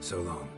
So long.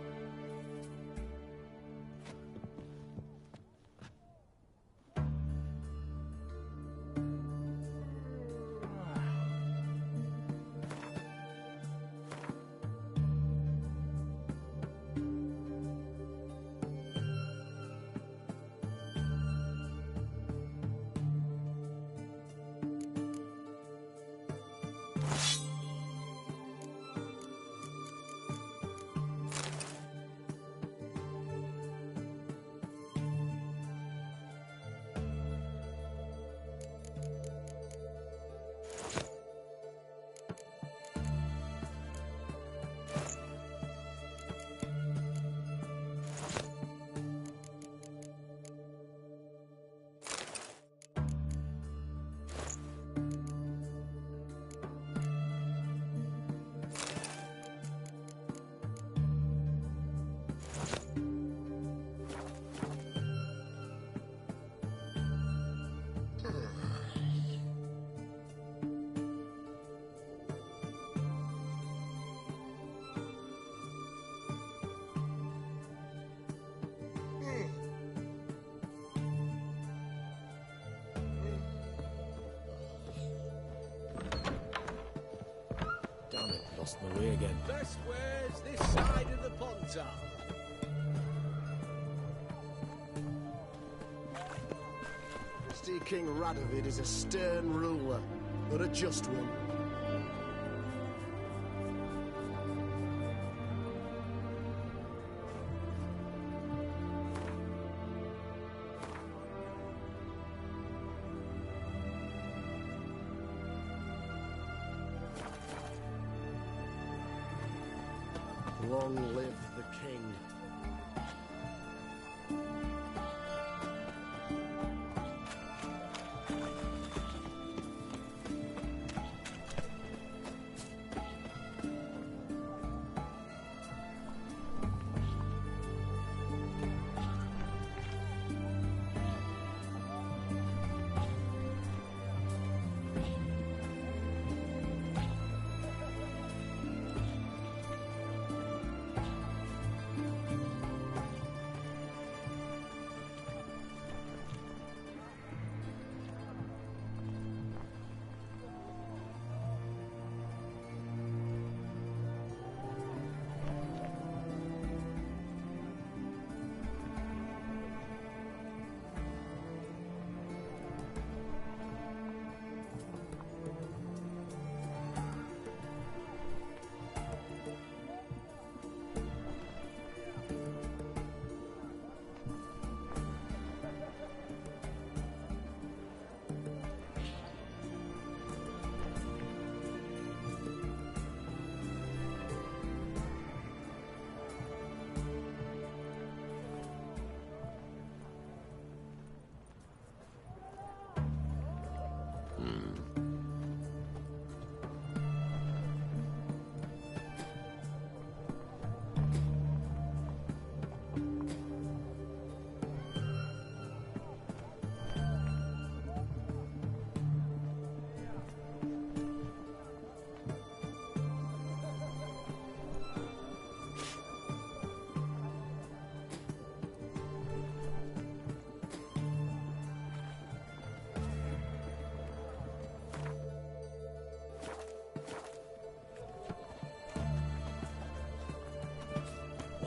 Damn it, lost my way again. Best wares this side of the Pontar. Trusty King Radovid is a stern ruler, but a just one. Long live the king.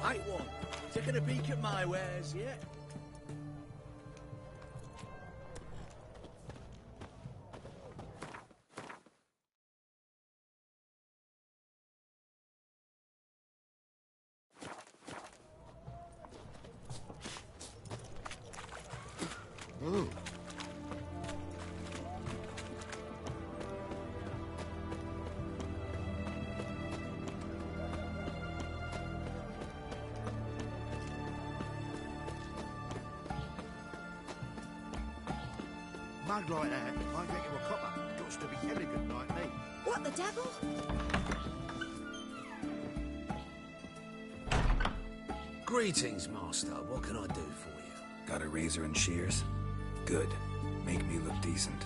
White one, taking a peek at my wares yet? Mug like that might get you a copper. Got to be elegant like me. What the devil? Greetings, master. What can I do for you? Got a razor and shears? Good. Make me look decent.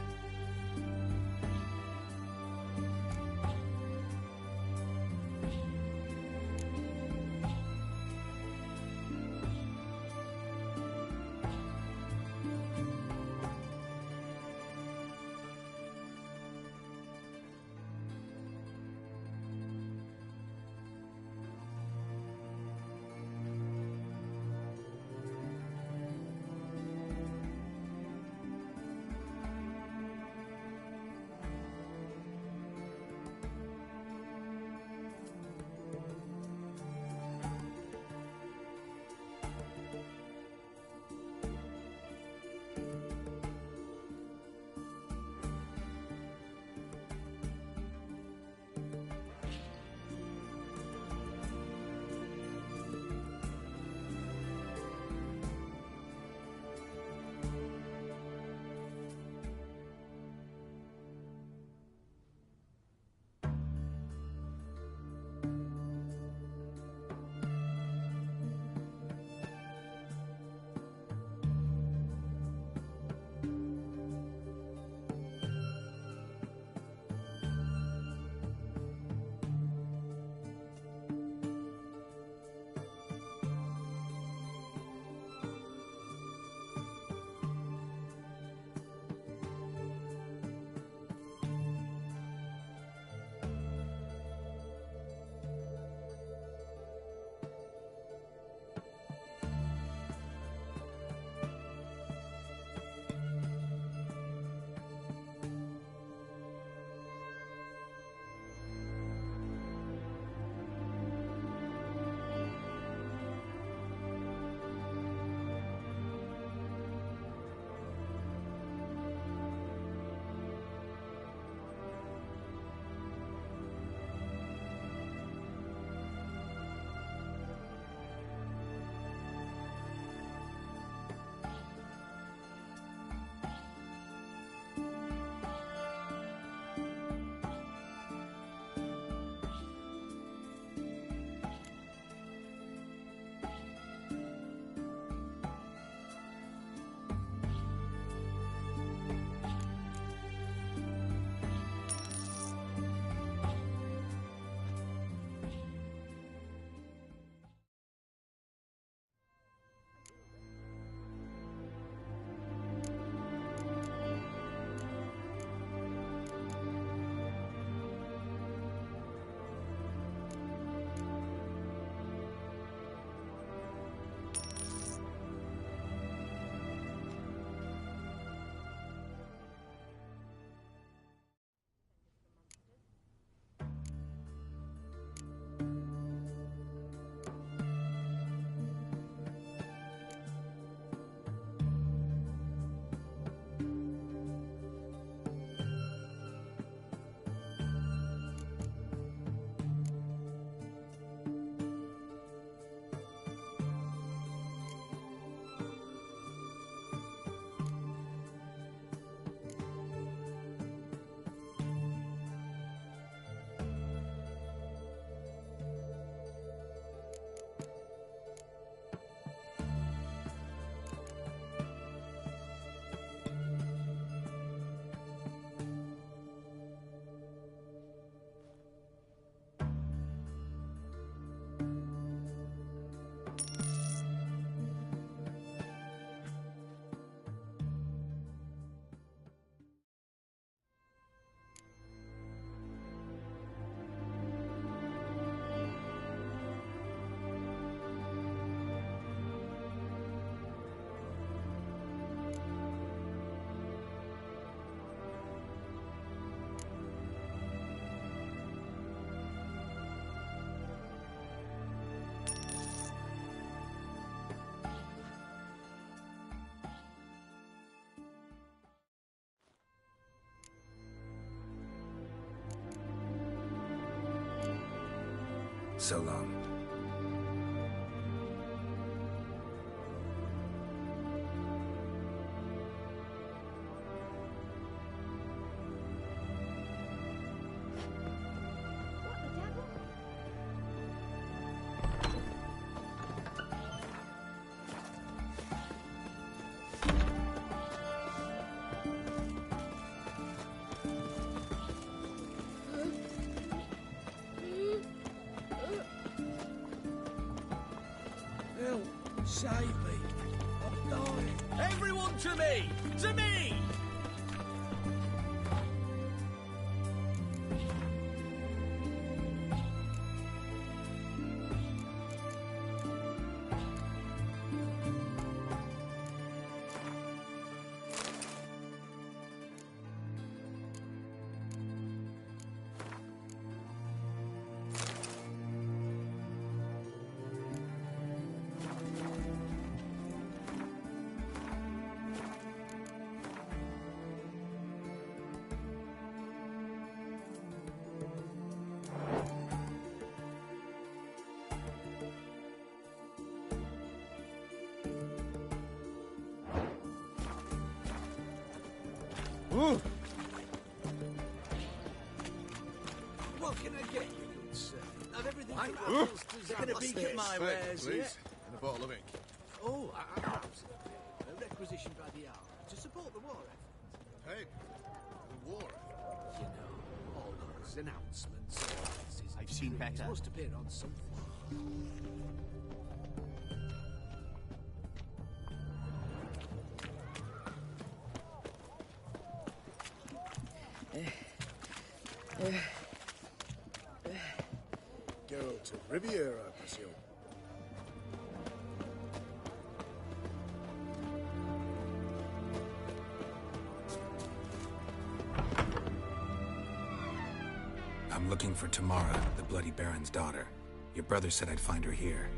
So long. Help! Save me! I'm dying! Everyone to me! To me! Ooh. What can I get you, good sir? Not everything Why? taking a peek at my wares, yeah? And a bottle of ink. Oh, absolutely. A requisition by the hour to support the war effort. Hey, the war. You know, all those announcements. This I've seen better. Must appear on something. Geralt of Riviera, I presume. I'm looking for Tamara, the Bloody Baron's daughter. Your brother said I'd find her here.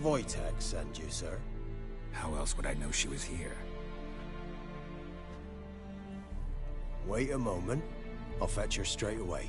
Wojtek sent you, sir. How else would I know she was here? Wait a moment. I'll fetch her straight away.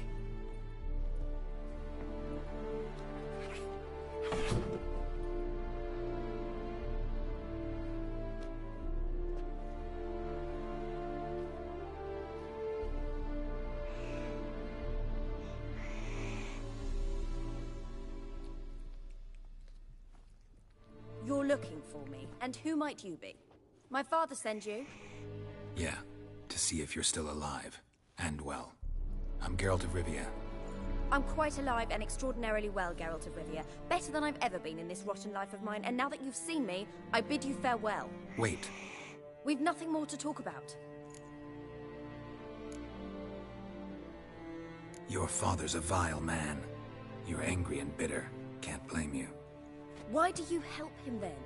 You're looking for me, and who might you be? My father sent you? Yeah, to see if you're still alive. And well. I'm Geralt of Rivia. I'm quite alive and extraordinarily well, Geralt of Rivia. Better than I've ever been in this rotten life of mine, and now that you've seen me, I bid you farewell. Wait. We've nothing more to talk about. Your father's a vile man. You're angry and bitter. Can't blame you. Why do you help him then?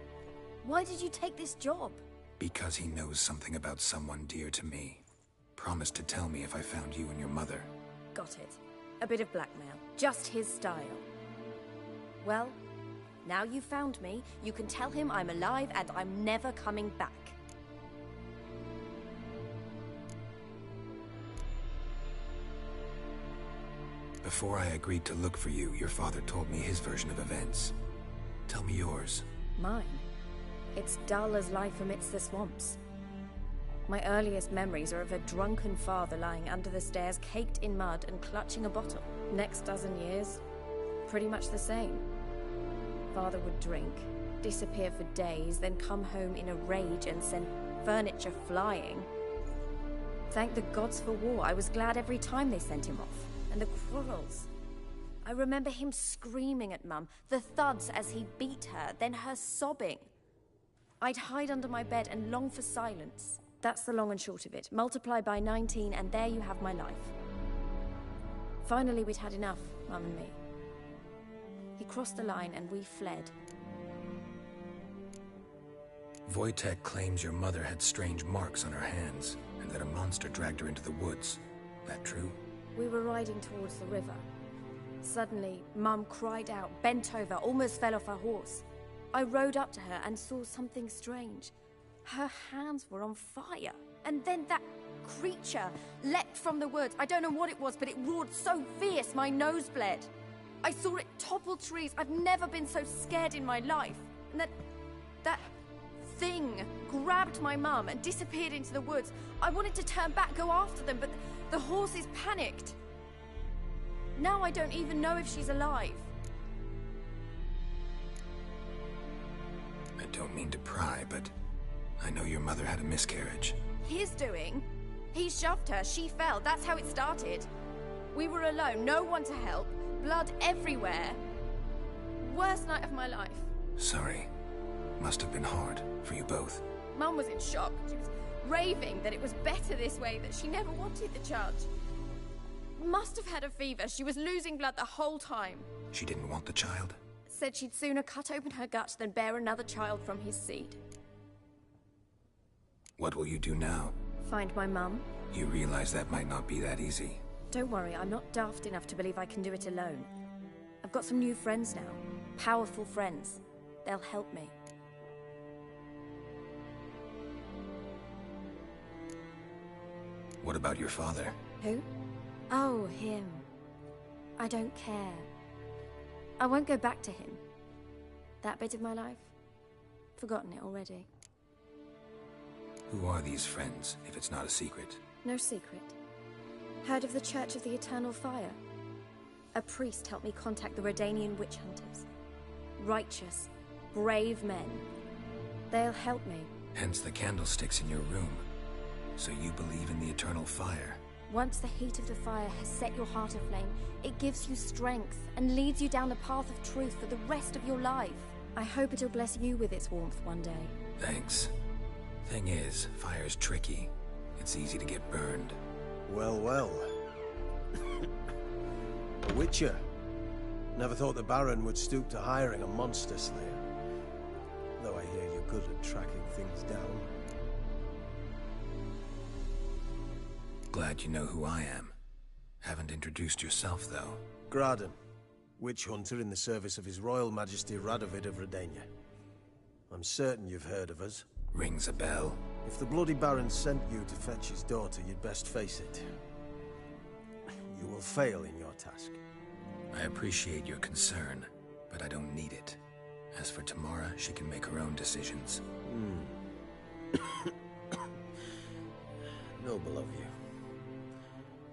Why did you take this job? Because he knows something about someone dear to me. Promised to tell me if I found you and your mother. Got it. A bit of blackmail. Just his style. Well, now you've found me, you can tell him I'm alive and I'm never coming back. Before I agreed to look for you, your father told me his version of events. Tell me yours. Mine? It's dull as life amidst the swamps. My earliest memories are of a drunken father lying under the stairs, caked in mud and clutching a bottle. Next dozen years, pretty much the same. Father would drink, disappear for days, then come home in a rage and send furniture flying. Thank the gods for war. I was glad every time they sent him off. And the quarrels. I remember him screaming at Mum, the thuds as he beat her, then her sobbing. I'd hide under my bed and long for silence. That's the long and short of it. Multiply by 19 and there you have my life. Finally, we'd had enough, Mum and me. He crossed the line and we fled. Wojtek claims your mother had strange marks on her hands, and that a monster dragged her into the woods. That true? We were riding towards the river. Suddenly, Mum cried out, bent over, almost fell off her horse. I rode up to her and saw something strange. Her hands were on fire. And then that creature leapt from the woods. I don't know what it was, but it roared so fierce my nose bled. I saw it topple trees. I've never been so scared in my life. And that thing grabbed my mum and disappeared into the woods. I wanted to turn back, go after them, but the horses panicked. Now I don't even know if she's alive. I don't mean to pry, but I know your mother had a miscarriage. His doing? He shoved her, she fell, that's how it started. We were alone, no one to help, blood everywhere. Worst night of my life. Sorry. Must have been hard for you both. Mum was in shock. She was raving that it was better this way, that she never wanted the charge. Must have had a fever. She was losing blood the whole time. She didn't want the child? Said she'd sooner cut open her gut than bear another child from his seed. What will you do now? Find my mum. You realize that might not be that easy. Don't worry, I'm not daft enough to believe I can do it alone. I've got some new friends now. Powerful friends. They'll help me. What about your father? Who? Oh, him. I don't care. I won't go back to him. That bit of my life? Forgotten it already. Who are these friends, if it's not a secret? No secret. Heard of the Church of the Eternal Fire? A priest helped me contact the Redanian witch hunters. Righteous, brave men. They'll help me. Hence the candlesticks in your room. So you believe in the eternal fire? Once the heat of the fire has set your heart aflame, it gives you strength and leads you down the path of truth for the rest of your life. I hope it'll bless you with its warmth one day. Thanks. Thing is, fire's tricky. It's easy to get burned. Well, well. A witcher. Never thought the Baron would stoop to hiring a monster slayer. Though I hear you're good at tracking things down. Glad you know who I am. Haven't introduced yourself, though. Graden, witch hunter in the service of His Royal Majesty Radovid of Redania. I'm certain you've heard of us. Rings a bell. If the Bloody Baron sent you to fetch his daughter, you'd best face it. You will fail in your task. I appreciate your concern, but I don't need it. As for Tamara, she can make her own decisions. Noble of you.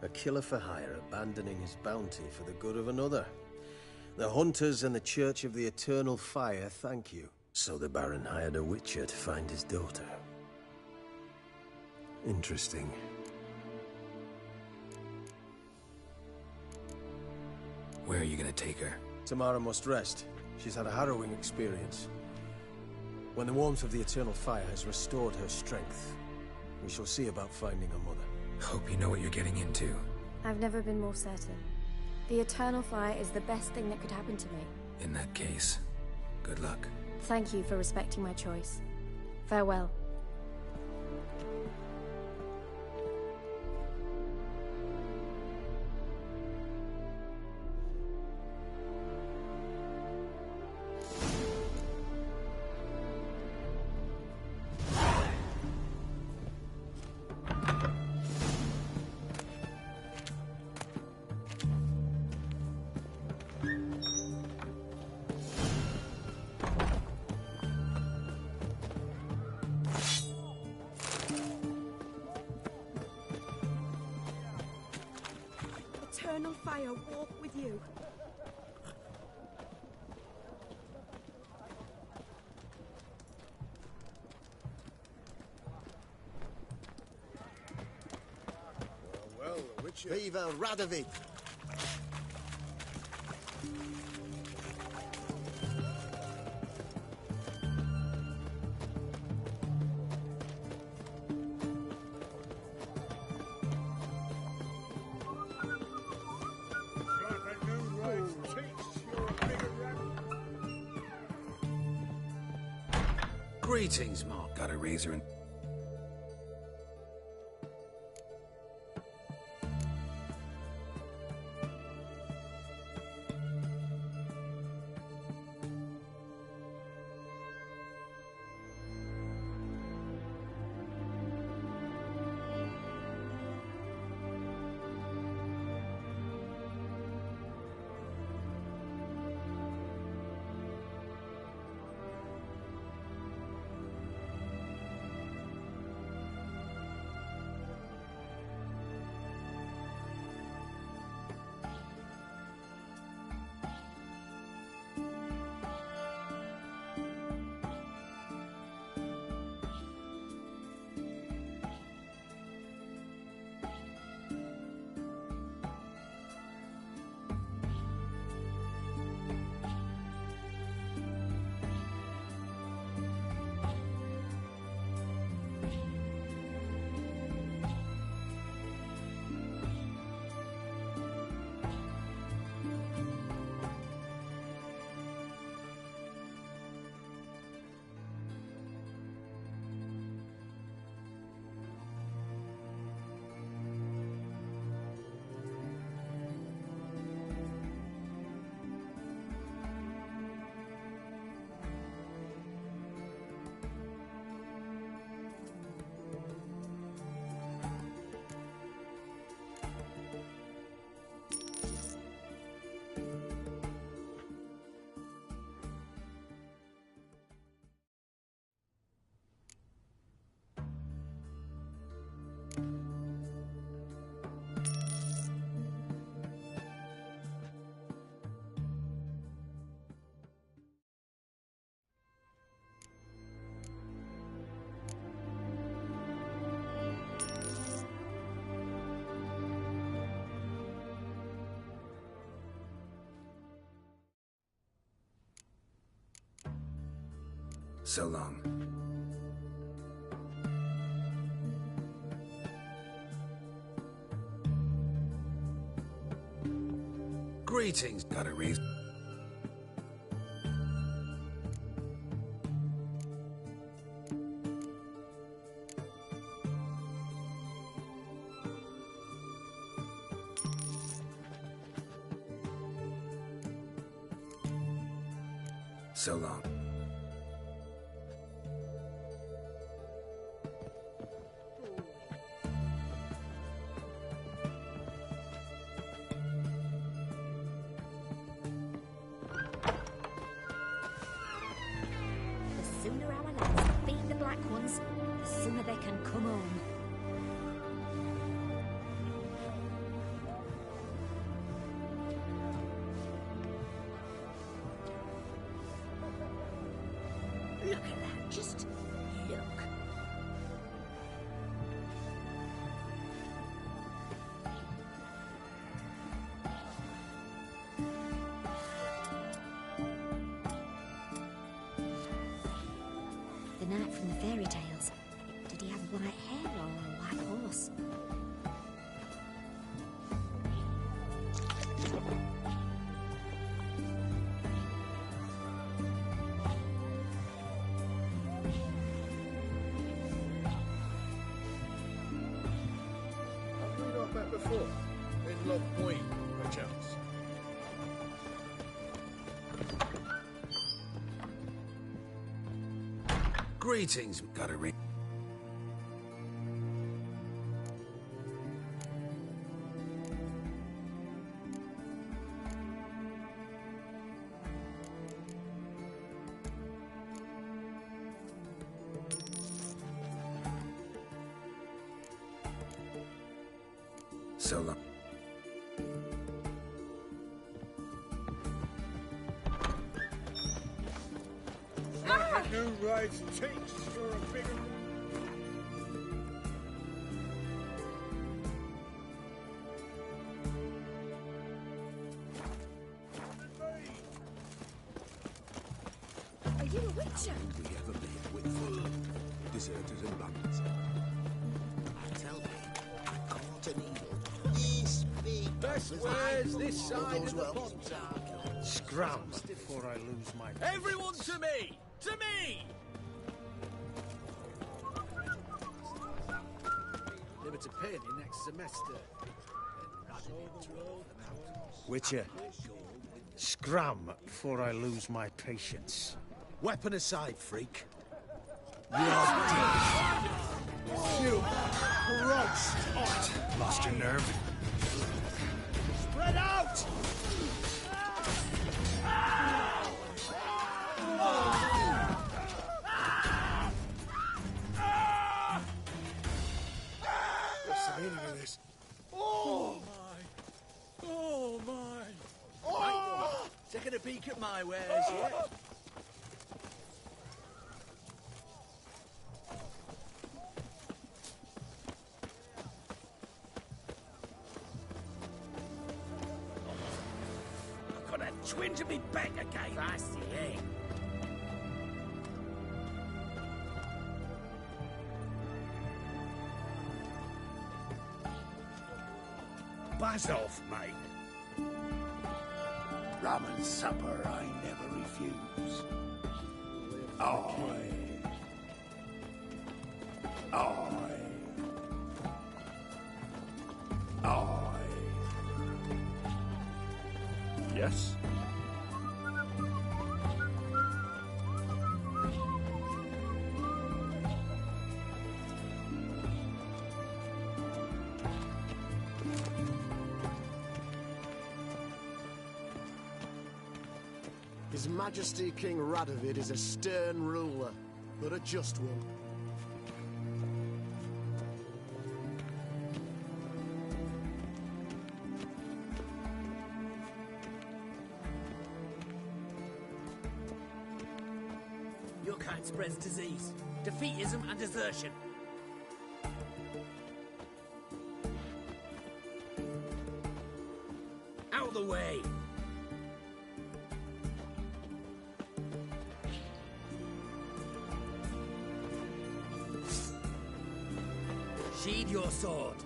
A killer for hire abandoning his bounty for the good of another. The hunters and the Church of the Eternal Fire thank you. So the Baron hired a witcher to find his daughter. Interesting. Where are you gonna take her? Tamara must rest. She's had a harrowing experience. When the warmth of the Eternal Fire has restored her strength, we shall see about finding her mother. Hope you know what you're getting into. I've never been more certain. The Eternal Fire is the best thing that could happen to me. In that case, good luck. Thank you for respecting my choice. Farewell. Eternal fire walk with you. Well, the witcher. Viva Radovid! Greetings, Mark. Got a razor and... So long. Greetings. Got a reason. So long. The sooner our lads beat the Black Ones, the sooner they can come home. Look at that, just look. The knight from the fairy tales. Did he have white hair or a white horse? Have we not met before? In Love Point, perchance? Greetings. Got a ring. So long. Who rides takes for a bigger... Are you a witcher? We ever been Whitfoot? Deserters and bandits. I tell me, I caught an eagle. This big. Best wares this side of the well. pond. Scram before I lose my... Everyone to me! To me! Never to pay any next semester. Witcher, scram before I lose my patience. Weapon aside, freak. You Christ! Lost your nerve? Spread out! What's the meaning of this? Oh my! Oh my! Taking a peek at my wares, yeah? I've got a twinge of me back again. Fancy, eh? Buzz off, mate. Rum and supper I never refuse. Yes? His Majesty King Radovid is a stern ruler, but a just one. Your kind spreads disease, defeatism and desertion. Out of the way! Sheathe your sword.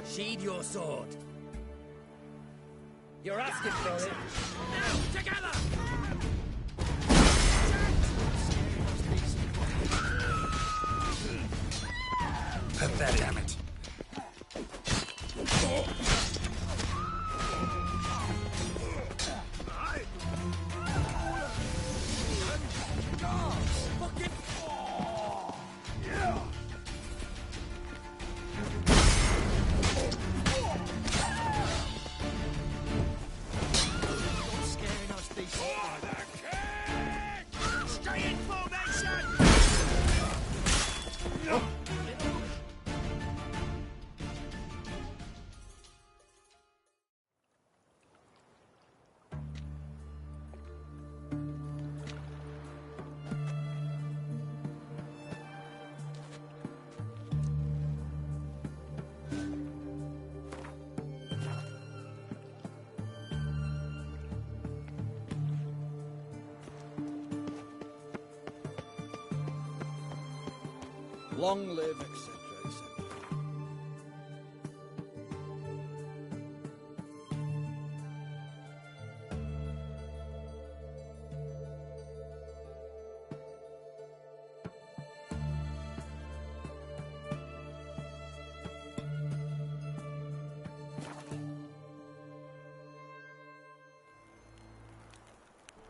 Sheathe your sword. You're asking for it. Now, together! Pathetic. Damn it. Long live, etc., etc.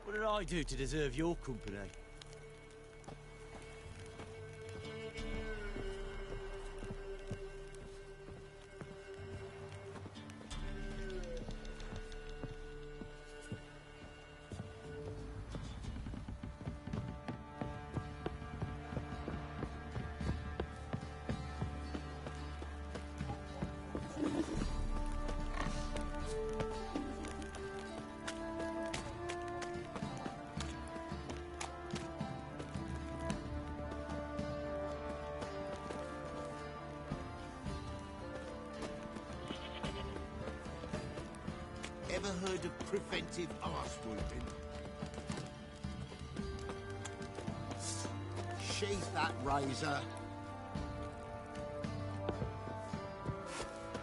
What did I do to deserve your company? Ever heard of preventive arse wounding? Sheath that razor.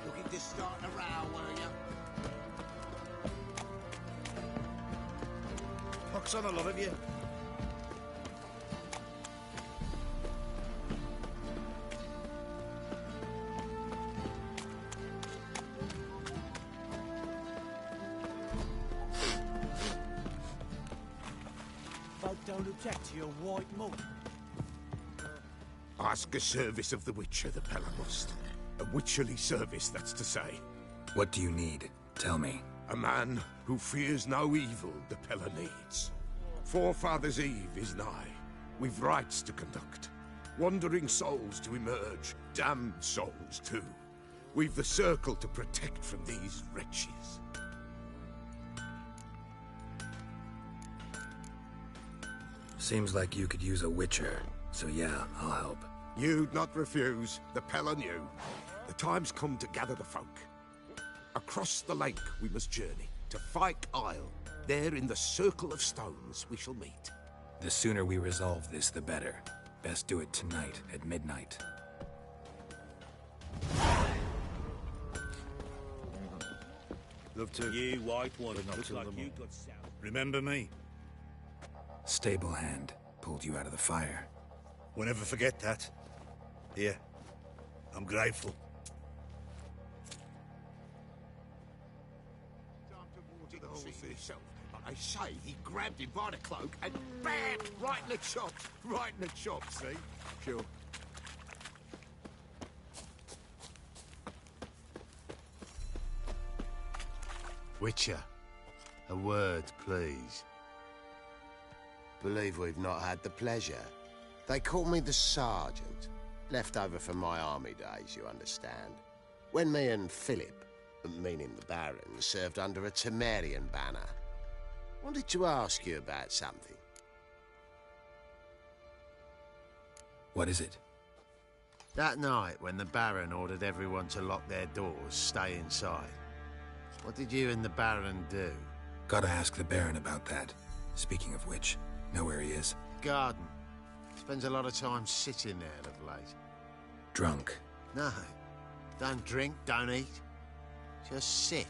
Looking to start a row, were you? Pox on a lot of you. Don't object to your white mug. Ask a service of the Witcher, the Pella must. A witcherly service, that's to say. What do you need? Tell me. A man who fears no evil the Pella needs. Forefathers' Eve is nigh. We've rites to conduct. Wandering souls to emerge. Damned souls, too. We've the circle to protect from these wretches. Seems like you could use a witcher, so yeah, I'll help. You'd not refuse. The Pella knew. The time's come to gather the folk. Across the lake we must journey, to Fyke Isle. There in the Circle of Stones we shall meet. The sooner we resolve this, the better. Best do it tonight, at midnight. Love to. You white one, looks like you got sound. Remember me? Stable hand pulled you out of the fire. We'll never forget that. Here, I'm grateful. I say he grabbed him by the cloak and bam! Right in the chops. Right in the chops, see? Sure. Witcher, a word, please. Believe we've not had the pleasure. They call me the Sergeant. Left over from my army days, you understand. When me and Philip, meaning the Baron, served under a Temerian banner. Wanted to ask you about something. What is it? That night when the Baron ordered everyone to lock their doors, stay inside. What did you and the Baron do? Gotta ask the Baron about that. Speaking of which, know where he is? Garden. Spends a lot of time sitting there of late. Drunk. No. Don't drink, don't eat. Just sit.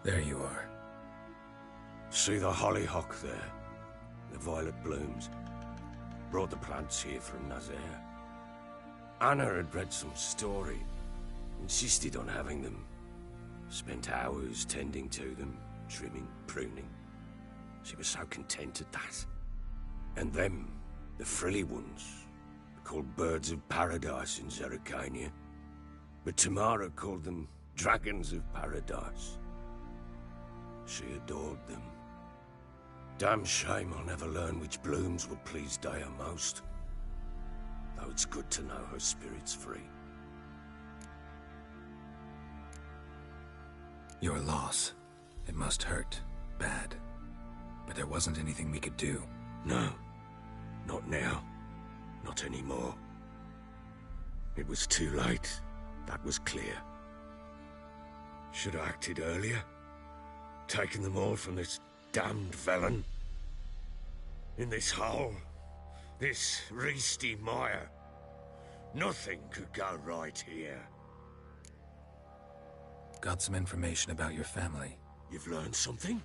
There you are. See the hollyhock there? The violet blooms. Brought the plants here from Nazaire. Anna had read some story. Insisted on having them. Spent hours tending to them, trimming, pruning. She was so content at that. And them, the frilly ones, called birds of paradise in Zerrikania. But Tamara called them dragons of paradise. She adored them. Damn shame I'll never learn which blooms would please Dea most. Though it's good to know her spirit's free. Your loss. It must hurt. Bad. But there wasn't anything we could do. No. Not now. Not anymore. It was too late. That was clear. Should have acted earlier. Taken them all from this damned Velen. In this hole. This Reesty mire. Nothing could go right here. Got some information about your family. You've learned something?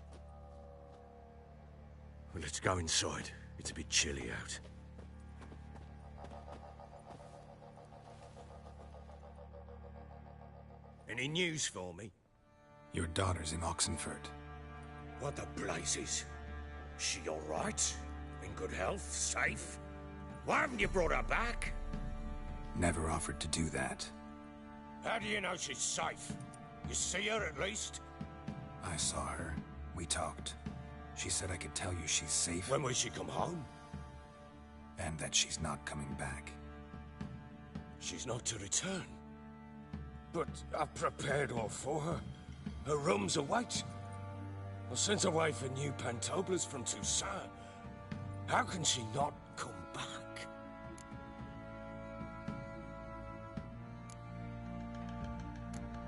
Well, let's go inside. It's a bit chilly out. Any news for me? Your daughter's in Oxenfurt. What the blazes? She all right? In good health? Safe? Why haven't you brought her back? Never offered to do that. How do you know she's safe? You see her at least? I saw her. We talked. She said I could tell you she's safe. When will she come home? And that she's not coming back. She's not to return. But I've prepared all for her. Her room's await. I sent away for new Pantoblas from Toussaint. How can she not come back?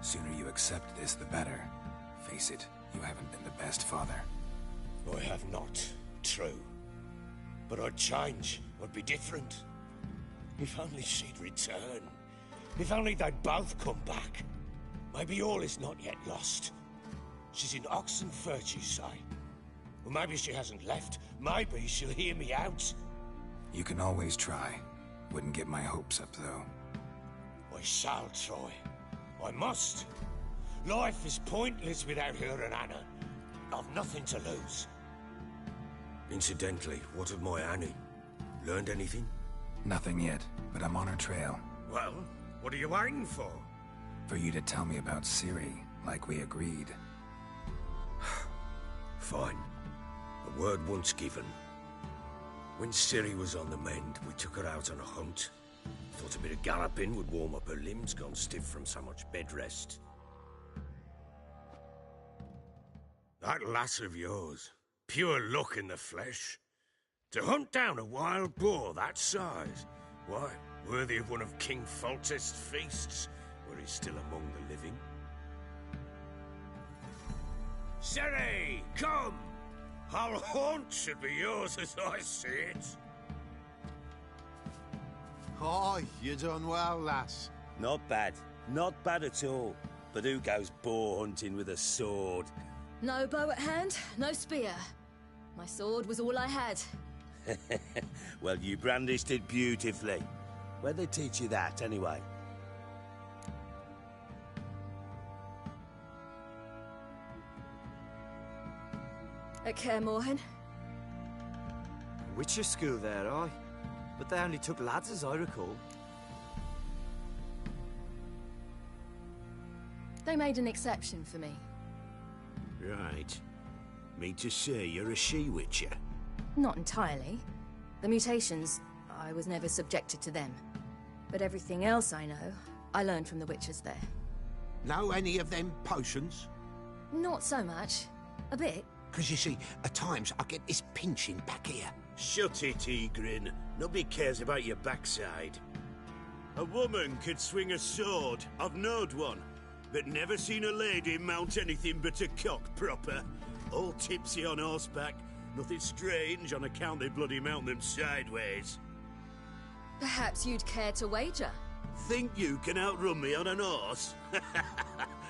Sooner you accept this, the better. Face it, you haven't been the best father. I have not, true. But I'd change, I'd be different. If only she'd return. If only they'd both come back. Maybe all is not yet lost. She's in Oxenfurt, you say? Well, maybe she hasn't left. Maybe she'll hear me out. You can always try. Wouldn't get my hopes up, though. I shall try. I must. Life is pointless without her and Anna. I've nothing to lose. Incidentally, what of my Annie? Learned anything? Nothing yet, but I'm on her trail. Well, what are you waiting for? For you to tell me about Ciri, like we agreed. Fine. A word once given. When Ciri was on the mend, we took her out on a hunt. Thought a bit of galloping would warm up her limbs, gone stiff from so much bed rest. That lass of yours, pure luck in the flesh. To hunt down a wild boar that size, why, worthy of one of King Foltest's feasts, where he's still among the living. Ciri, come! Our haunt should be yours as I see it. Oh, you done well, lass. Not bad. Not bad at all. But who goes boar hunting with a sword? No bow at hand, no spear. My sword was all I had. Well, you brandished it beautifully. Where'd they teach you that, anyway? At Kaer Morhen. Witcher school there, aye. But they only took lads, as I recall. They made an exception for me. Right. Mean to say you're a she-witcher? Not entirely. The mutations, I was never subjected to them. But everything else I know, I learned from the witches there. Know any of them potions? Not so much. A bit. Because you see, at times I get this pinching back here. Shut it, Egrin. Nobody cares about your backside. A woman could swing a sword. I've knowed one. But never seen a lady mount anything but a cock proper. All tipsy on horseback. Nothing strange on account they bloody mount them sideways. Perhaps you'd care to wager? Think you can outrun me on an horse?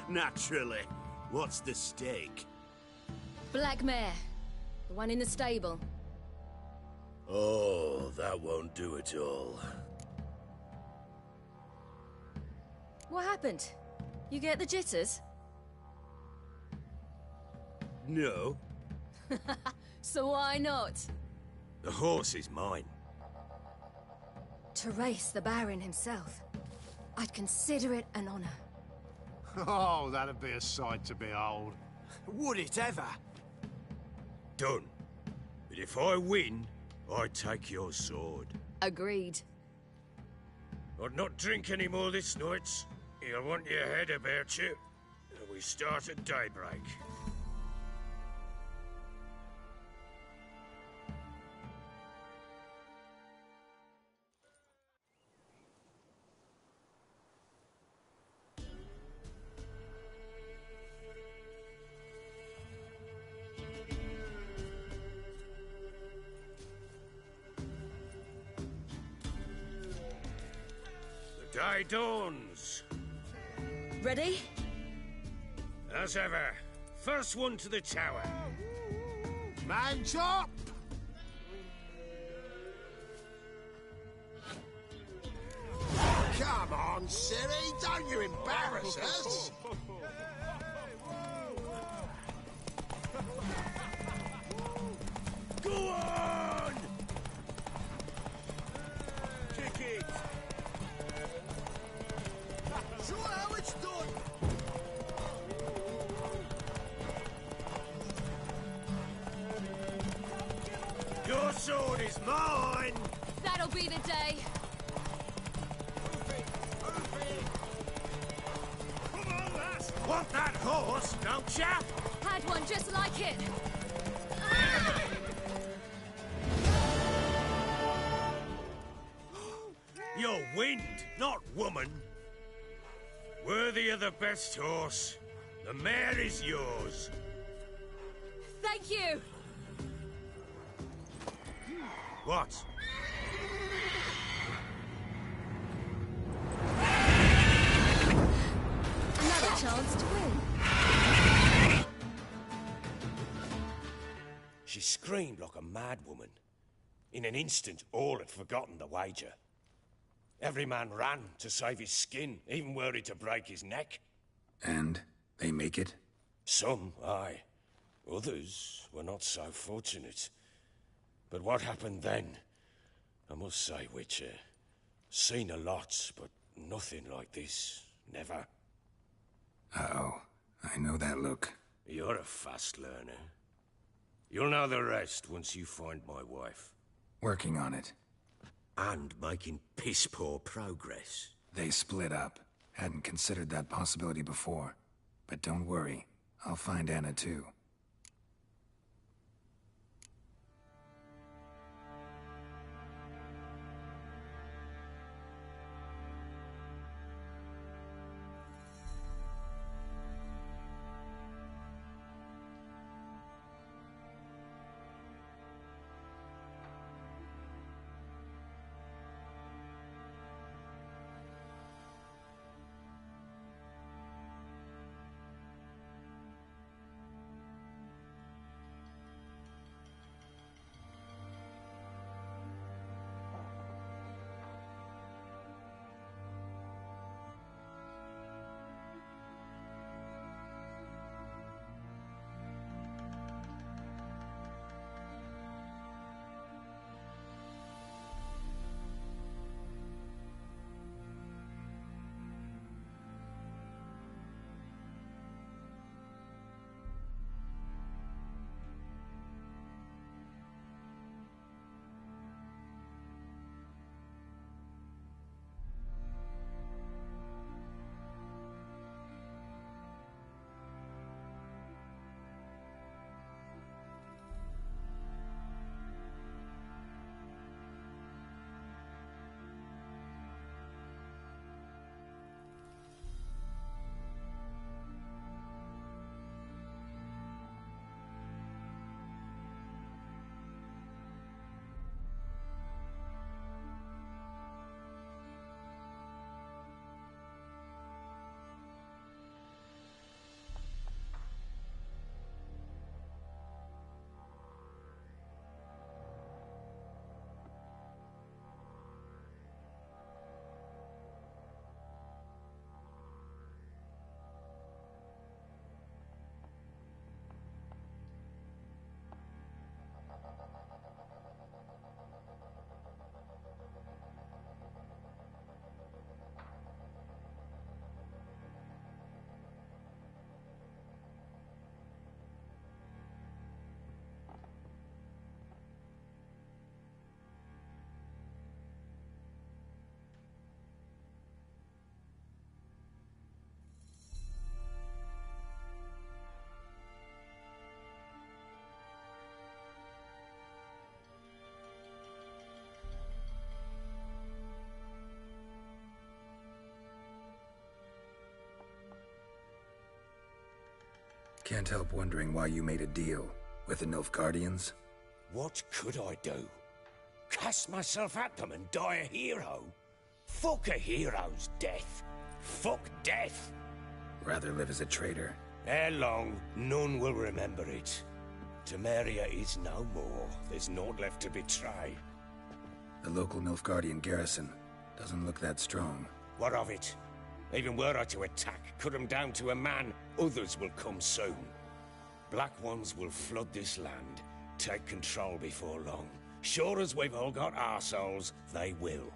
Naturally. What's the stake? Black mare. The one in the stable. Oh, that won't do at all. What happened? You get the jitters? No. So why not? The horse is mine. To race the Baron himself. I'd consider it an honor. Oh, that'd be a sight to behold. Would it ever? Done. But if I win, I take your sword. Agreed. I'd not drink any more this night. You'll want your head about you. We start at daybreak. The day dawns. Ready? As ever. First one to the tower. Man chop! Come on, Ciri, don't you embarrass us! Go on! Kick it! Show how it's done! Your sword is mine! That'll be the day. Come on, lass! Want that horse, don't ya? Had one just like it. You're wind, not woman. Worthy of the best horse. The mare is yours. Thank you. What? Another chance to win. She screamed like a mad woman. In an instant, all had forgotten the wager. Every man ran to save his skin, even worried to break his neck. And they make it? Some, aye. Others were not so fortunate. But what happened then? I must say, Witcher, seen a lot, but nothing like this. Never. Uh-oh. I know that look. You're a fast learner. You'll know the rest once you find my wife. Working on it. And making piss-poor progress. They split up. Hadn't considered that possibility before. But don't worry. I'll find Anna too. Can't help wondering why you made a deal with the Nilfgaardians. What could I do? Cast myself at them and die a hero? Fuck a hero's death. Fuck death. Rather live as a traitor. Ere long, none will remember it. Temeria is no more. There's naught left to betray. The local Nilfgaardian garrison doesn't look that strong. What of it? Even were I to attack, cut them down to a man, others will come soon. Black Ones will flood this land, take control before long. Sure as we've all got arseholes, they will.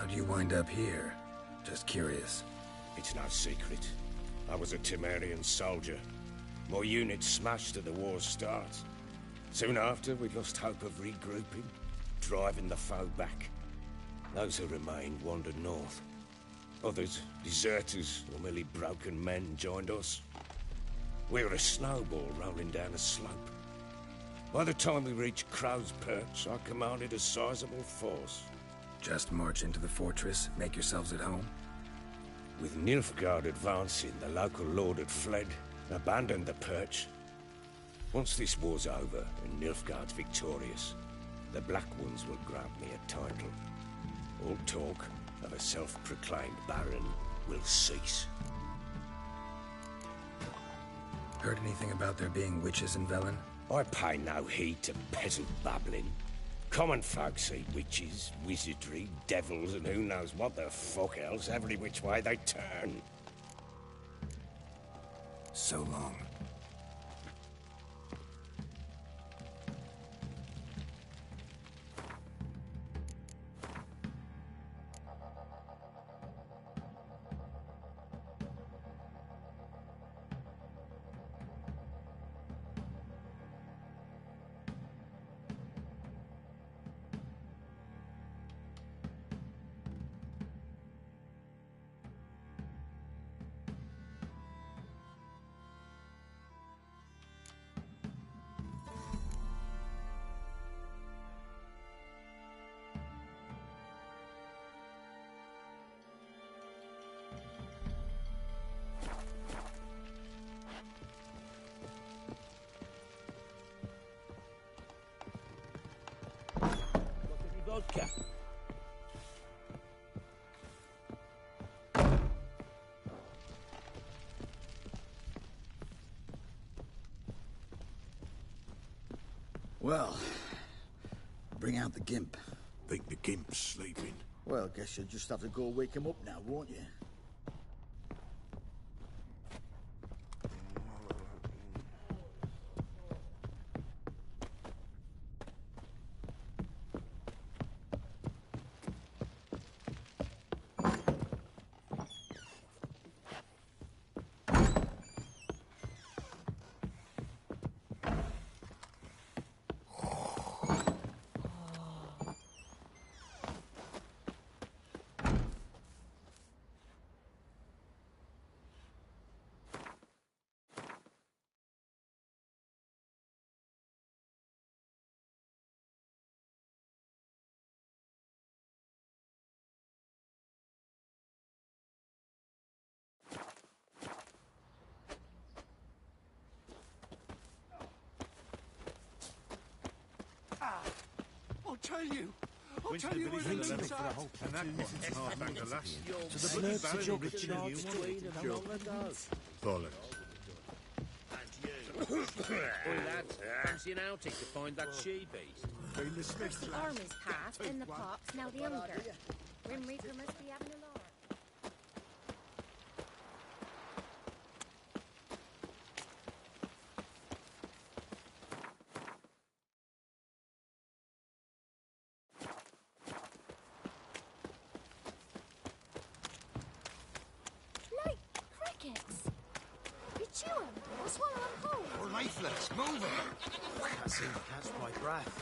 How'd you wind up here? Just curious. It's no secret. I was a Temerian soldier. My unit smashed at the war's start. Soon after, we lost hope of regrouping, driving the foe back. Those who remained wandered north. Others, deserters or merely broken men, joined us. We were a snowball rolling down a slope. By the time we reached Crow's Perch, I commanded a sizable force. Just march into the fortress, make yourselves at home? With Nilfgaard advancing, the local lord had fled, abandoned the Perch. Once this war's over and Nilfgaard's victorious, the Black Ones will grant me a title. All talk of a self-proclaimed Baron will cease. Heard anything about there being witches in Velen? I pay no heed to peasant babbling. Common folk see witches, wizardry, devils, and who knows what the fuck else every which way they turn. So long. Vodka. Well, bring out the Gimp. Think the Gimp's sleeping? Well, guess you'll just have to go wake him up now, won't you? I'll tell you when it's inside. And that one's half back to last. To the blood to jog a charge between and how long ago? Bollocks. Oi lads, fancy an outing to find that she-beast? First the army's passed, then the pox, now the hunger. Grim Reaper must be having a lark. Like crickets. You chew 'em or swallow 'em whole. We're lifeless. Move it. Can't seem to catch my breath.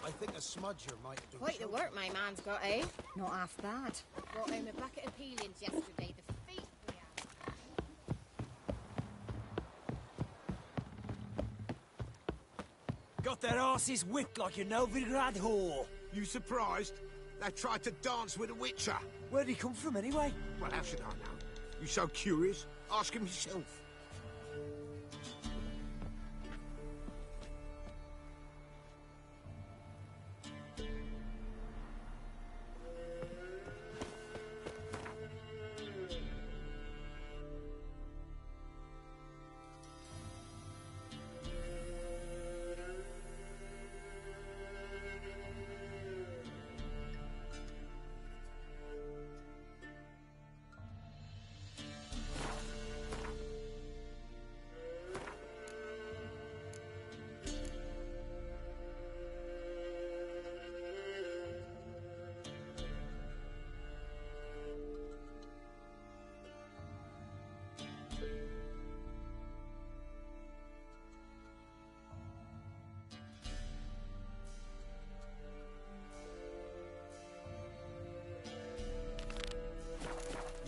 I think a smudger might do. Quite the work my man's got, eh? Not half bad. Brought home a bucket of peelings yesterday. The feet we had. Got their asses whipped like a Novigrad whore. You surprised? They tried to dance with a witcher. Where'd he come from anyway? Well, how should I know? You so curious? Ask him yourself.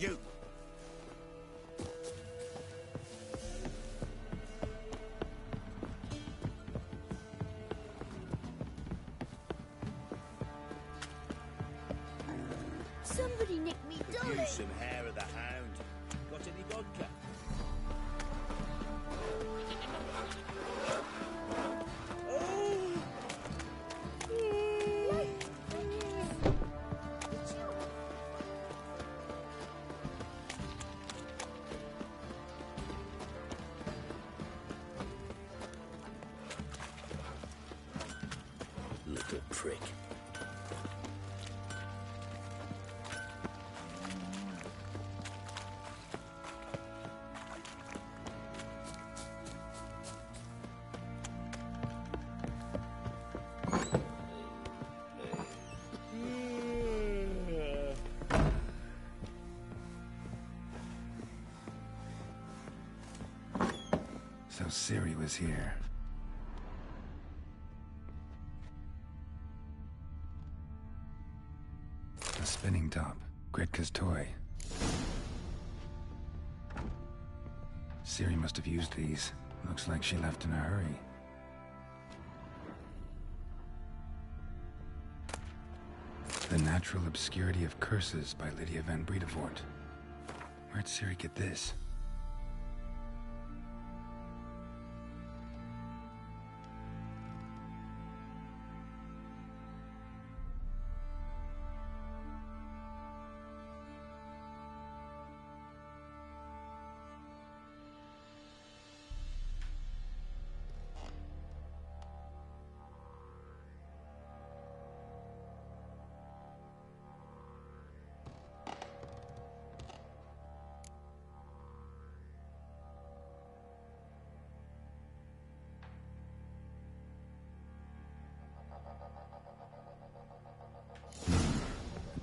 You! Somebody nicked me dolly. Use some hair of the hound. Got any vodka? Little prick. So Ciri was here. A spinning top. Gretka's toy. Ciri must have used these. Looks like she left in a hurry. The Natural Obscurity of Curses by Lydia van Bredevoort. Where'd Ciri get this?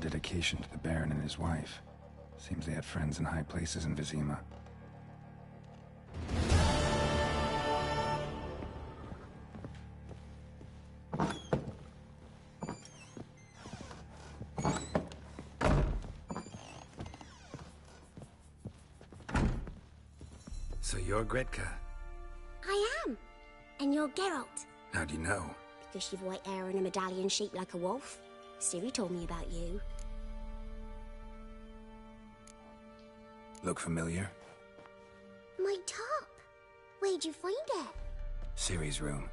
Dedication to the Baron and his wife. Seems they had friends in high places in Vizima. So you're Gretka? I am. And you're Geralt. How do you know? Because you've white hair and a medallion shaped like a wolf. Ciri told me about you. Look familiar? My top. Where'd you find it? Ciri's room.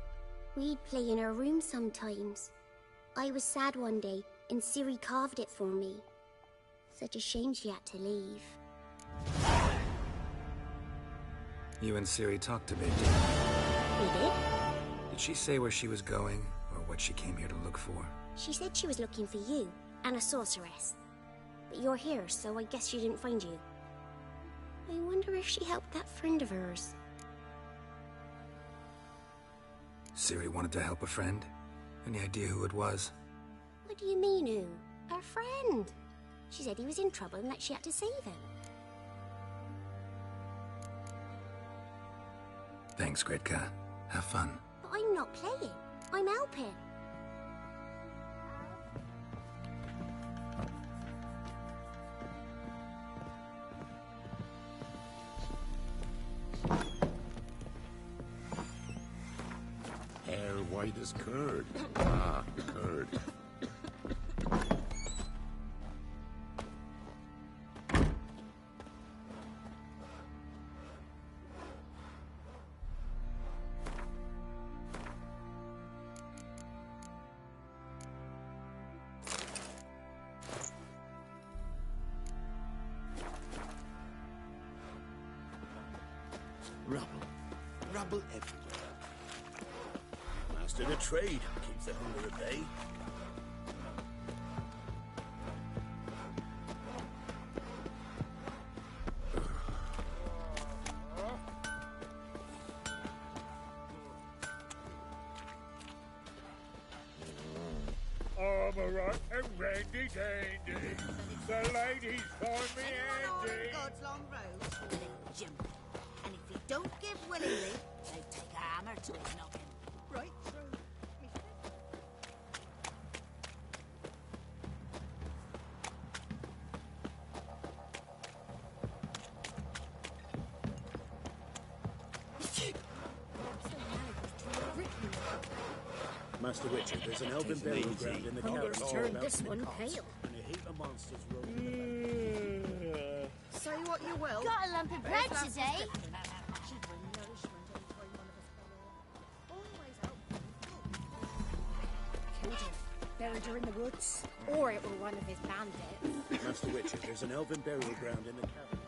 We'd play in her room sometimes. I was sad one day, and Ciri carved it for me. Such a shame she had to leave. You and Ciri talked a bit. We did? Did she say where she was going, or what she came here to look for? She said she was looking for you, and a sorceress. But you're here, so I guess she didn't find you. I wonder if she helped that friend of hers. Ciri wanted to help a friend? Any idea who it was? What do you mean, who? Her friend. She said he was in trouble and that she had to save him. Thanks, Gretka. Have fun. But I'm not playing. I'm helping. Hair white as curd. Ah, curd. Rubble everywhere. Master of trade keeps the hunger at bay. Armor and randy dandy. The ladies find me handy. God's long road, little Jim. And if he don't give willingly, they take a hammer to his noggin. Right through. Master Witcher, there's an elven burial ground in the Hunger's capital. turned this one pale. And a heap of monsters roaming. Say what you will. Got a lump of bread today. Killed her. Buried her in the woods. Or it were one of his bandits. Master Witcher, there's an elven burial ground in the capital.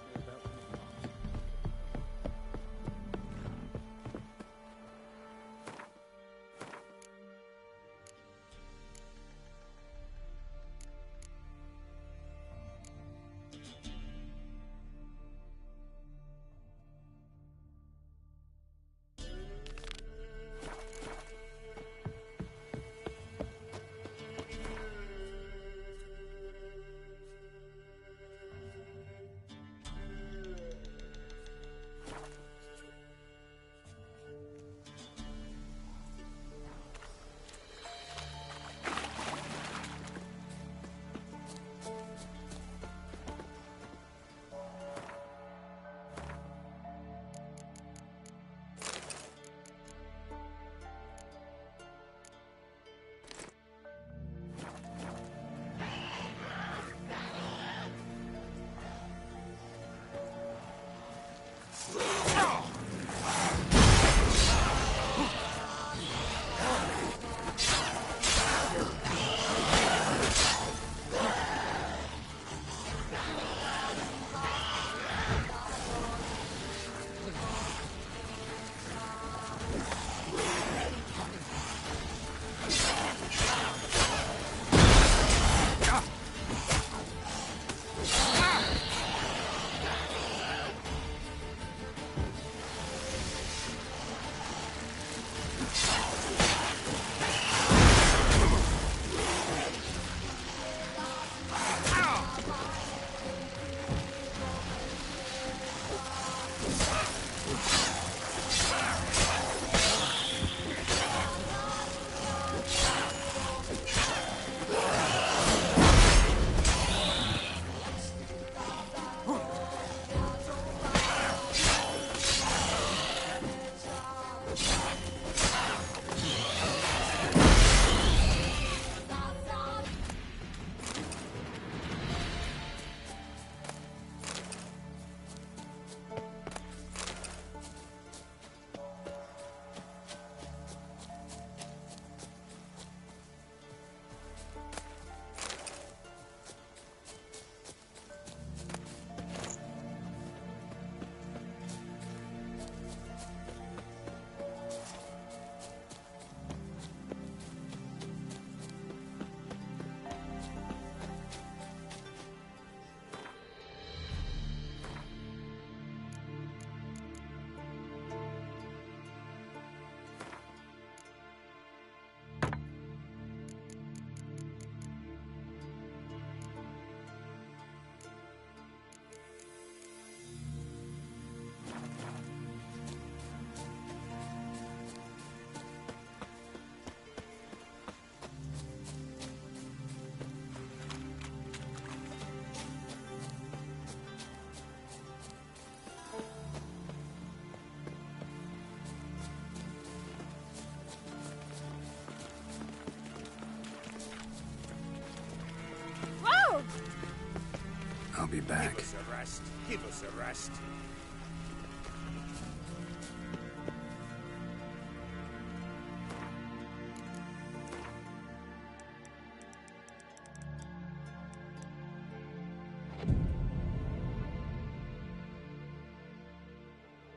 I'll be back. Give us a rest. Give us a rest.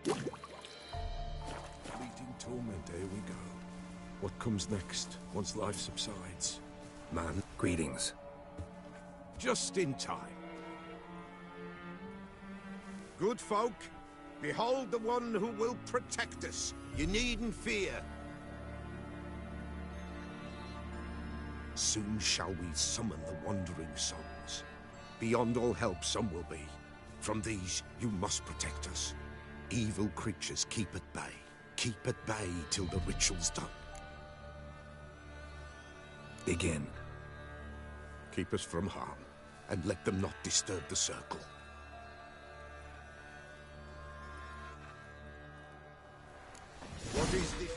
Fleeting torment, here we go. What comes next, once life subsides? Man, Greetings. just in time. Good folk, behold the one who will protect us. You needn't fear. Soon shall we summon the wandering sons. Beyond all help some will be. From these you must protect us. Evil creatures keep at bay. Keep at bay till the ritual's done. Begin. Keep us from harm, and let them not disturb the circle. What is this?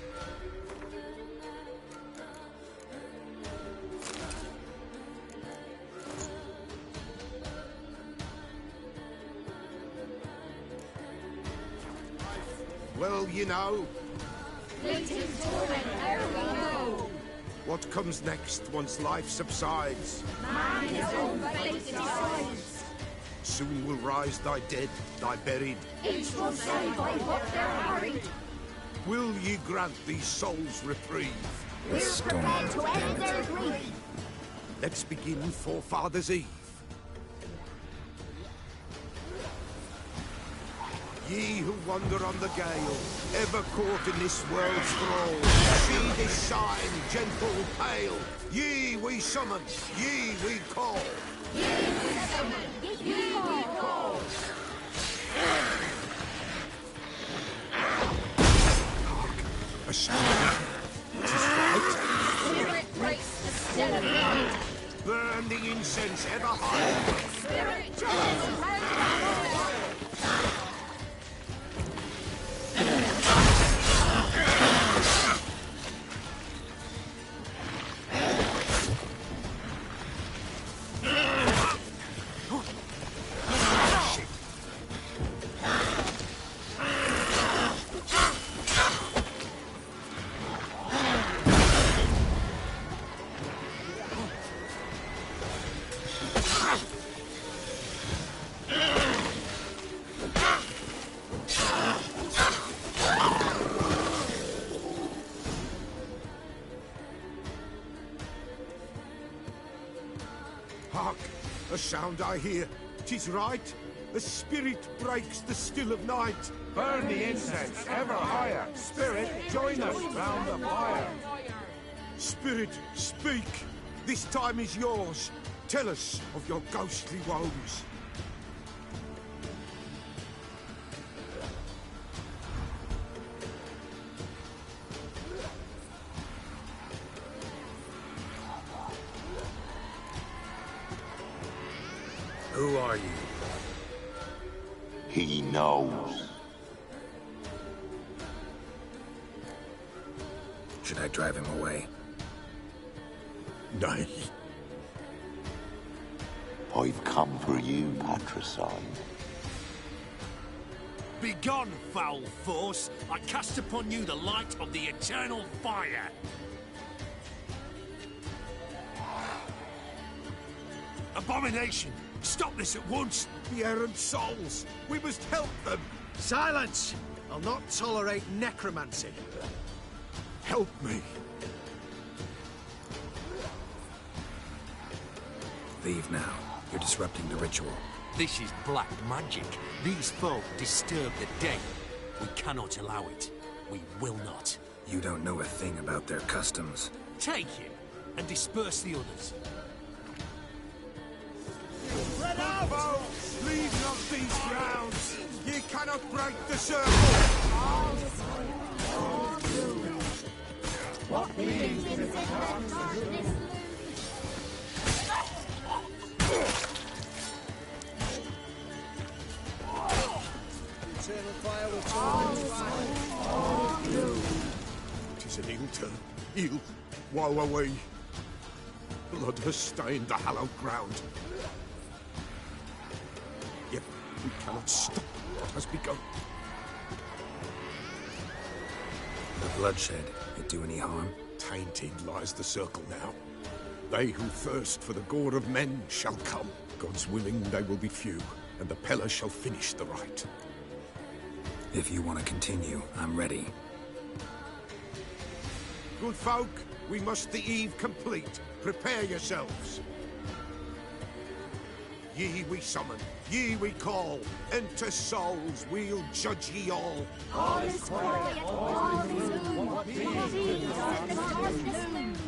Well, you know. Fleeting's torment, there we go. What comes next once life subsides? Man his own fate decides. Soon will rise thy dead, thy buried. Each will say by what they're hurried. Will ye grant these souls reprieve? We're prepared to end their grief. Let's begin Forefathers' Eve. Ye who wander on the gale, ever caught in this world's thrall, see this sign, gentle, pale. Ye we summon, ye we call. Ye we summon, ye we call. A sound. It is right. Spirit breaks the still of night. Burn the incense ever higher. Spirit joins higher. Hark! A sound I hear. 'Tis right. A spirit breaks the still of night. Burn the incense ever higher. Spirit, join us round the fire. Spirit, speak. This time is yours. Tell us of your ghostly woes. Who are you? He knows. Should I drive him away? Nay. I've come for you, Patricide. Begone, foul force! I cast upon you the light of the eternal fire! Abomination! Stop this at once! The errant souls! We must help them! Silence! I'll not tolerate necromancy. Help me! Leave now. You're disrupting the ritual. This is black magic. These folk disturb the dead. We cannot allow it. We will not. You don't know a thing about their customs. Take him and disperse the others. Spread out! Folks, leave not these grounds! Ye cannot break the circle! What begins in the darkness? Eternal fire will turn. Tis an ill turn. Ill. Woe away. Blood has stained the hallowed ground. Yet we cannot stop what has begun. The bloodshed, it do any harm? Tainted lies the circle now. They who thirst for the gore of men shall come. God's willing they will be few, and the Peller shall finish the rite. If you want to continue, I'm ready. Good folk, we must the eve complete. Prepare yourselves. Ye we summon, ye we call. Enter souls, we'll judge ye all. All is quiet, all is gloom. What begins in the darkness?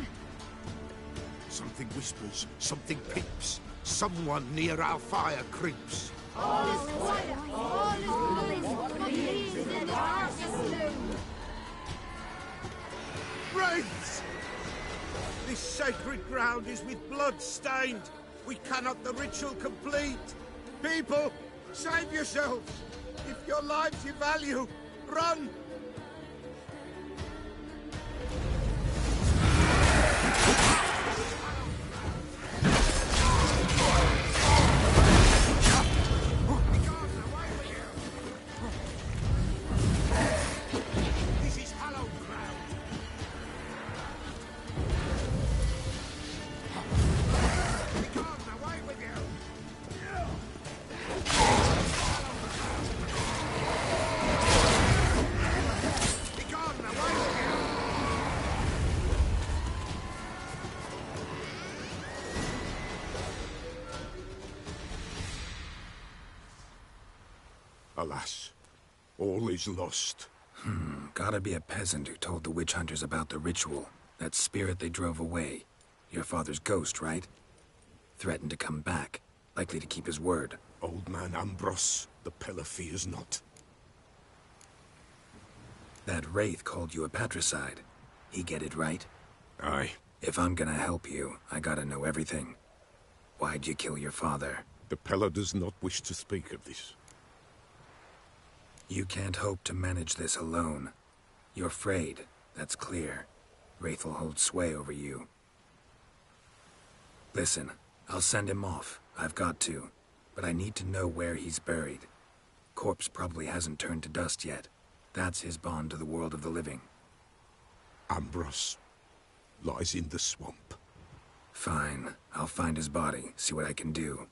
Something whispers, something peeps. Someone near our fire creeps. All is quiet, all is gloom. What begins in the darkness? Wraiths! This sacred ground is with blood stained. We cannot the ritual complete. People, save yourselves. If your lives you value, run! Alas, all is lost. Gotta be a peasant who told the witch hunters about the ritual. That spirit they drove away. Your father's ghost, right? Threatened to come back. Likely to keep his word. Old man Ambros, the Pella fears not. That wraith called you a patricide. He get it right? Aye. If I'm gonna help you, I gotta know everything. Why'd you kill your father? The Pella does not wish to speak of this. You can't hope to manage this alone. You're afraid, that's clear. Wraith will hold sway over you. Listen, I'll send him off. I've got to. But I need to know where he's buried. Corpse probably hasn't turned to dust yet. That's his bond to the world of the living. Ambros lies in the swamp. Fine. I'll find his body, see what I can do.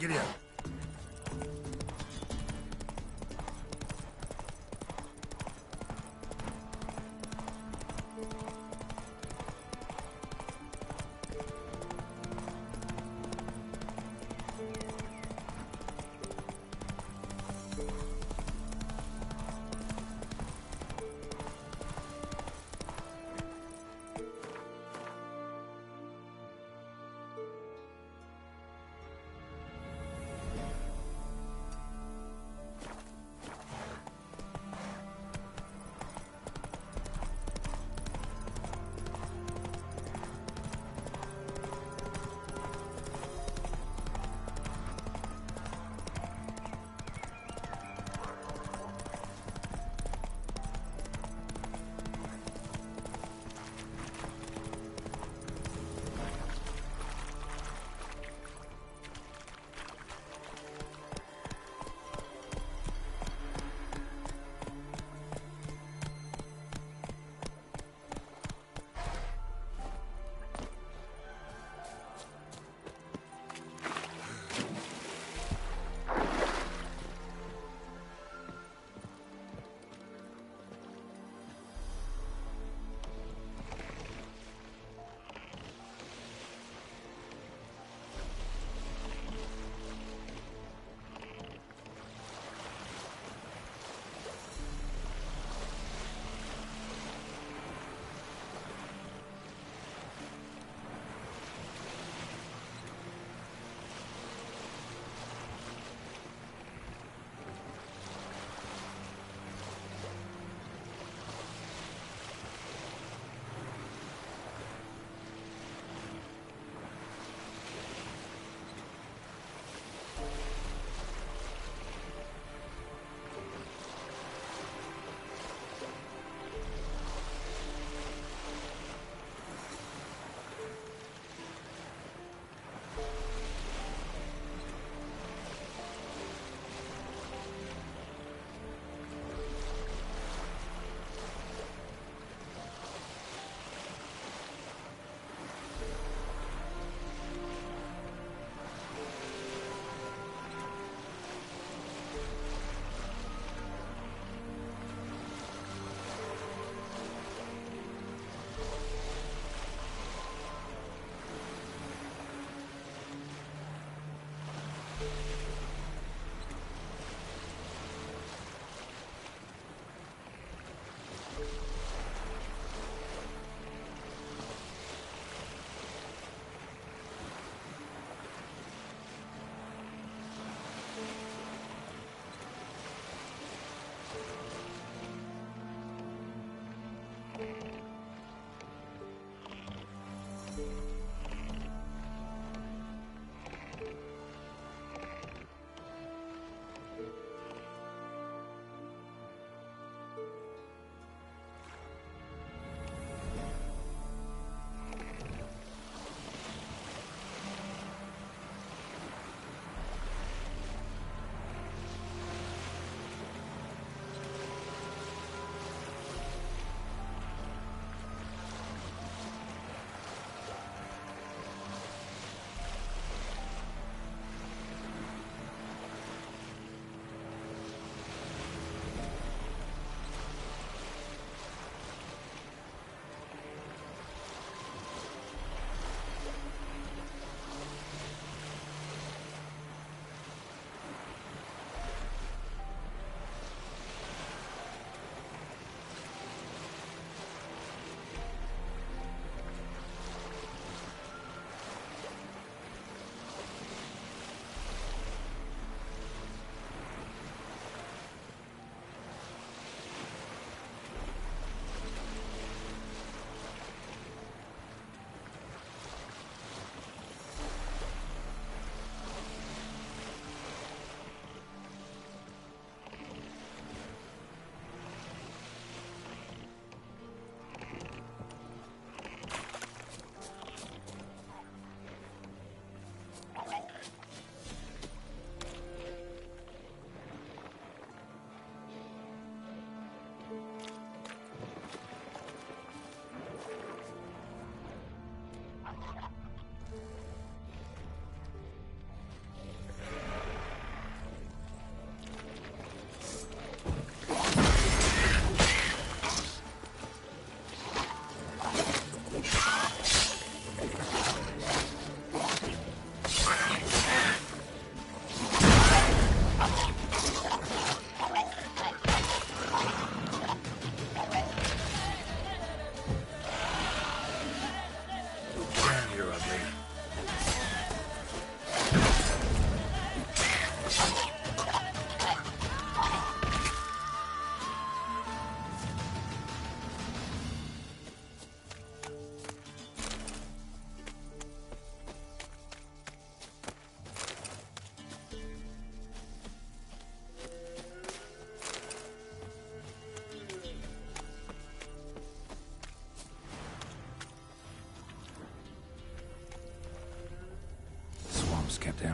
Giddy up.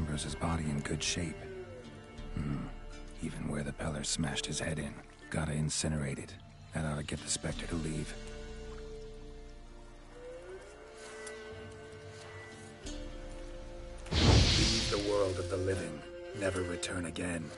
Ambrose's body in good shape. Even where the Peller smashed his head in. Gotta incinerate it. That ought to get the Spectre to leave. Leave the world of the living. Never return again.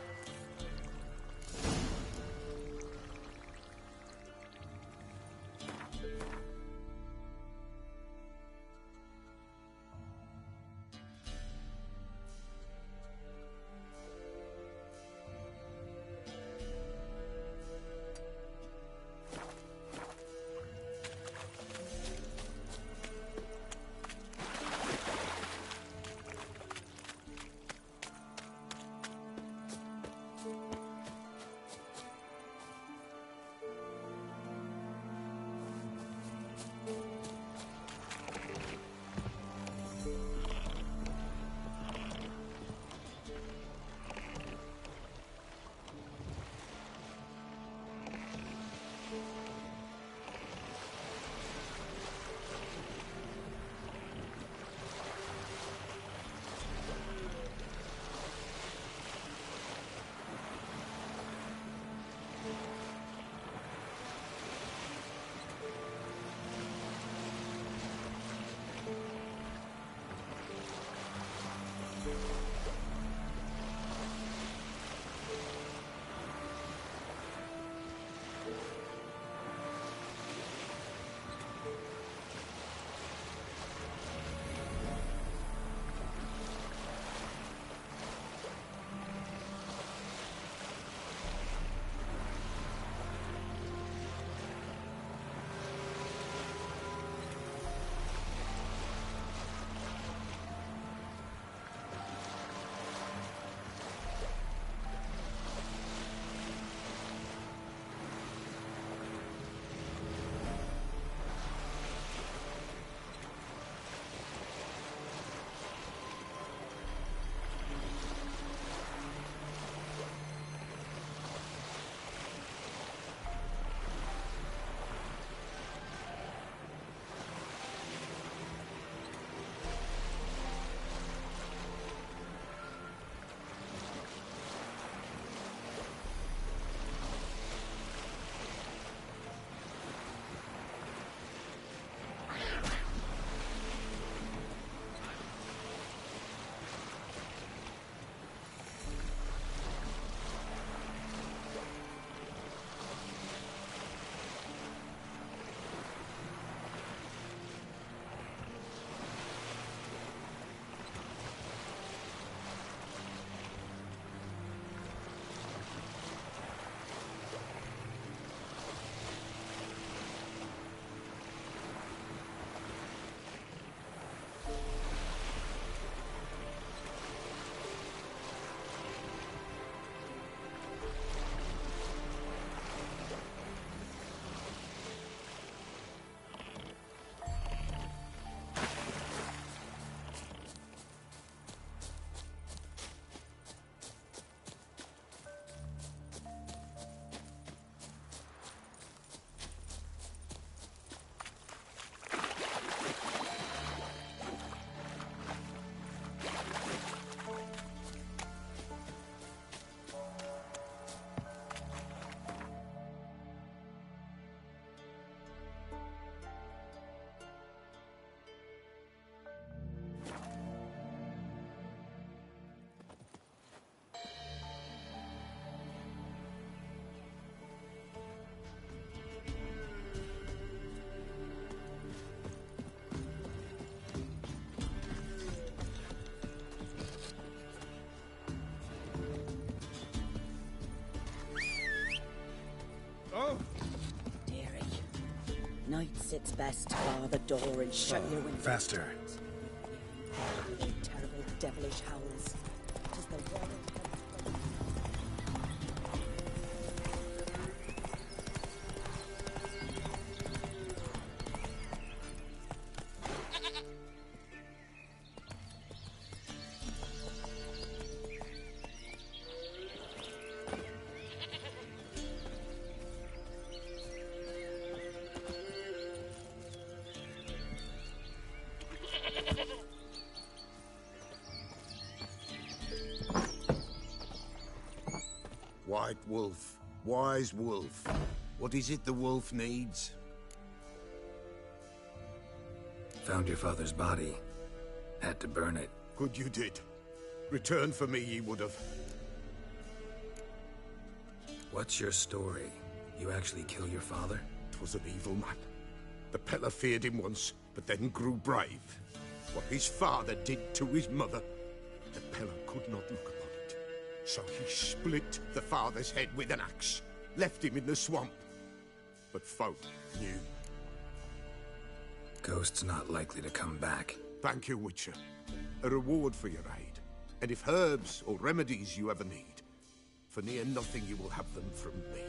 Night sits best. Bar the door and shut your window. Faster. Terrible devilish howls. 'Tis the wild White wolf, wise wolf. What is it the wolf needs? Found your father's body. Had to burn it. Good you did. Return for me ye would have. What's your story? You actually kill your father? 'Twas an evil man. The Peller feared him once, but then grew brave. What his father did to his mother, the Peller could not look upon it. So he split the father's head with an axe, left him in the swamp. But folk knew. Ghost's not likely to come back. Thank you, Witcher. A reward for your aid. And if herbs or remedies you ever need, for near nothing you will have them from me.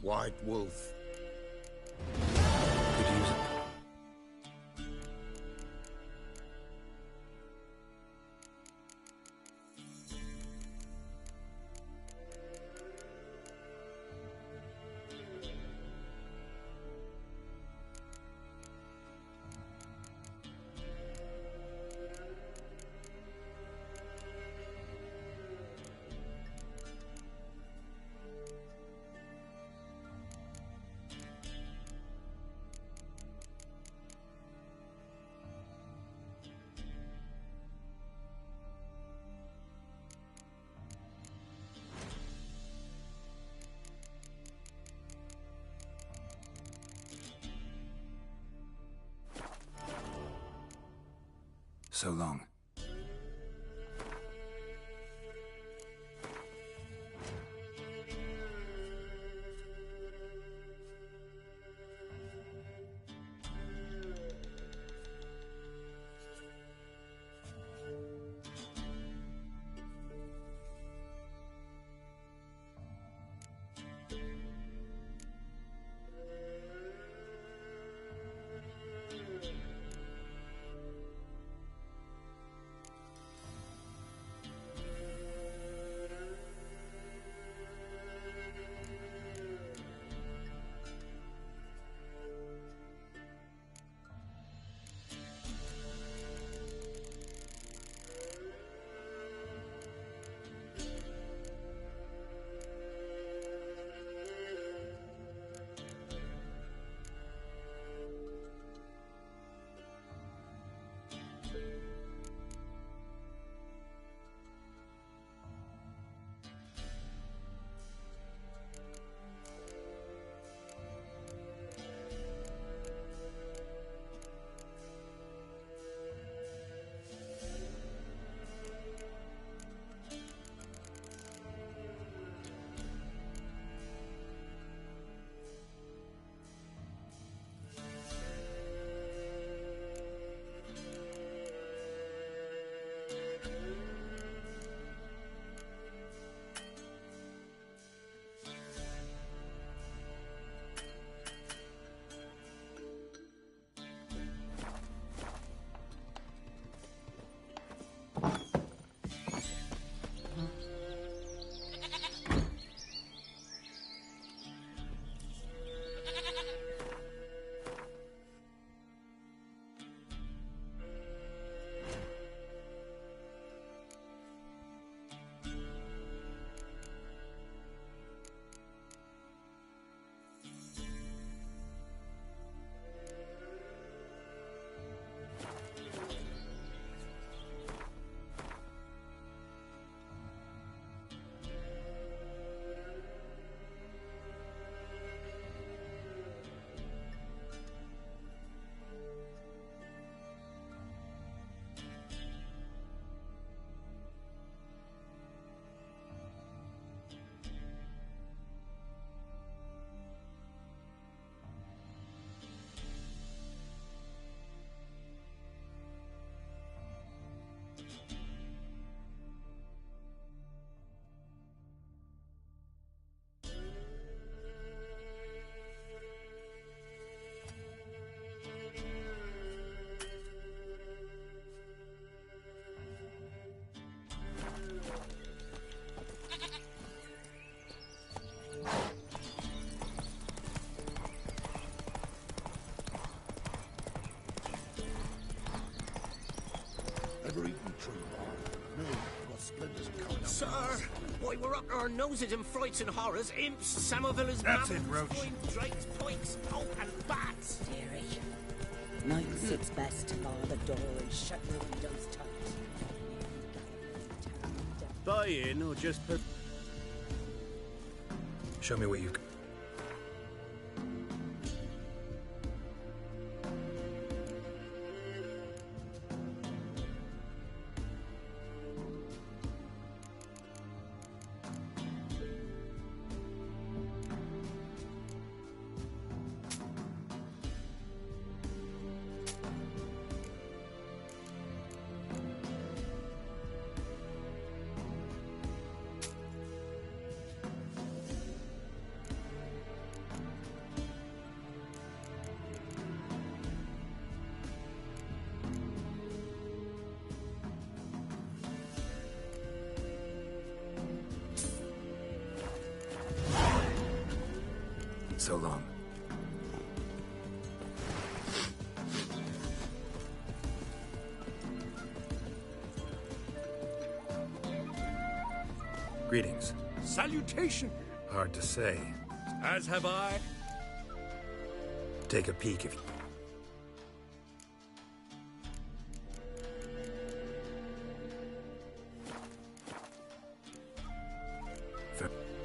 White wolf. Could use it. So long. Why, we're up to our noses in frights and horrors, imps, Samovillers, That's it, mammals, Roach. foins, drakes, pikes, oak, and bats. Dearie, night sits best to bar the door and shut your windows tight. Buy in or just put... Show me what you've... So long. Greetings. Salutation! Hard to say. As have I. Take a peek if...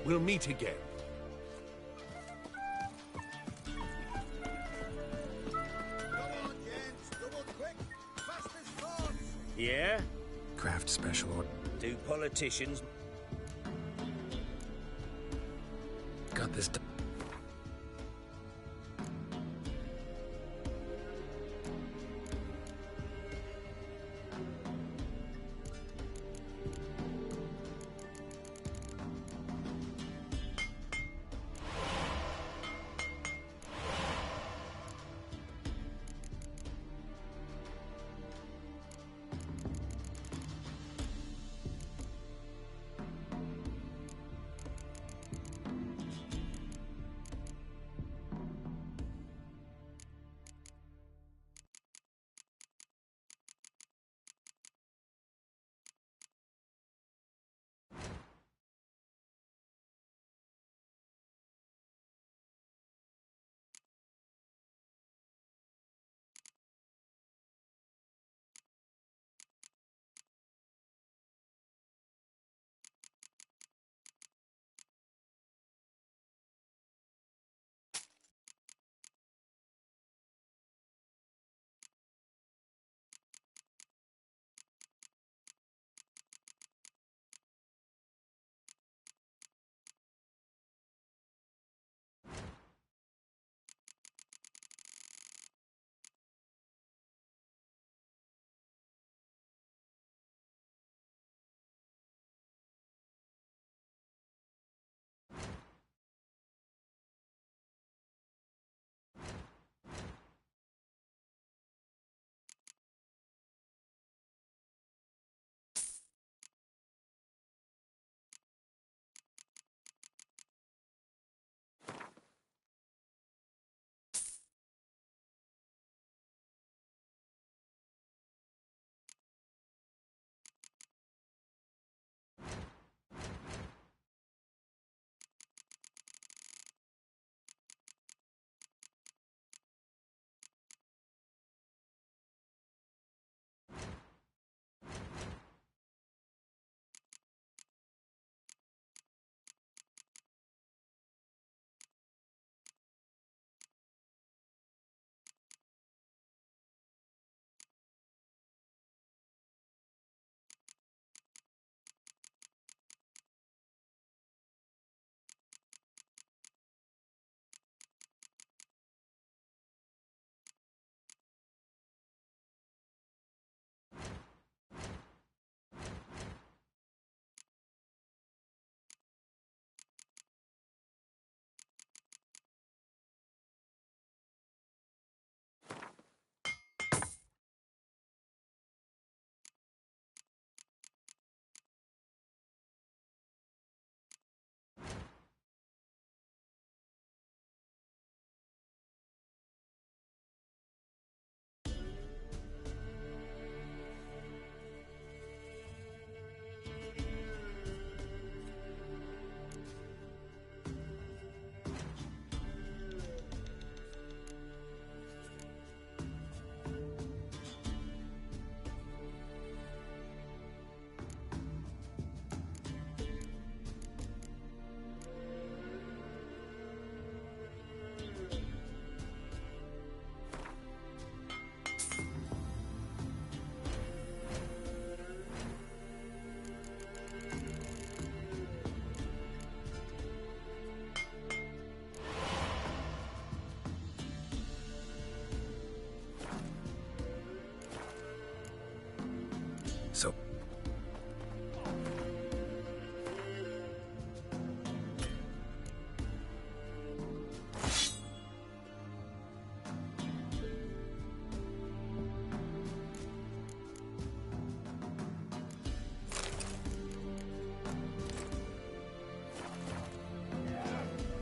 We'll meet again. Yeah? Craft special order. Do politicians... Got this done.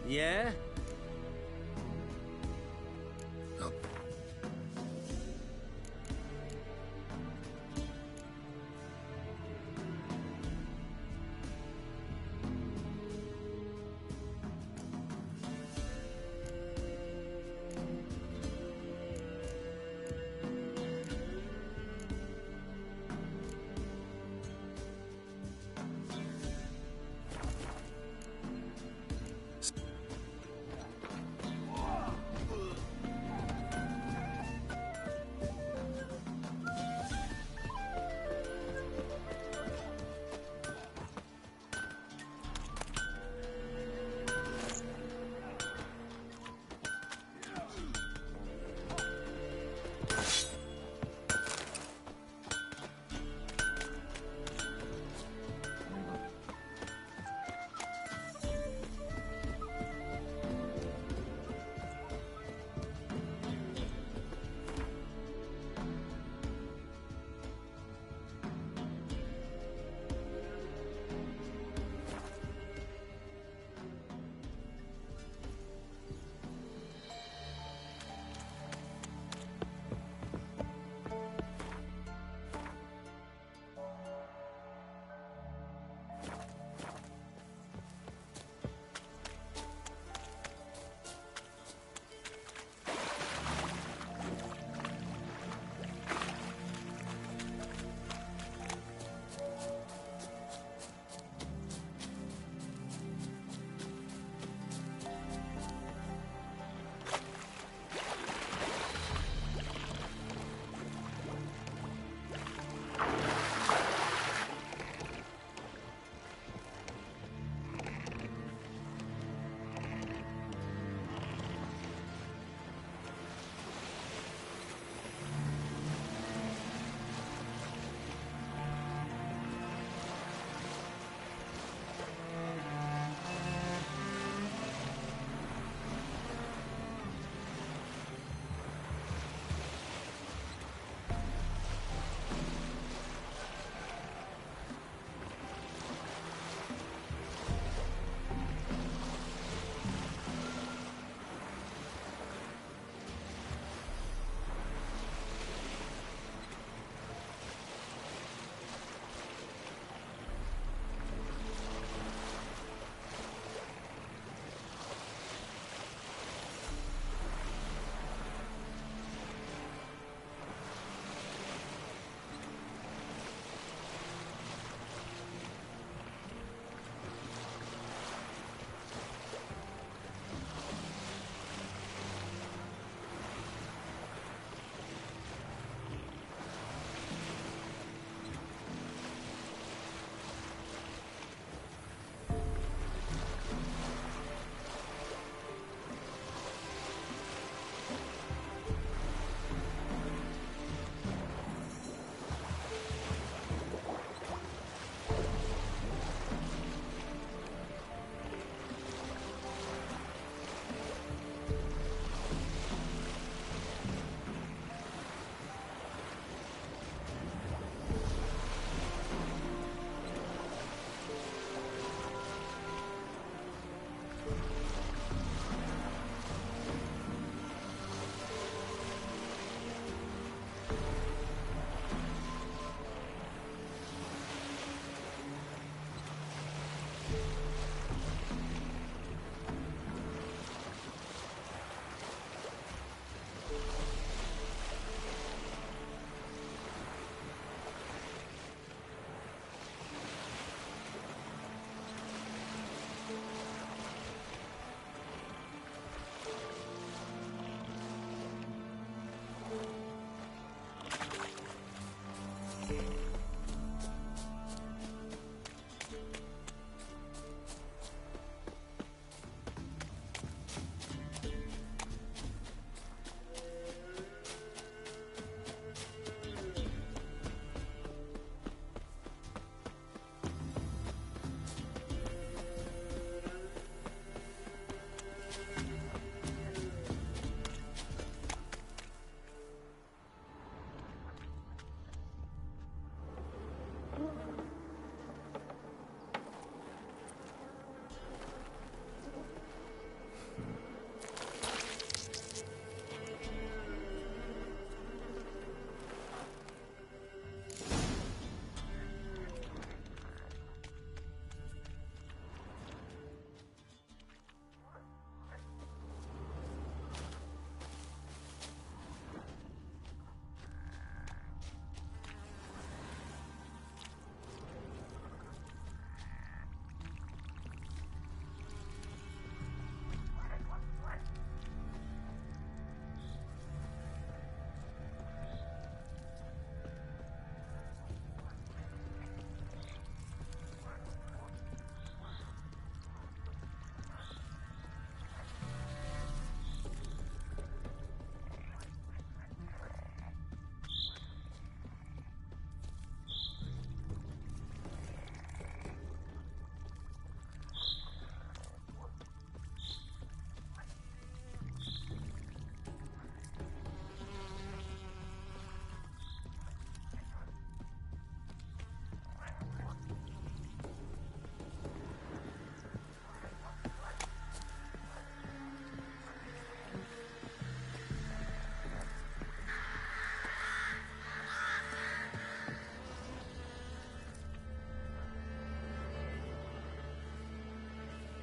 Yeah?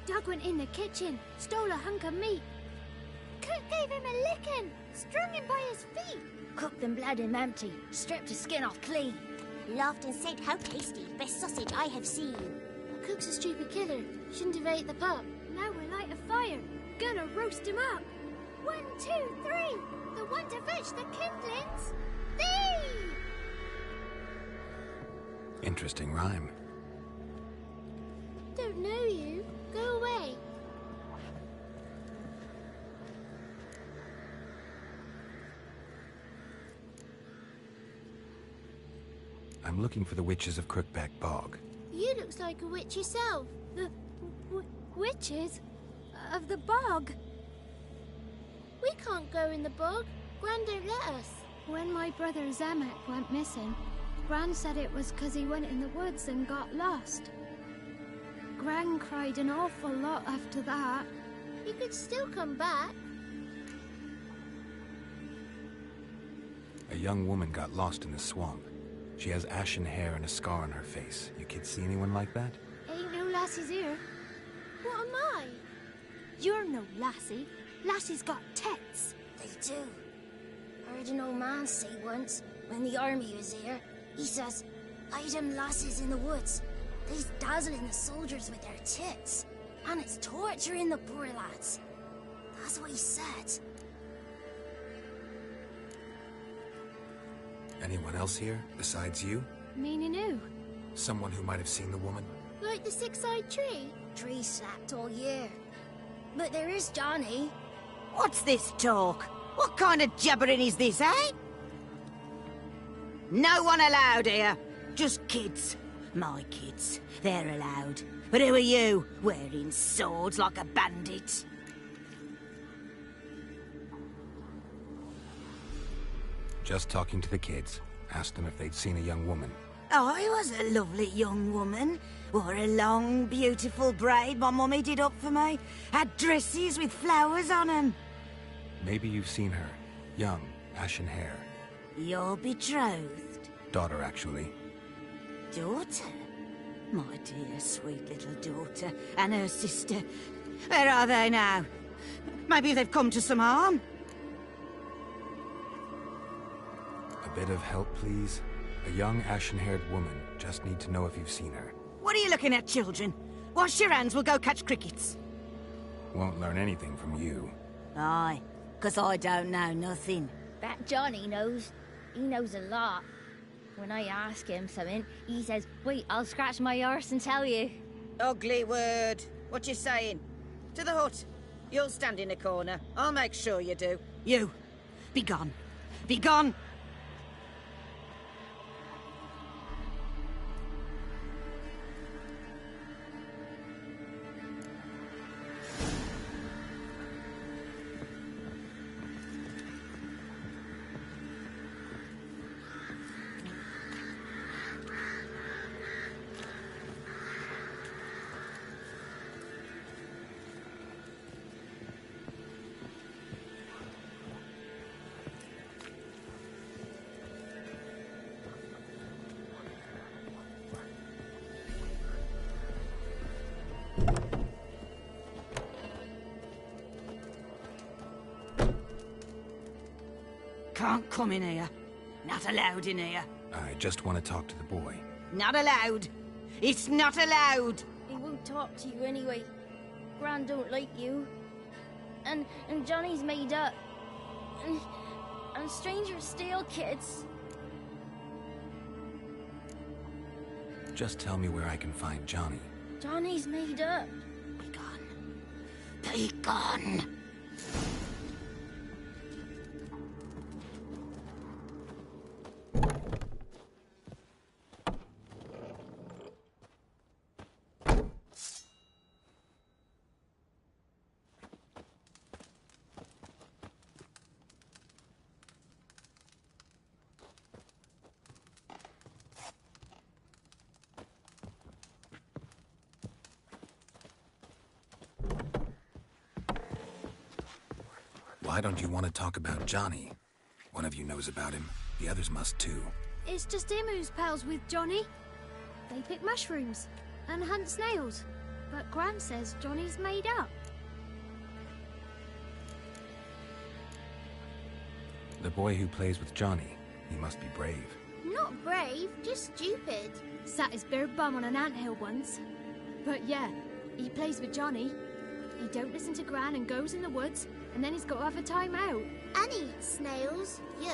Doug went in the kitchen, stole a hunk of meat. Cook gave him a licking, strung him by his feet. Cooked and bled him empty, stripped his skin off clean. Laughed and said, how tasty, best sausage I have seen. Cook's a stupid killer, shouldn't have ate the pup. Now we'll light a fire, gonna roast him up. 1, 2, 3, the one to fetch the kindlings. Thee! Interesting rhyme. Don't know you. Go away. I'm looking for the witches of Crookback Bog. You looks like a witch yourself. The witches of the bog. We can't go in the bog. Gran don't let us. When my brother Zemek went missing, Gran said it was 'cause he went in the woods and got lost. Gran cried an awful lot after that. He could still come back. A young woman got lost in the swamp. She has ashen hair and a scar on her face. You kids see anyone like that? Ain't no lassies here. What am I? You're no lassie. Lassie's got tits. They do. Heard an old man say once, when the army was here, he says, "I them lasses in the woods. They's dazzling the soldiers with their tits, and it's torturing the poor lads." That's what he said. Anyone else here, besides you? Meaning who? Someone who might have seen the woman? Like the six-eyed tree? Tree slapped all year. But there is Johnny. What's this talk? What kind of jabbering is this, eh? No one allowed here. Just kids. My kids. They're allowed. But who are you, wearing swords like a bandit? Just talking to the kids. Asked them if they'd seen a young woman. I was a lovely young woman. Wore a long, beautiful braid my mummy did up for me. Had dresses with flowers on them. Maybe you've seen her. Young, ashen hair. Your betrothed? Daughter, actually. Daughter? My dear, sweet little daughter. And her sister. Where are they now? Maybe they've come to some harm? A bit of help, please? A young, ashen-haired woman. Just need to know if you've seen her. What are you looking at, children? Wash your hands, we'll go catch crickets. Won't learn anything from you. Aye, 'cause I don't know nothing. That Johnny knows. He knows a lot. When I ask him something, he says, "Wait, I'll scratch my arse and tell you." Ugly word. What you saying? To the hut. You'll stand in a corner. I'll make sure you do. You, be gone. Be gone! Can't come in here. Not allowed in here. I just want to talk to the boy. Not allowed. It's not allowed. He won't talk to you anyway. Gran don't like you. And Johnny's made up. And strangers steal kids. Just tell me where I can find Johnny. Johnny's made up. Be gone. Be gone. Why don't you want to talk about Johnny? One of you knows about him. The others must too. It's just him who's pals with Johnny. They pick mushrooms and hunt snails. But Gran says Johnny's made up. The boy who plays with Johnny, he must be brave. Not brave, just stupid. Sat his bare bum on an anthill once. But yeah, he plays with Johnny. He don't listen to Gran and goes in the woods, and then he's got to have a time out. And he eats snails. Yuck.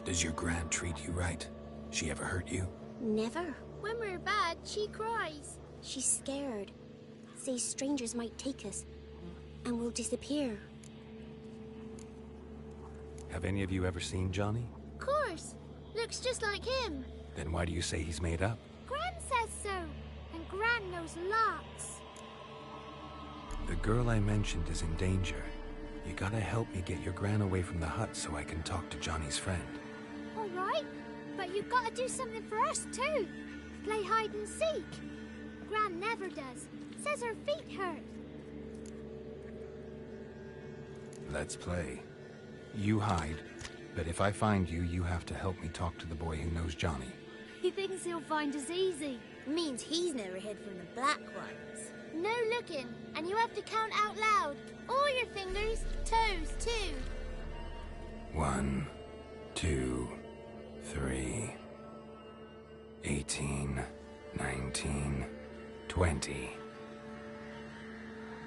Does your Gran treat you right? She ever hurt you? Never. When we're bad, she cries. She's scared. Says strangers might take us, and we'll disappear. Have any of you ever seen Johnny? Of course. Looks just like him. Then why do you say he's made up? Gran says so. And Gran knows lots. The girl I mentioned is in danger. You gotta help me get your Gran away from the hut so I can talk to Johnny's friend. All right. But you've got to do something for us, too. Play hide and seek. Gran never does. Says her feet hurt. Let's play. You hide, but if I find you, you have to help me talk to the boy who knows Johnny. He thinks he'll find us easy. Means he's never hid from the Black Ones. No looking, and you have to count out loud. All your fingers, toes, too. 1, 2, 3, 18, 19, 20.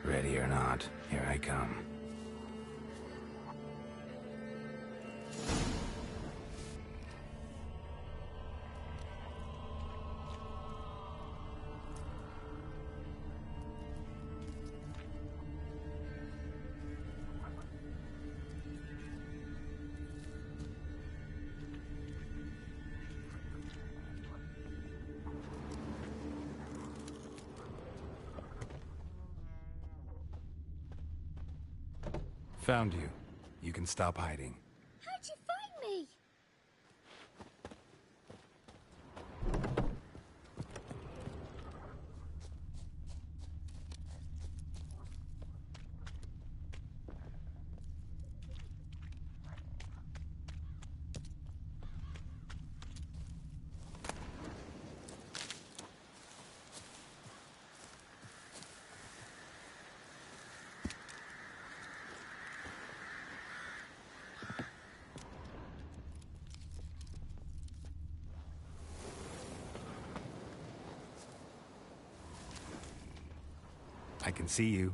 Ready or not, here I come. Found you. You can stop hiding. How'd you find me? I can see you.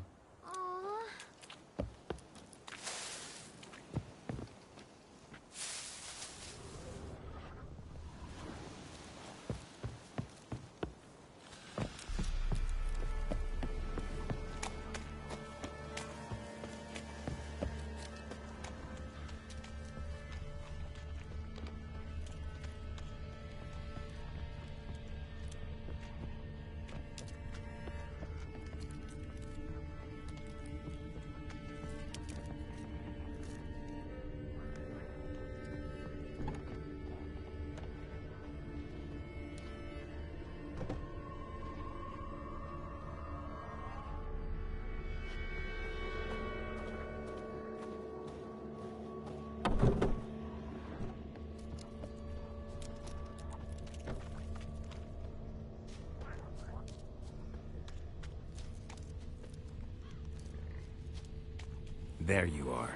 There you are.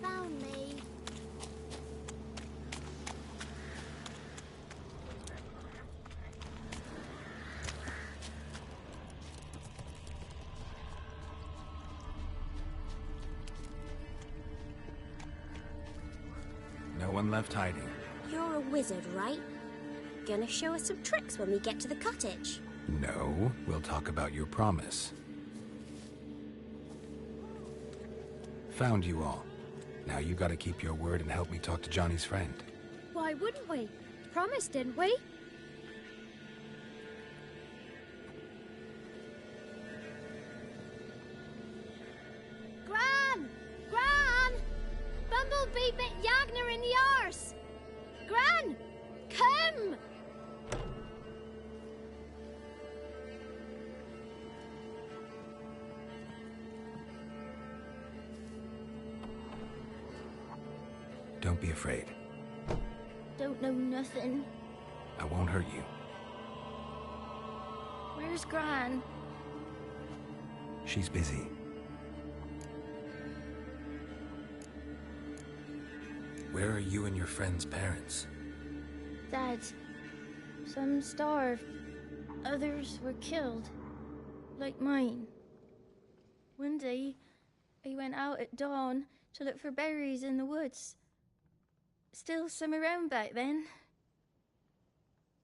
Found me. No one left hiding. You're a wizard, right? Gonna show us some tricks when we get to the cottage. No, we'll talk about your promise. Found you all. Now you gotta keep your word and help me talk to Johnny's friend. Why wouldn't we? Promised, didn't we? Gran! Gran! Bumblebee bit Yagner in the arse! Gran! Come! Don't be afraid. Don't know nothing. I won't hurt you. Where's Gran? She's busy. Where are you and your friend's parents? Dad. Some starved. Others were killed. Like mine. One day, I went out at dawn to look for berries in the woods. Still some around back then.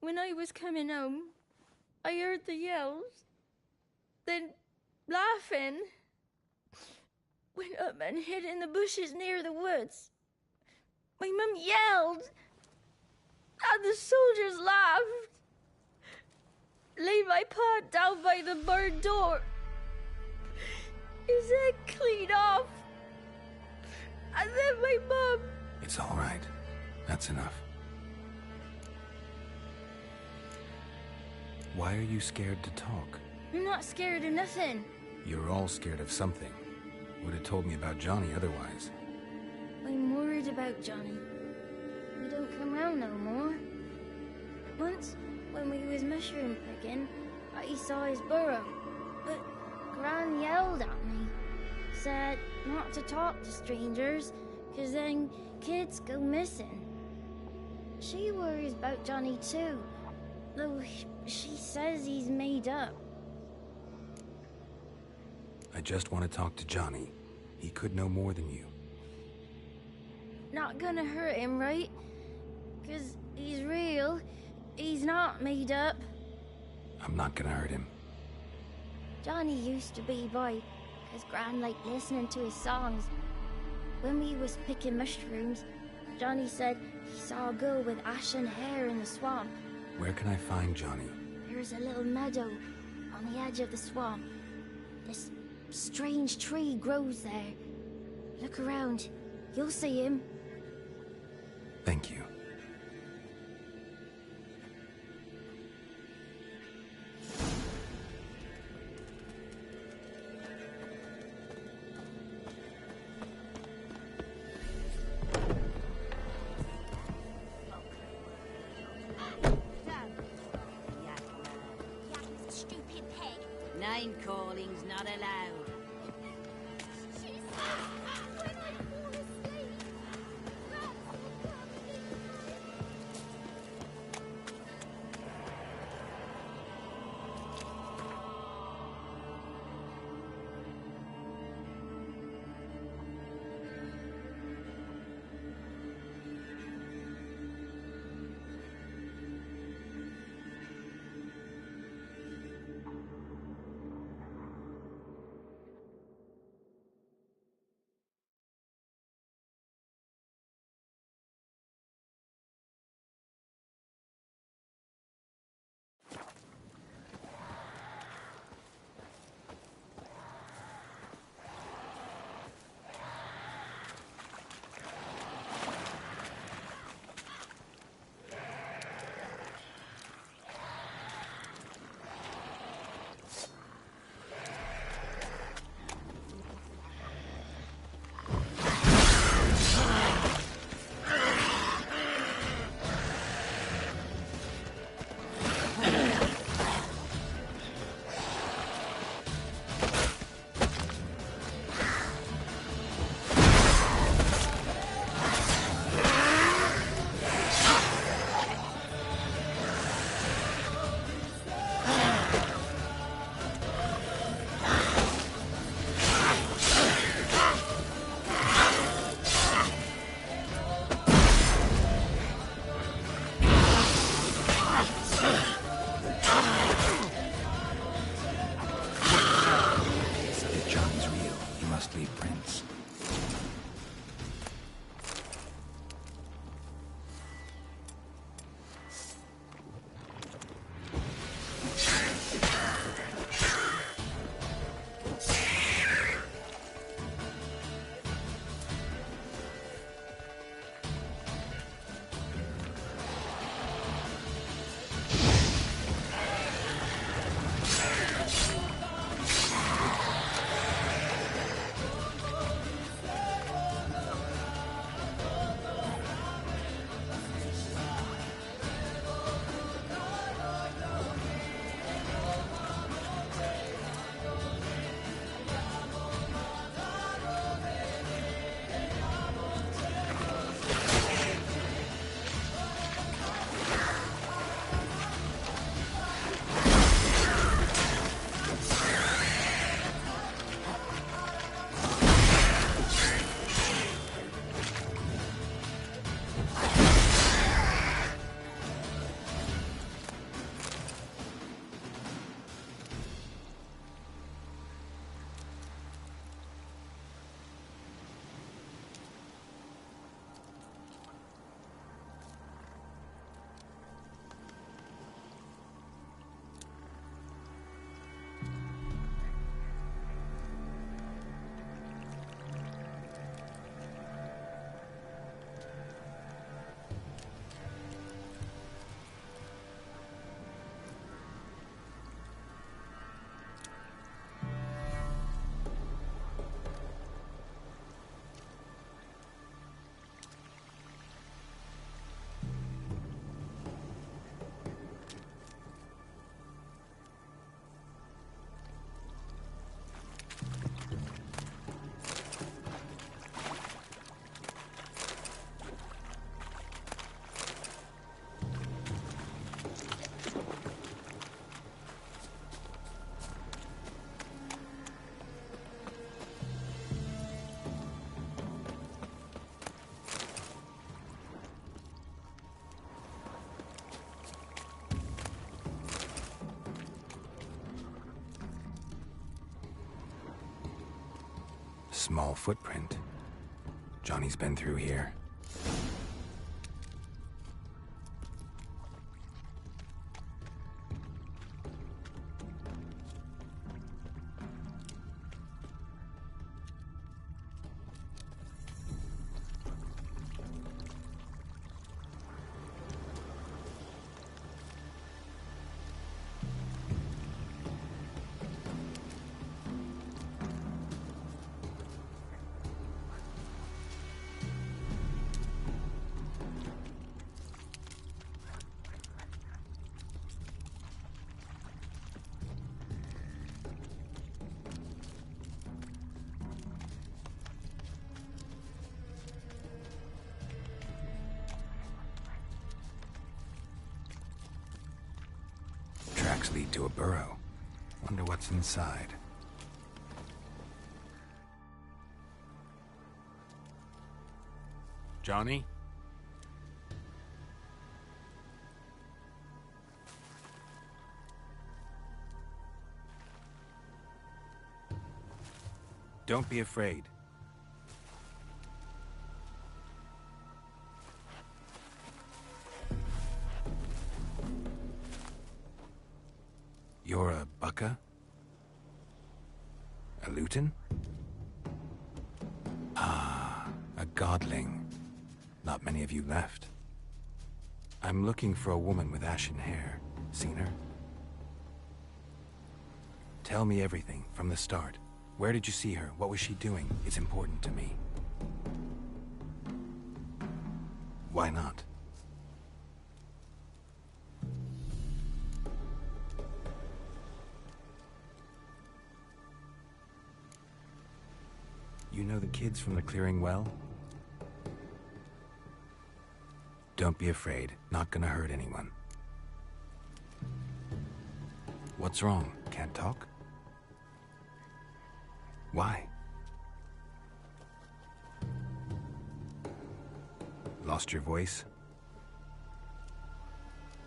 When I was coming home, I heard the yells. Then, laughing, went up and hid in the bushes near the woods. My mum yelled, and the soldiers laughed. Laid my pa down by the barn door. His head clean off. And then my mum... It's all right. That's enough. Why are you scared to talk? I'm not scared of nothing. You're all scared of something. Would have told me about Johnny otherwise. I'm worried about Johnny. He don't come round no more. Once, when we was mushroom picking, I saw his burrow. But Gran yelled at me. Said not to talk to strangers, 'cause then kids go missing. She worries about Johnny too, though she says he's made up. I just want to talk to Johnny. He could know more than you. Not gonna hurt him, right? 'Cause he's real. He's not made up. I'm not gonna hurt him. Johnny used to be boy, 'cause Gran liked listening to his songs. When we was picking mushrooms, Johnny said he saw a girl with ashen hair in the swamp. Where can I find Johnny? There's a little meadow on the edge of the swamp. This strange tree grows there. Look around. You'll see him. Thank you. Name calling's not allowed. small footprint. Johnny's been through here. Tracks lead to a burrow. Wonder what's inside. Johnny? Don't be afraid. You're a Bucca? A Luton? Ah, a godling. Not many of you left. I'm looking for a woman with ashen hair. Seen her? Tell me everything, from the start. Where did you see her? What was she doing? It's important to me. Why not? You know the kids from the clearing well? Don't be afraid. Not gonna hurt anyone. What's wrong? Can't talk? Why? Lost your voice?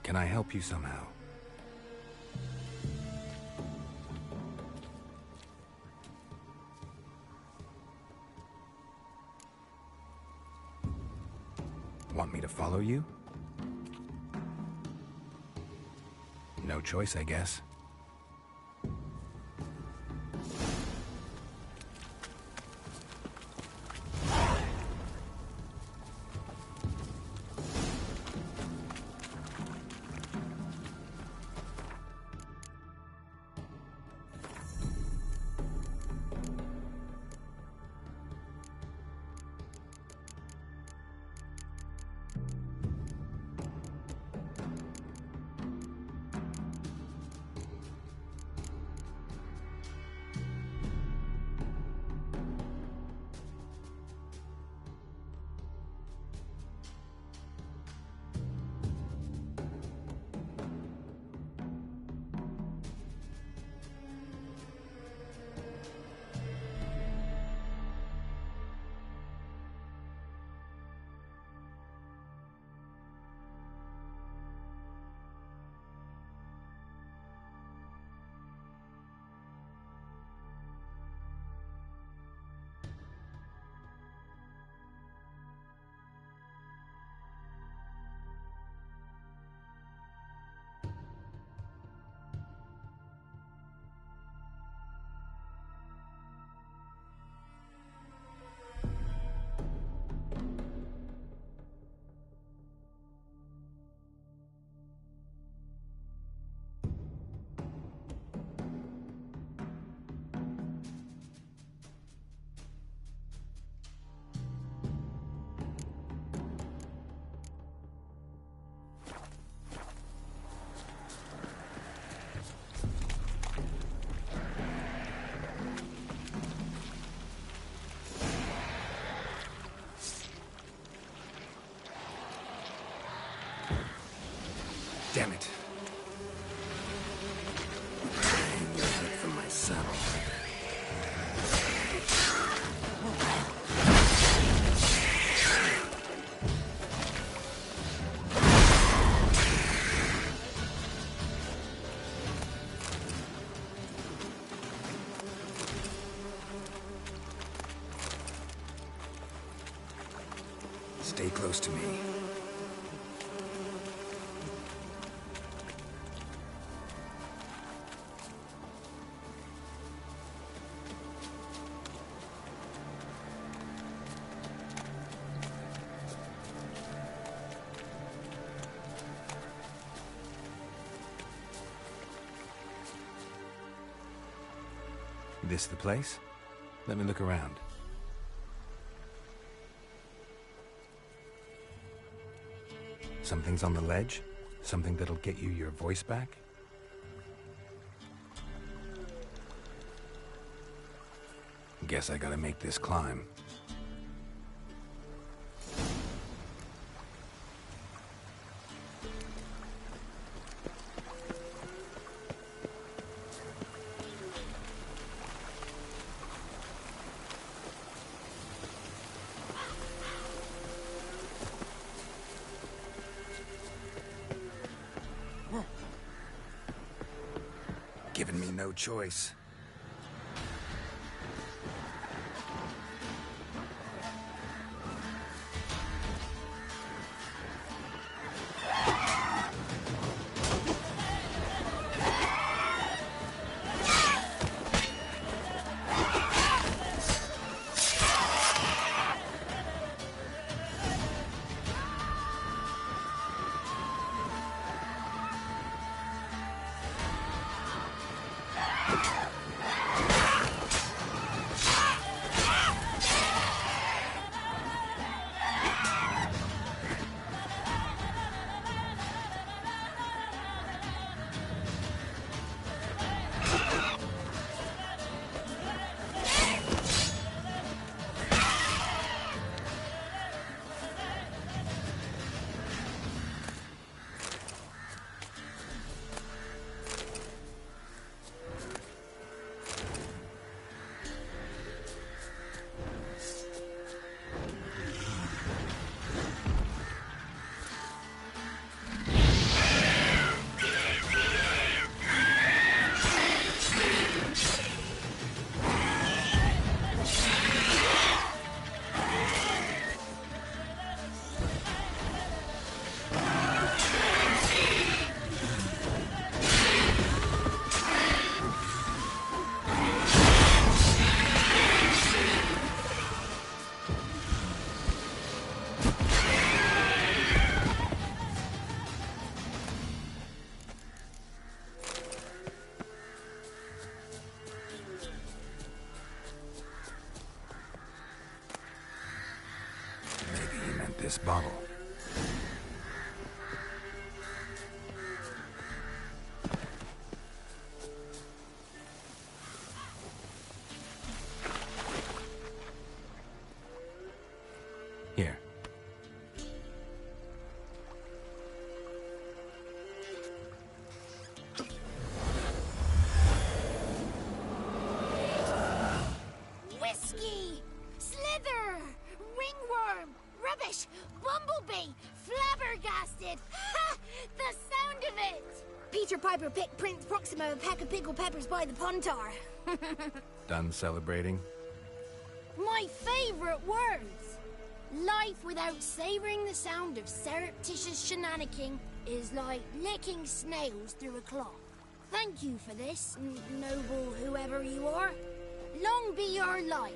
Can I help you somehow? Want me to follow you? No choice, I guess. Damn it. Hang your head from my saddle. Stay close to me. This the place? Let me look around. Something's on the ledge? Something that'll get you your voice back? Guess I gotta make this climb. Given me no choice. This bottle. Here. Whiskey! Slither! Ringworm! Rubbish! Bumblebee! Flabbergasted! Ha! The sound of it! Peter Piper picked Prince Proximo a pack of pickled peppers by the Pontar. Done celebrating? My favorite words! Life without savoring the sound of surreptitious shenanigans is like licking snails through a cloth. Thank you for this, noble whoever you are. Long be your life.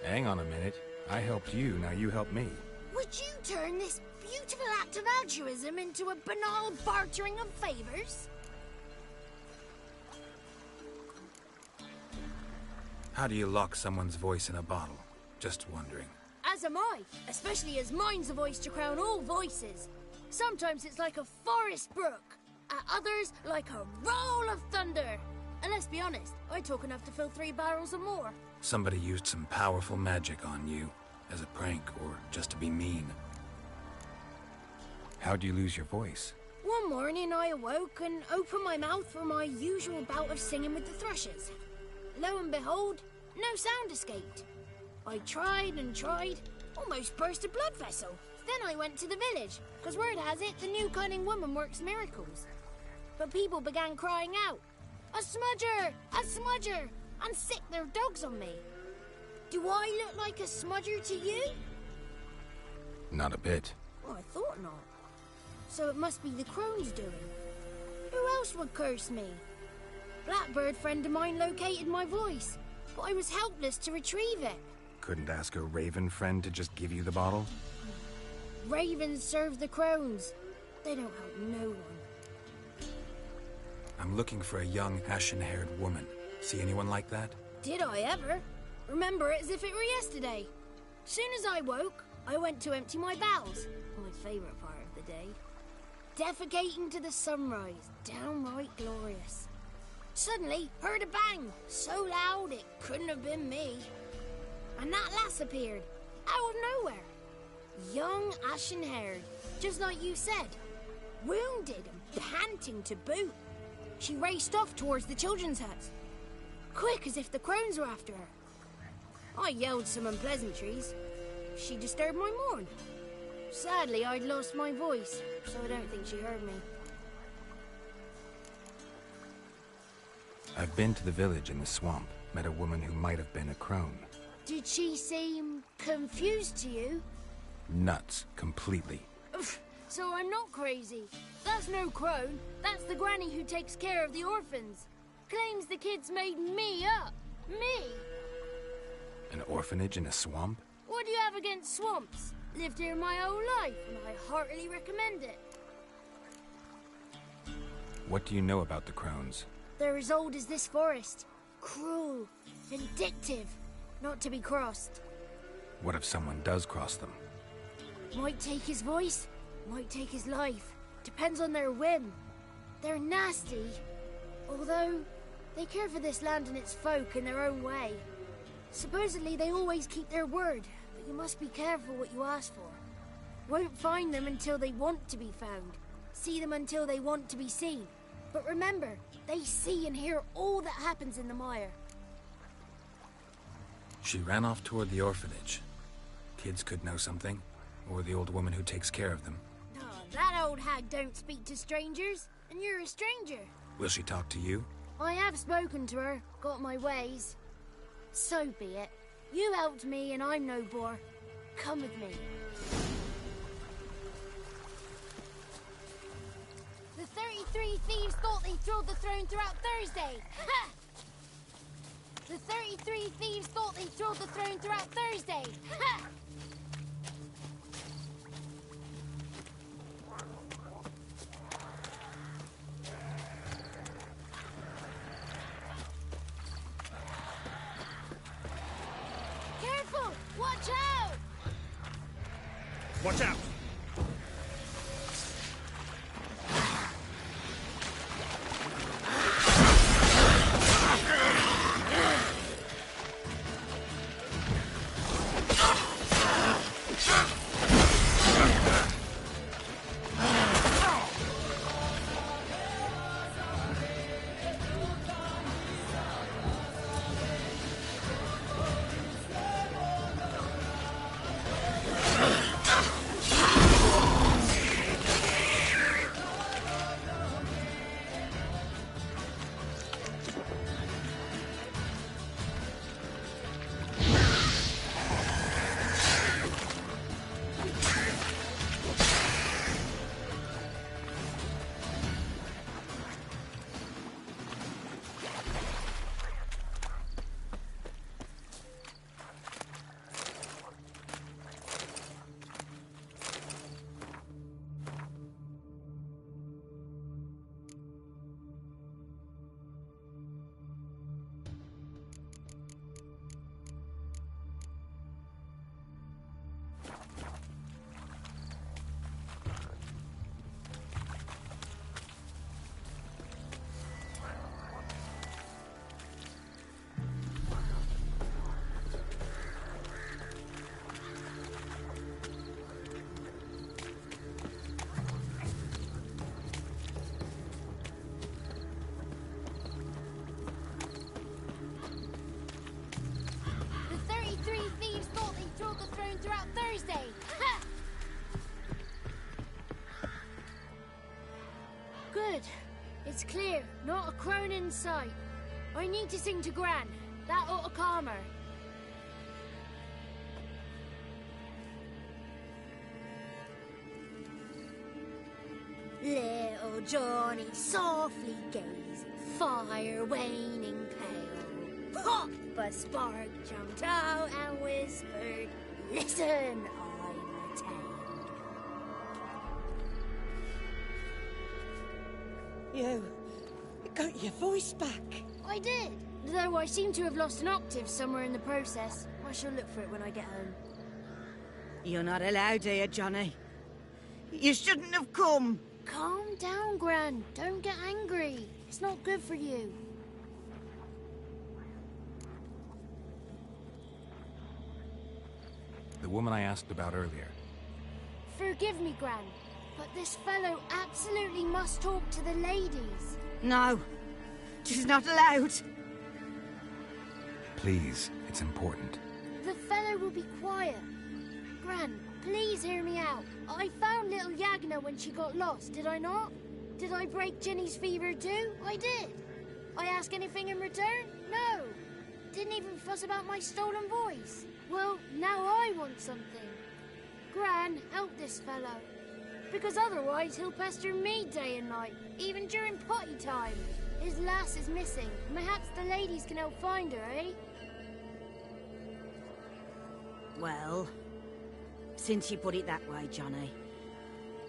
Hang on a minute. I helped you, now you help me. Would you turn this beautiful act of altruism into a banal bartering of favors? How do you lock someone's voice in a bottle? Just wondering. As am I, especially as mine's a voice to crown all voices. Sometimes it's like a forest brook, at others like a roll of thunder. And let's be honest, I talk enough to fill 3 barrels or more. Somebody used some powerful magic on you, as a prank or just to be mean. How'd you lose your voice? One morning I awoke and opened my mouth for my usual bout of singing with the thrushes. Lo and behold, no sound escaped. I tried and tried, almost burst a blood vessel. Then I went to the village, because word has it the new cunning woman works miracles. But people began crying out, "A smudger! A smudger!" and sick their dogs on me. Do I look like a smudger to you? Not a bit. Well, I thought not. So it must be the crone's doing. Who else would curse me? Blackbird friend of mine located my voice, but I was helpless to retrieve it. Couldn't ask a raven friend to just give you the bottle? Ravens serve the crones. They don't help no one. I'm looking for a young, ashen-haired woman. See anyone like that? Did I ever? Remember it as if it were yesterday. Soon as I woke, I went to empty my bowels. My favourite part of the day. Defecating to the sunrise. Downright glorious. Suddenly, heard a bang. So loud it couldn't have been me. And that lass appeared. Out of nowhere. Young, ashen-haired. Just like you said. Wounded and panting to boot. She raced off towards the children's huts. Quick as if the crones were after her. I yelled some unpleasantries. She disturbed my morn. Sadly, I'd lost my voice, so I don't think she heard me. I've been to the village in the swamp. Met a woman who might have been a crone. Did she seem confused to you? Nuts. Completely. So I'm not crazy. That's no crone. That's the granny who takes care of the orphans. Claims the kids made me up. Me! An orphanage in a swamp? What do you have against swamps? Lived here my whole life, and I heartily recommend it. What do you know about the crones? They're as old as this forest. Cruel, vindictive, not to be crossed. What if someone does cross them? Might take his voice, might take his life. Depends on their whim. They're nasty, although they care for this land and its folk in their own way. Supposedly they always keep their word, but you must be careful what you ask for. Won't find them until they want to be found. See them until they want to be seen. But remember, they see and hear all that happens in the mire. She ran off toward the orphanage. Kids could know something, or the old woman who takes care of them. Oh, that old hag don't speak to strangers, and you're a stranger. Will she talk to you? I have spoken to her, got my ways. So be it. You helped me and I'm no bore. Come with me. The 33 thieves thought they thrilled the throne throughout Thursday. Ha! The 33 thieves thought they thrilled the throne throughout Thursday. Ha! Careful! Watch out! Watch out! Throughout Thursday. Ha! Good. It's clear. Not a crone in sight. I need to sing to Gran. That ought to calm her. Little Johnny softly gazing, fire waning pale. Pop! A spark jumped out and whispered, "Listen, I'm a tale." You got your voice back. I did, though I seem to have lost an octave somewhere in the process. I shall look for it when I get home. You're not allowed here, Johnny. You shouldn't have come. Calm down, Gran. Don't get angry. It's not good for you. The woman I asked about earlier. Forgive me, Gran, but this fellow absolutely must talk to the ladies. No, she's not allowed. Please, it's important. The fellow will be quiet. Gran, please hear me out. I found little Yagna when she got lost, did I not? Did I break Ginny's fever too? I did. I ask anything in return? No. Didn't even fuss about my stolen voice. Well, now I want something. Gran, help this fellow. Because otherwise he'll pester me day and night, even during potty time. His lass is missing. Perhaps the ladies can help find her, eh? Well, since you put it that way, Johnny,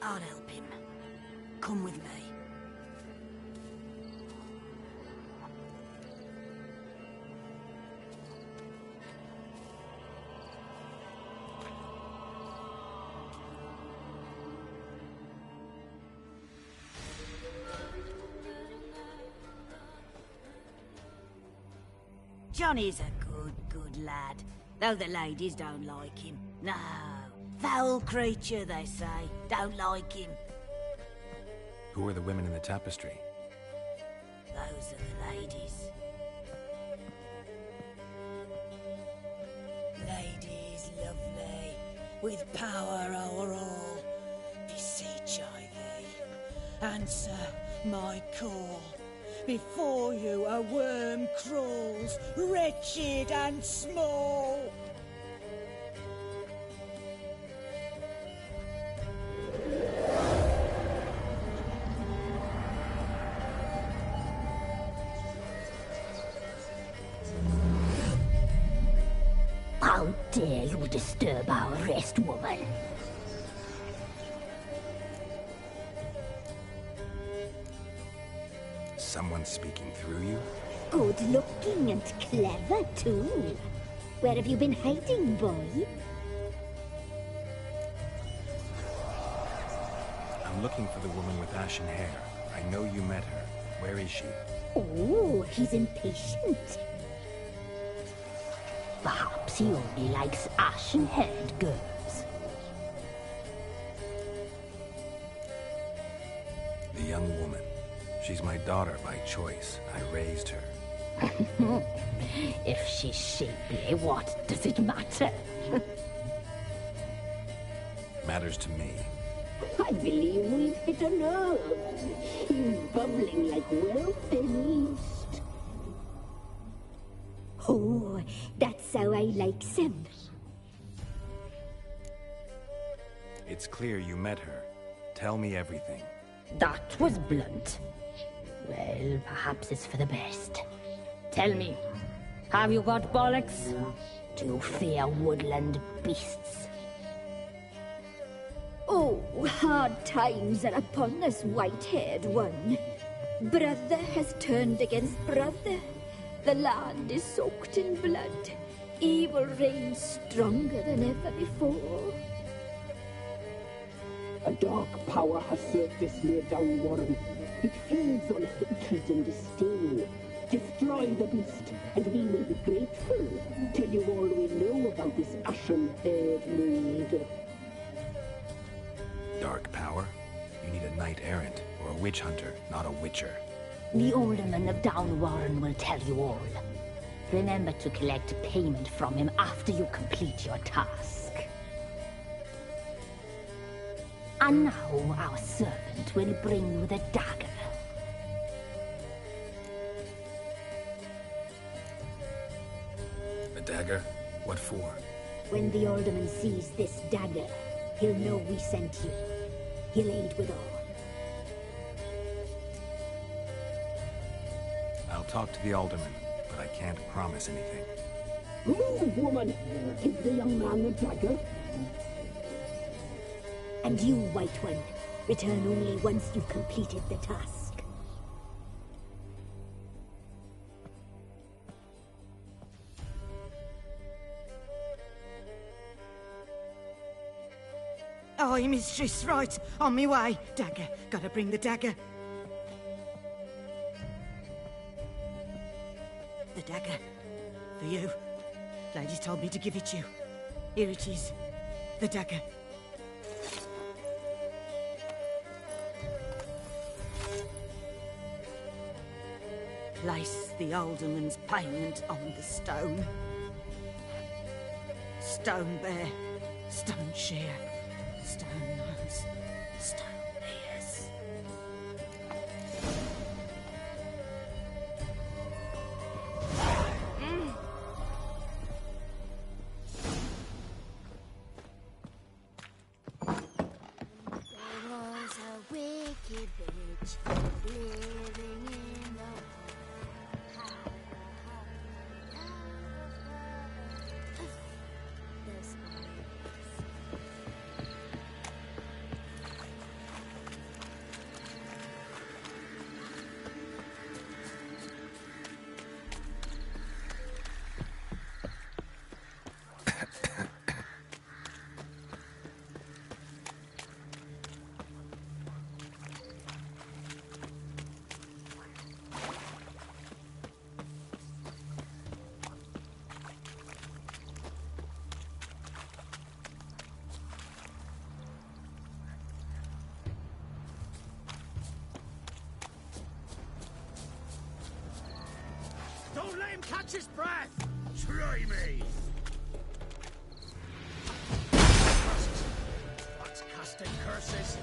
I'll help him. Come with me. Johnny's a good lad, though the ladies don't like him. No, foul creature, they say. Don't like him. Who are the women in the tapestry? Those are the ladies. Ladies lovely, with power o'er all. Beseech I thee, answer my call. Before you a worm crawls, wretched and small. How dare you disturb our rest, woman? Someone speaking through you? Good looking and clever, too. Where have you been hiding, boy? I'm looking for the woman with ashen hair. I know you met her. Where is she? Oh, he's impatient. Perhaps he only likes ashen-haired girls. The young woman. She's my daughter by choice. I raised her. If she's shapely, what does it matter? Matters to me. I believe we've hit a nerve. He's bubbling like well-fed yeast. Oh, that's how I like him. It's clear you met her. Tell me everything. That was blunt. Well, perhaps it's for the best. Tell me, have you got bollocks? Do you fear woodland beasts? Oh, hard times are upon us, white-haired one. Brother has turned against brother. The land is soaked in blood. Evil reigns stronger than ever before. A dark power has surfaced near Downwarren. It feeds on hatred and disdain. Destroy the beast, and we will be grateful. Tell you all we know about this ashen-haired maid. Dark power? You need a knight-errant, or a witch hunter, not a witcher. The alderman of Downwarren will tell you all. Remember to collect payment from him after you complete your task. And now our servant will bring you the dagger. A dagger? What for? When the alderman sees this dagger, he'll know we sent you. He'll aid with all. talk to the alderman, but I can't promise anything. Move, woman! Give the young man the dagger. And you, White One, return only once you've completed the task. Aye, mistress, right. On me way. Dagger. Gotta bring the dagger. The dagger. For you. Ladies told me to give it you. Here it is. The dagger. Place the alderman's payment on the stone. Stone bear. Stone shear. Stone nose, stone ears. There was a wicked bitch living in the Don't let him catch his breath! Try me! What's casting curses?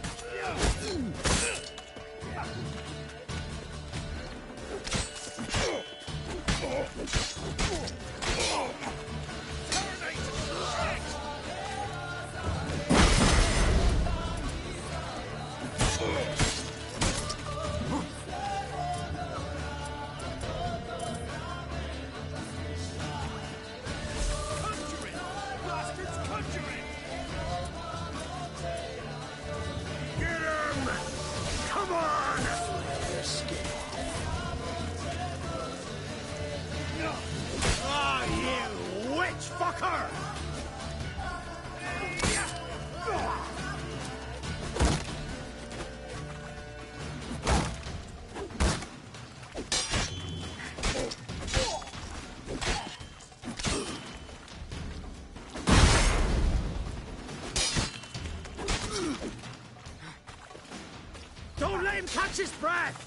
Don't let him catch his breath!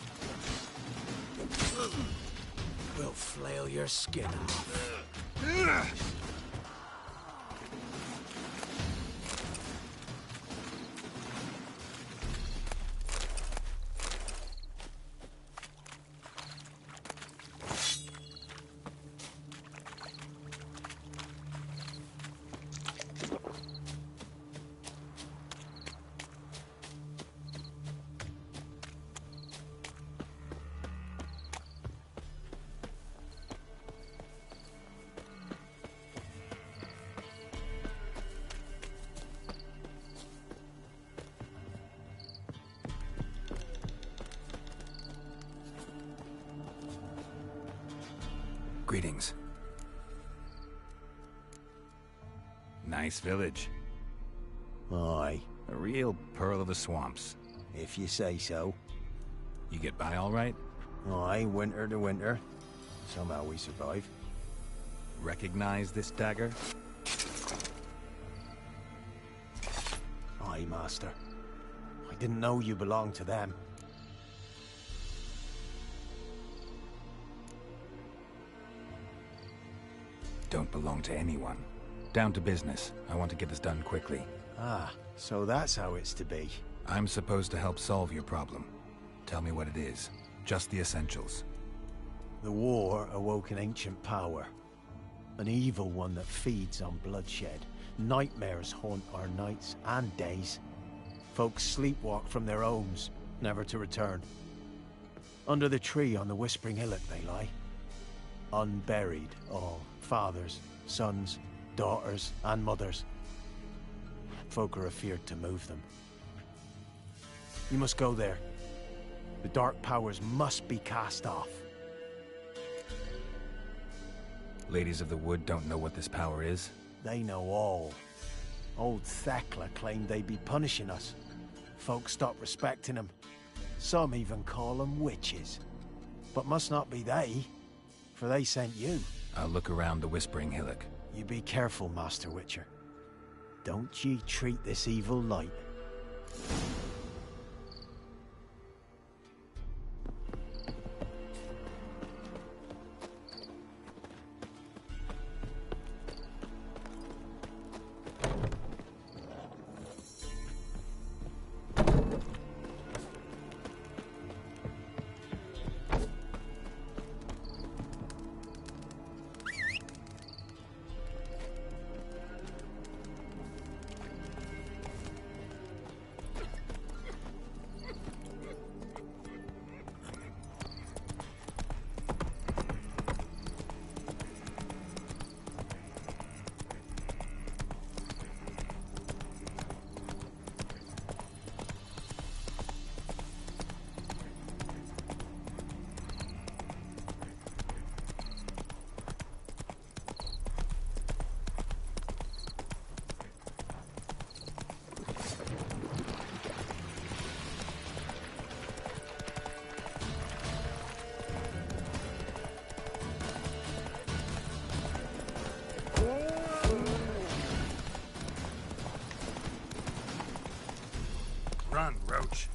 We'll flail your skin off. Greetings. Nice village. Aye. A real pearl of the swamps. If you say so. You get by all right? Aye, winter to winter. Somehow we survive. Recognize this dagger? Aye, master. I didn't know you belonged to them. Don't belong to anyone. Down to business. I want to get this done quickly. Ah, so that's how it's to be. I'm supposed to help solve your problem. Tell me what it is. Just the essentials. The war awoke an ancient power. An evil one that feeds on bloodshed. Nightmares haunt our nights and days. Folks sleepwalk from their homes, never to return. Under the tree on the Whispering Hillock they lie. Unburied, all. Fathers, sons, daughters, and mothers. Folk are afeard to move them. You must go there. The dark powers must be cast off. Ladies of the Wood don't know what this power is? They know all. Old Thekla claimed they'd be punishing us. Folk stopped respecting them. Some even call them witches. But must not be they, for they sent you. I'll look around the Whispering Hillock. You be careful, Master Witcher. Don't ye treat this evil light. Run, Roach.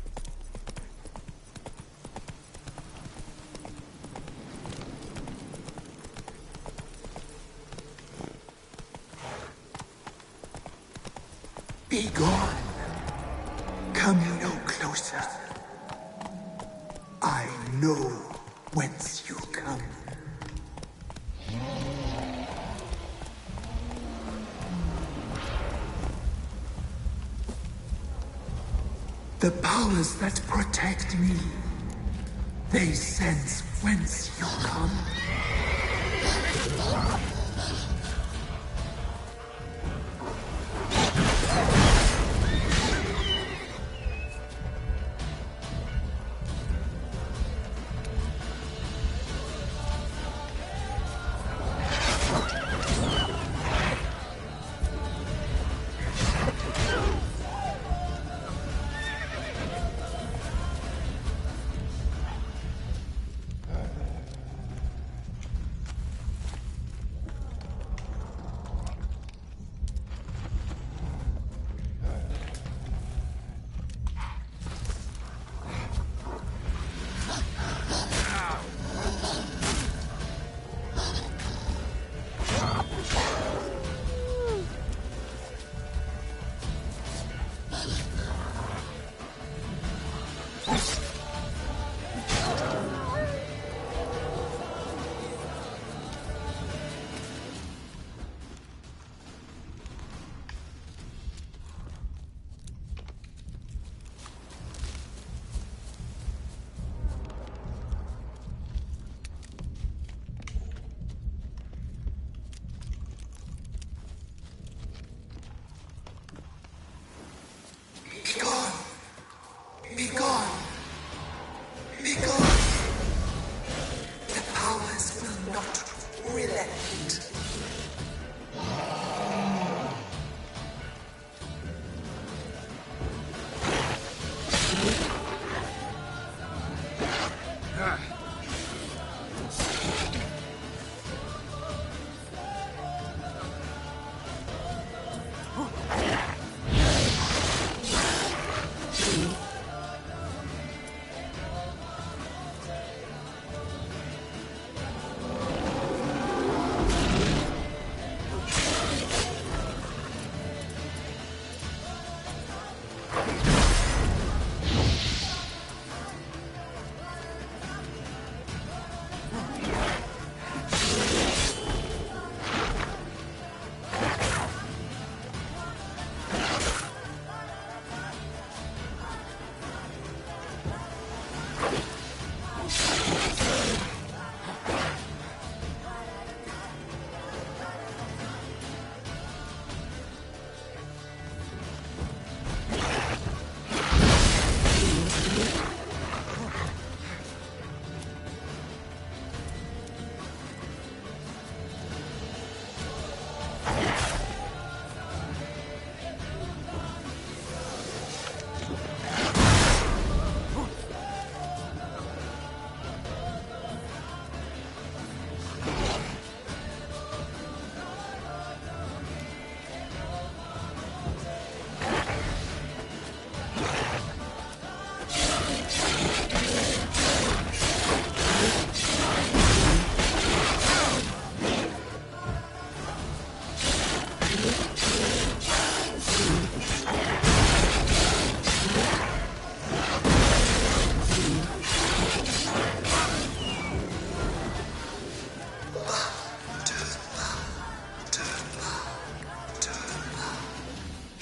Be gone. Come no closer. I know whence you come. The powers that protect me, they sense whence you come.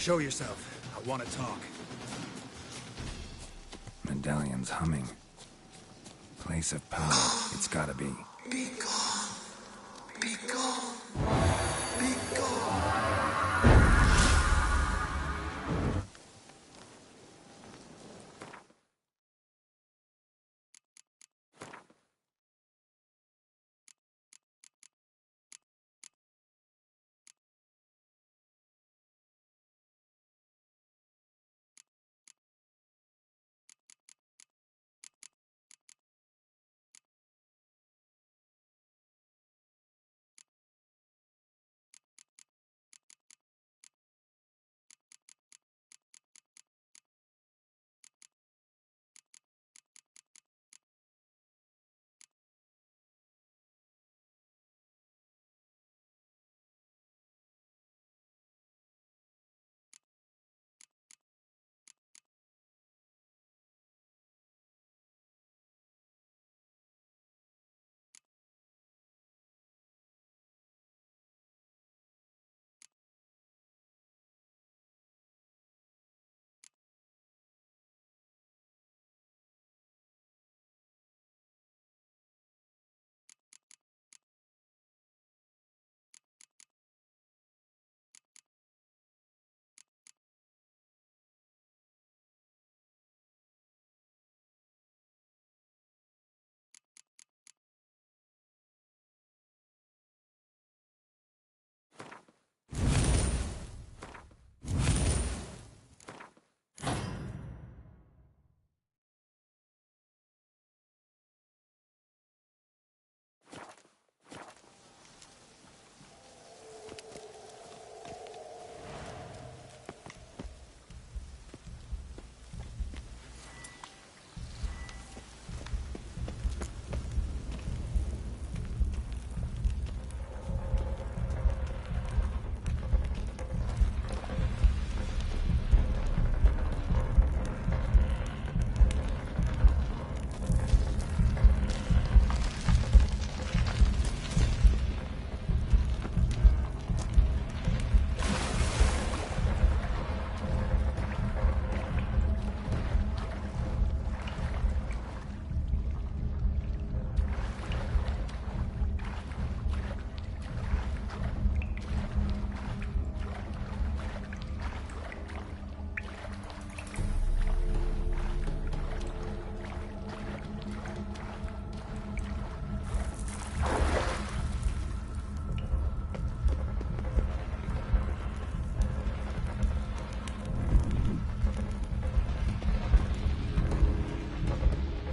Show yourself. I want to talk. Medallion's humming. Place of power. It's gotta be. Be gone. Be gone. Be gone.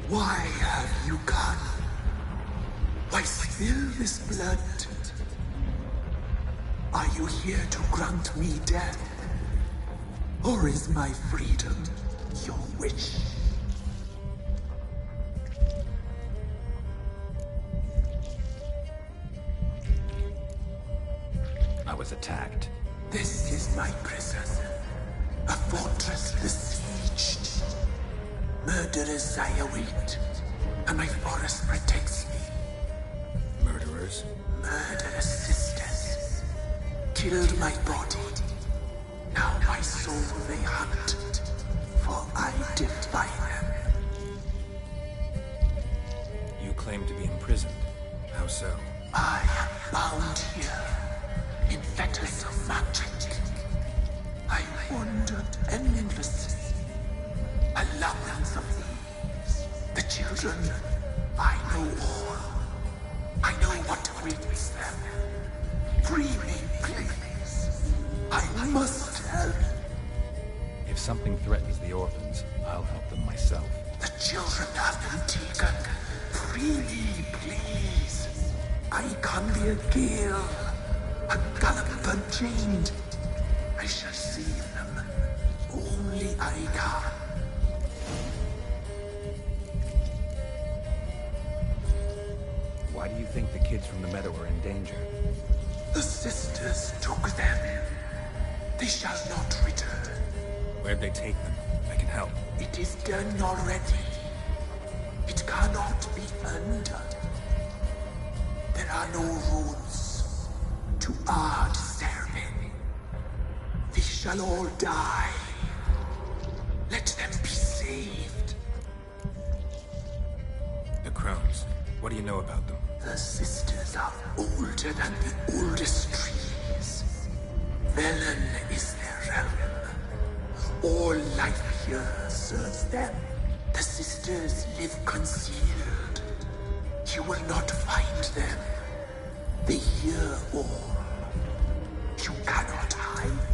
Why have you gone? Why spill this blood? Are you here to grant me death? Or is my freedom your wish? I was attacked. This is my prison. A fortress besieged. Murderers I await, and my forest protects me. Murderers? Murderous sisters killed my body. Now my soul they hunt, for I defy them. You claim to be imprisoned. How so? I am bound here in fetters of magic. I wandered endlessly. A labyrinth of thieves. The children, I know all. I know what awaits them. Free me, please. I must help. If something threatens the orphans, I'll help them myself. The children have been taken. Free me, please. I can be a gale, a gallop unchained. I shall save them. Only I can. Why do you think the kids from the meadow are in danger? The sisters took them. They shall not return. Where'd they take them? I can help. It is done already. It cannot be undone. There are no rules to our disturbing. They shall all die. Let them be saved. The crones. What do you know about them? The sisters are older than the oldest trees. Velen is their realm. All life here serves them. The sisters live concealed. You will not find them. They hear all. You cannot hide.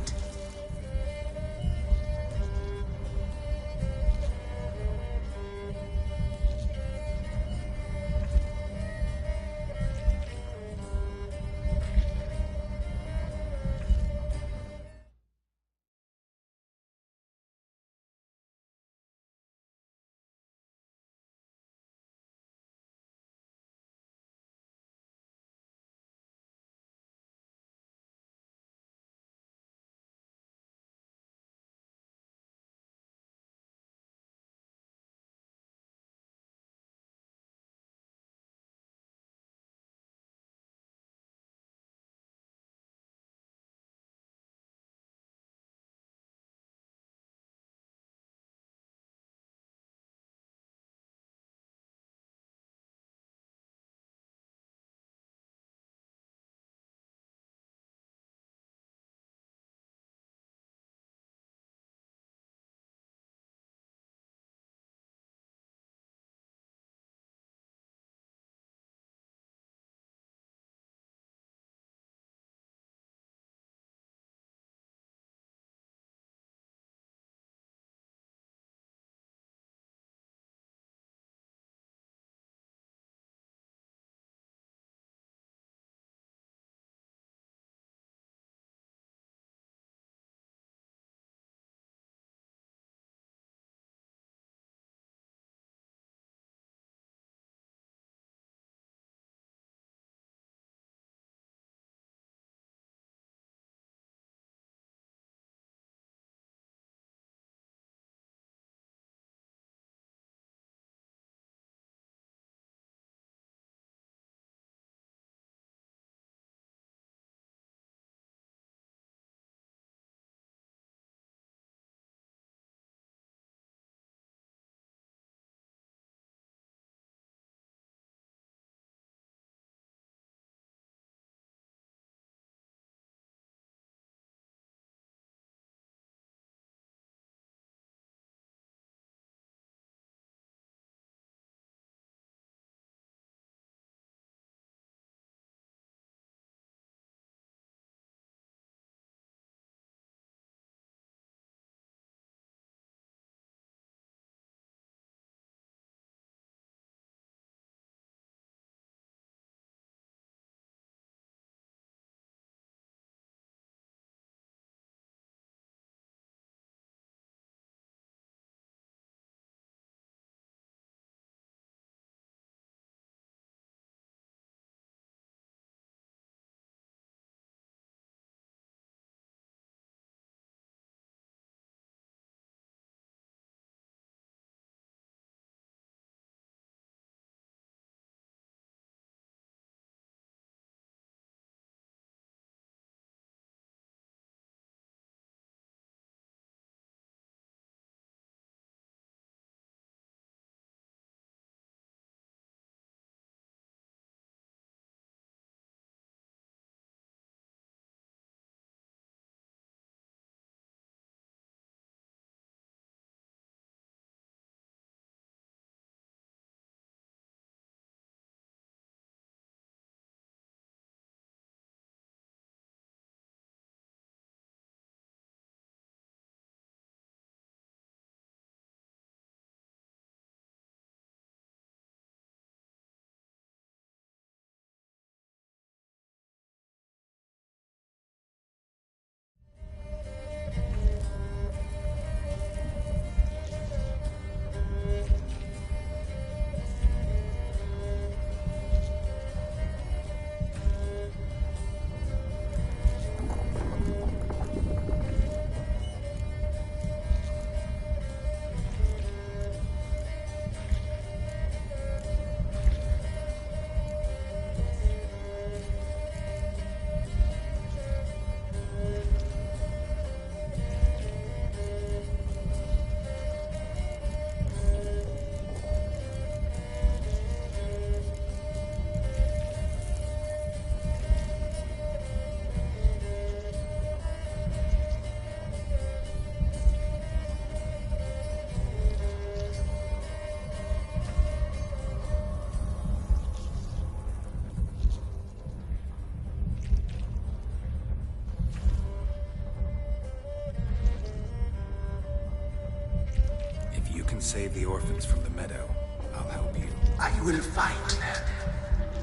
can save the orphans from the meadow, I'll help you. I will find them.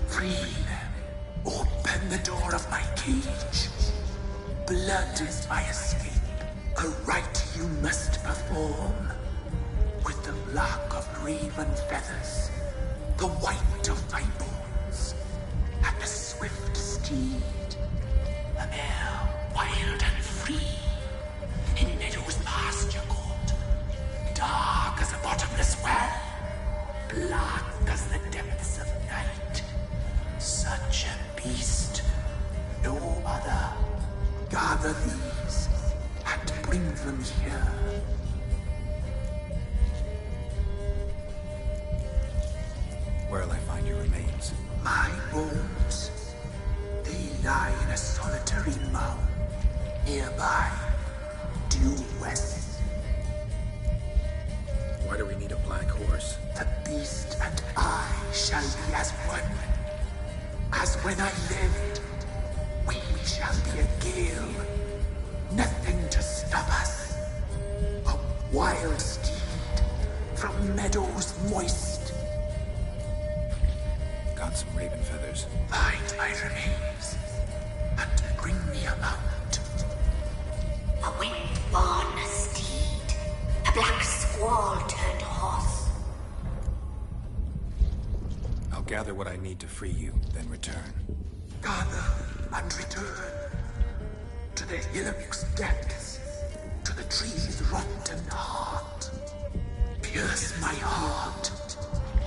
Free them. Open the door of my cage. Blood is my escape. A rite you must perform. With the black of raven feathers, the white of my bones, and a swift steed. A mare wild and free, in meadows pasture court, dark as a bottomless well, black as the depths of night. Such a beast, no other. Gather these, and bring them here. Where'll I find your remains? My bones, they lie in a solitary mound, nearby, due west. Why do we need a black horse? The beast and I shall be as one. As when I lived, we shall be a gale. Nothing to stop us. A wild steed from meadows moist. Got some raven feathers. Find my remains and bring me a mount. A wind-born steed. A black squall turned horse. I'll gather what I need to free you, then return. Gather and return. To the hillock's depths. To the tree's rotten heart. Pierce my heart.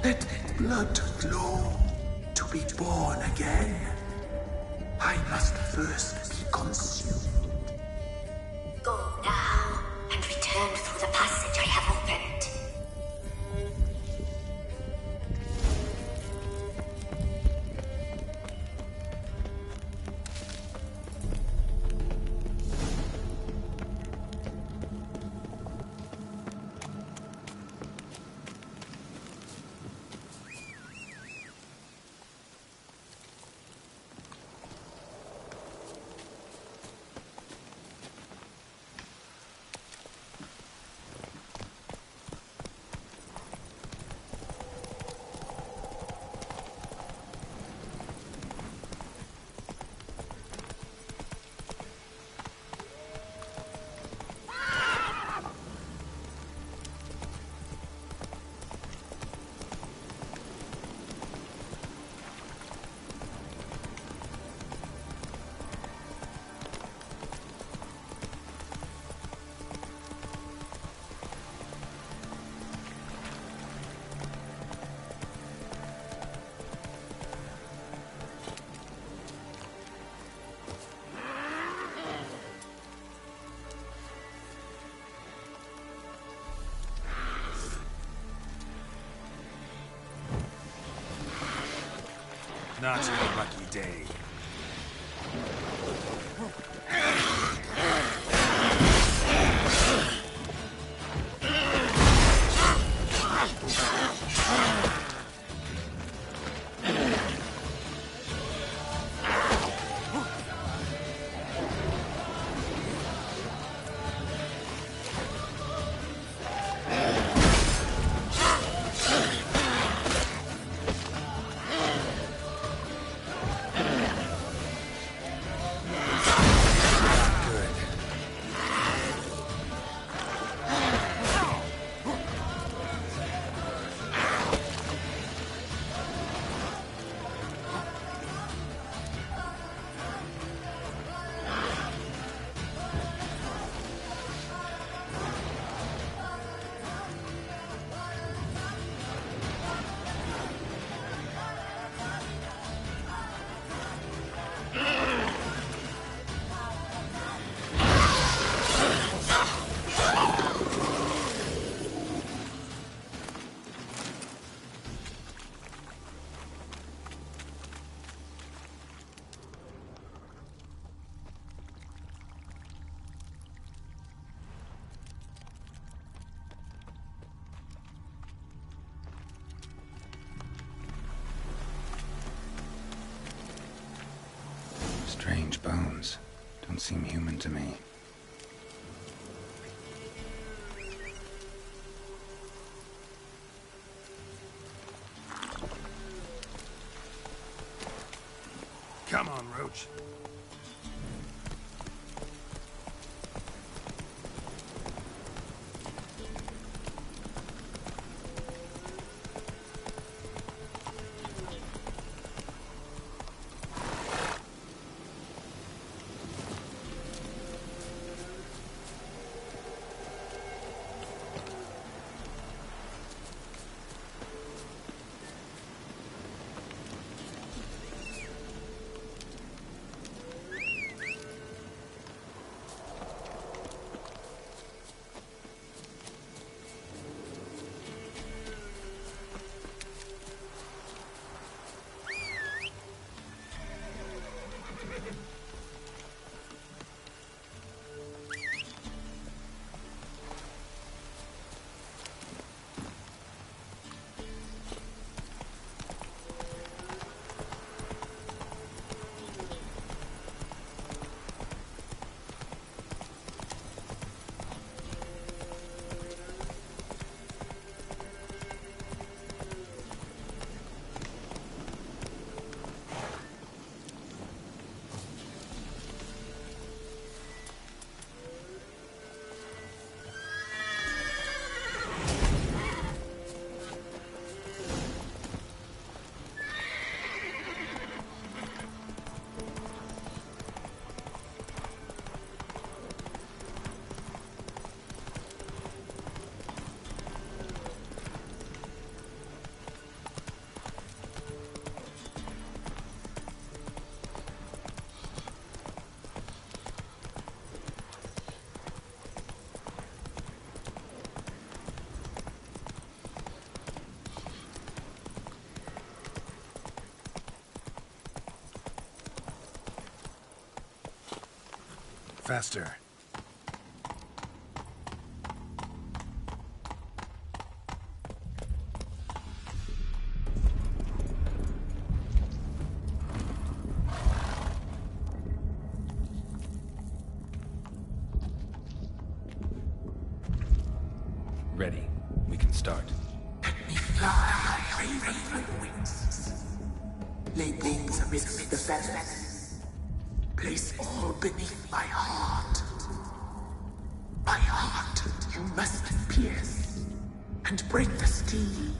Let blood flow. To be born again, I must first be consumed. Go now, and return through the passage I have opened. Not your lucky day. Strange bones. Don't seem human to me. Come on, Roach. Faster. Ready. We can start. Let me fly, raven wings. Lay wings amidst the feathers. Place all beneath my heart. My heart you must pierce and break the steed.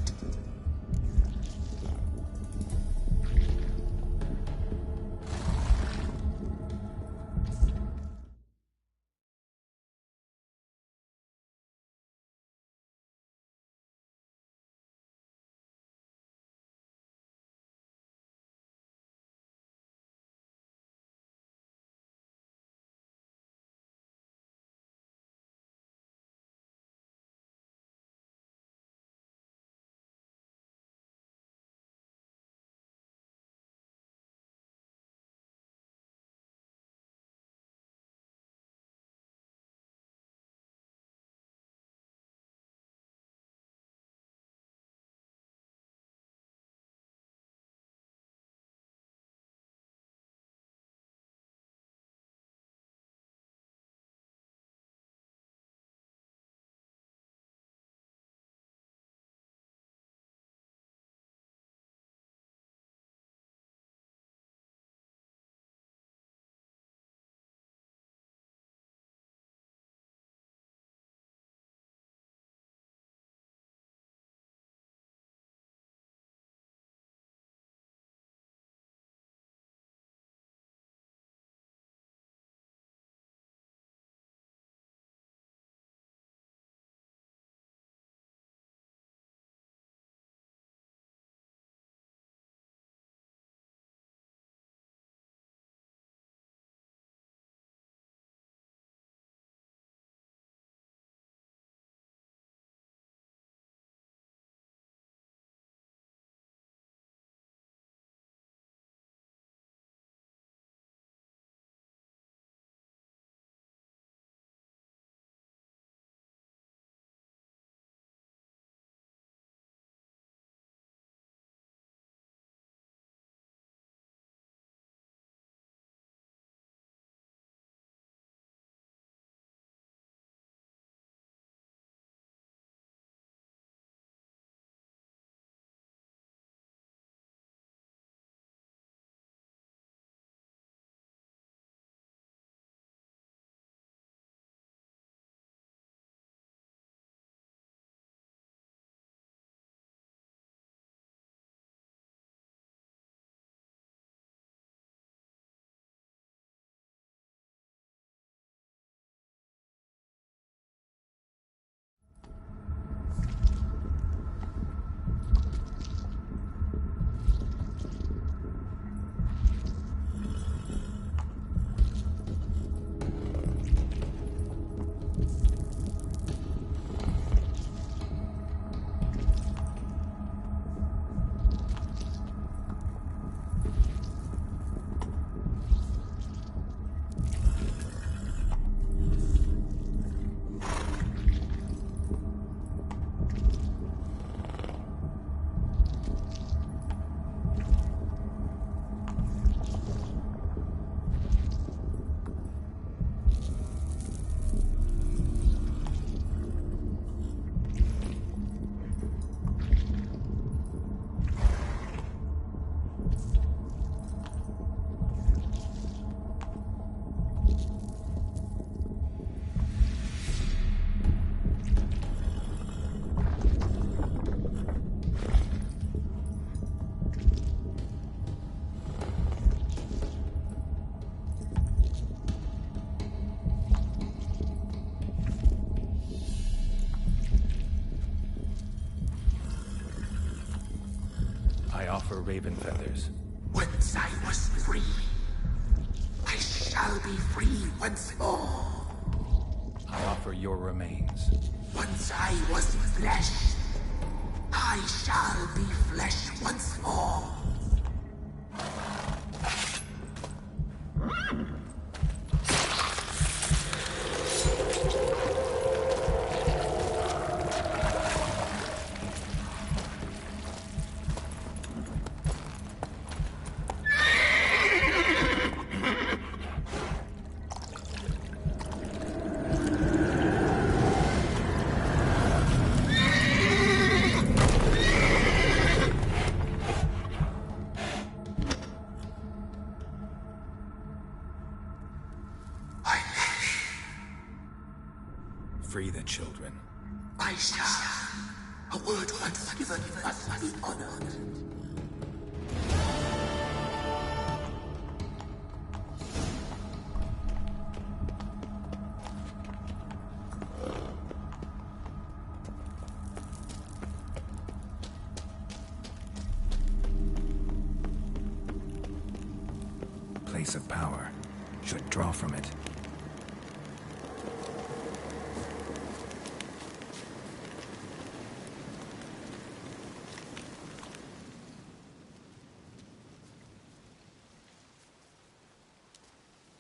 I offer raven feathers. Once I was free, I shall be free once more. I offer your remains. Once I was flesh, I shall be flesh once more. Free the children. I shall. A word once given must be honored. Place of power. Should draw from it.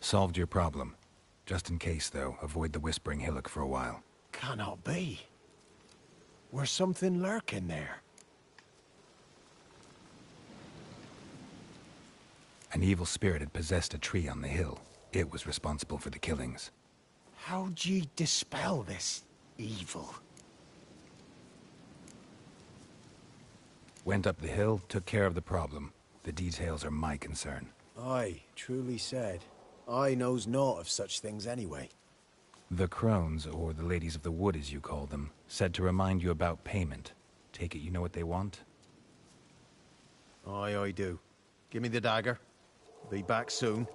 Solved your problem. Just in case, though, avoid the Whispering Hillock for a while. Cannot be. Where's something lurking there? An evil spirit had possessed a tree on the hill. It was responsible for the killings. How'd ye dispel this evil? Went up the hill, took care of the problem. The details are my concern. Aye, truly said. I knows naught of such things anyway. The crones, or the ladies of the wood as you call them, said to remind you about payment. Take it you know what they want? Aye, I do. Give me the dagger. Be back soon.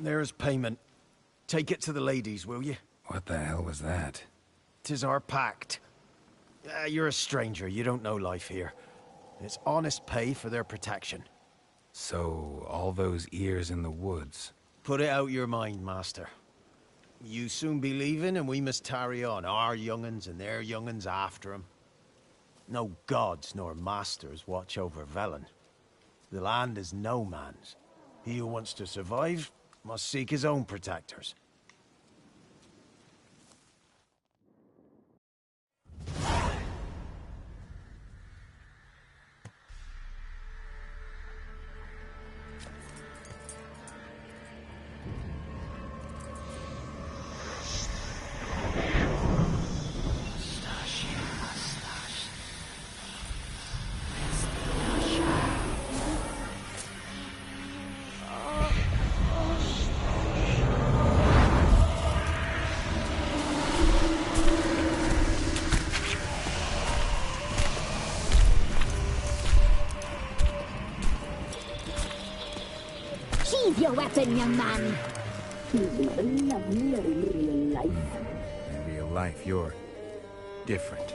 There's payment. Take it to the ladies, will you? What the hell was that? 'Tis our pact. You're a stranger, you don't know life here. It's honest pay for their protection. So, all those ears in the woods. Put it out your mind, master. You soon be leaving and we must tarry on, our young'uns and their young'uns after 'em. No gods nor masters watch over Velen. The land is no man's. He who wants to survive must seek his own protectors. Sheathe your weapon, young man. He's even lovelier in real life. In real life, you're different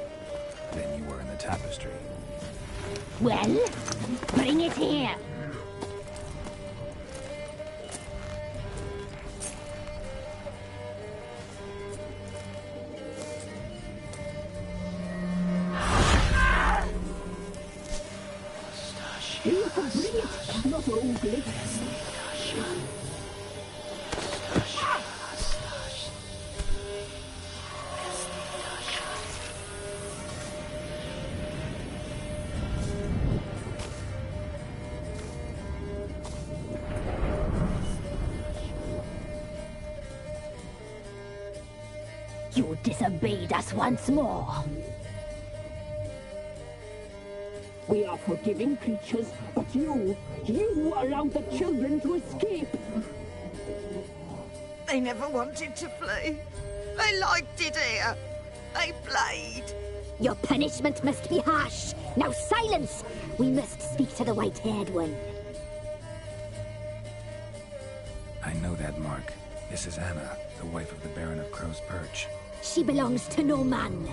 than you were in the tapestry. Well, bring it here. You can bring it, not only. You disobeyed us once more. We are forgiving creatures, but you allowed the children to escape. They never wanted to flee. They liked it here. They played. Your punishment must be harsh. Now silence! We must speak to the white-haired one. I know that mark. This is Anna, the wife of the Baron of Crow's Perch. She belongs to no man.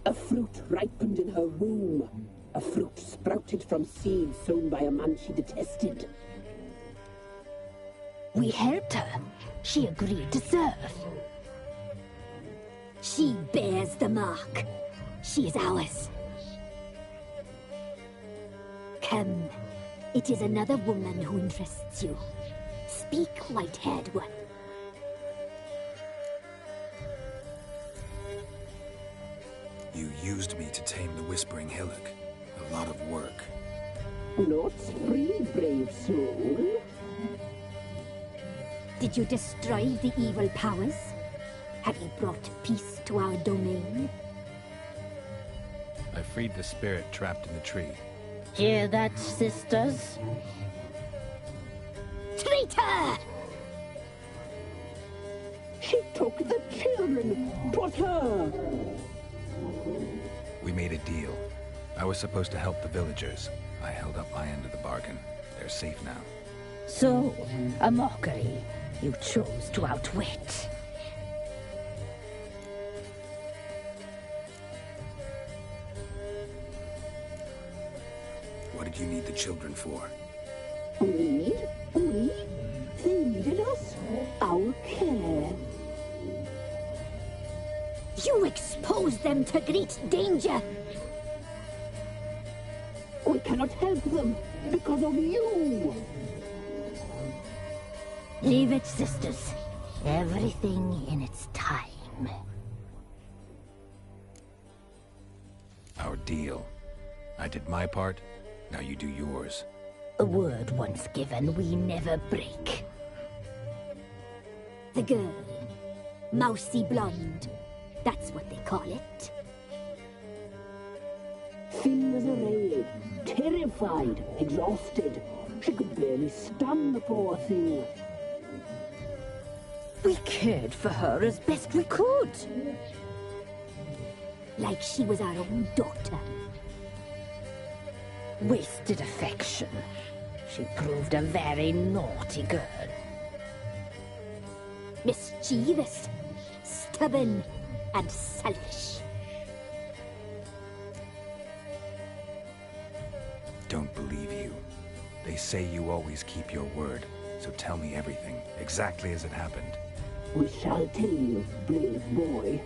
A fruit ripened in her womb. A fruit sprouted from seeds sown by a man she detested. We helped her. She agreed to serve. She bears the mark. She is ours. Come. It is another woman who interests you. Speak, white-haired one. You used me to tame the Whispering Hillock. A lot of work. Not free, brave soul. Did you destroy the evil powers? Have you brought peace to our domain? I freed the spirit trapped in the tree. Hear that, sisters? Traitor! She took the children. 'Twas her. We made a deal. I was supposed to help the villagers. I held up my end of the bargain. They're safe now. So, a mockery you chose to outwit. What did you need the children for? We? They needed us. Our care. You exposed them to great danger. We cannot help them because of you. Leave it, sisters. Everything in its time. Our deal. I did my part, now you do yours. A word once given, we never break. The girl. Mousy blonde. That's what they call it. Thin as a rail, terrified, exhausted. She could barely stand, the poor thing. We cared for her as best we could. Like she was our own daughter. Wasted affection. She proved a very naughty girl. Mischievous, stubborn, and selfish. Don't believe you. They say you always keep your word, so tell me everything, exactly as it happened. We shall tell you, brave boy.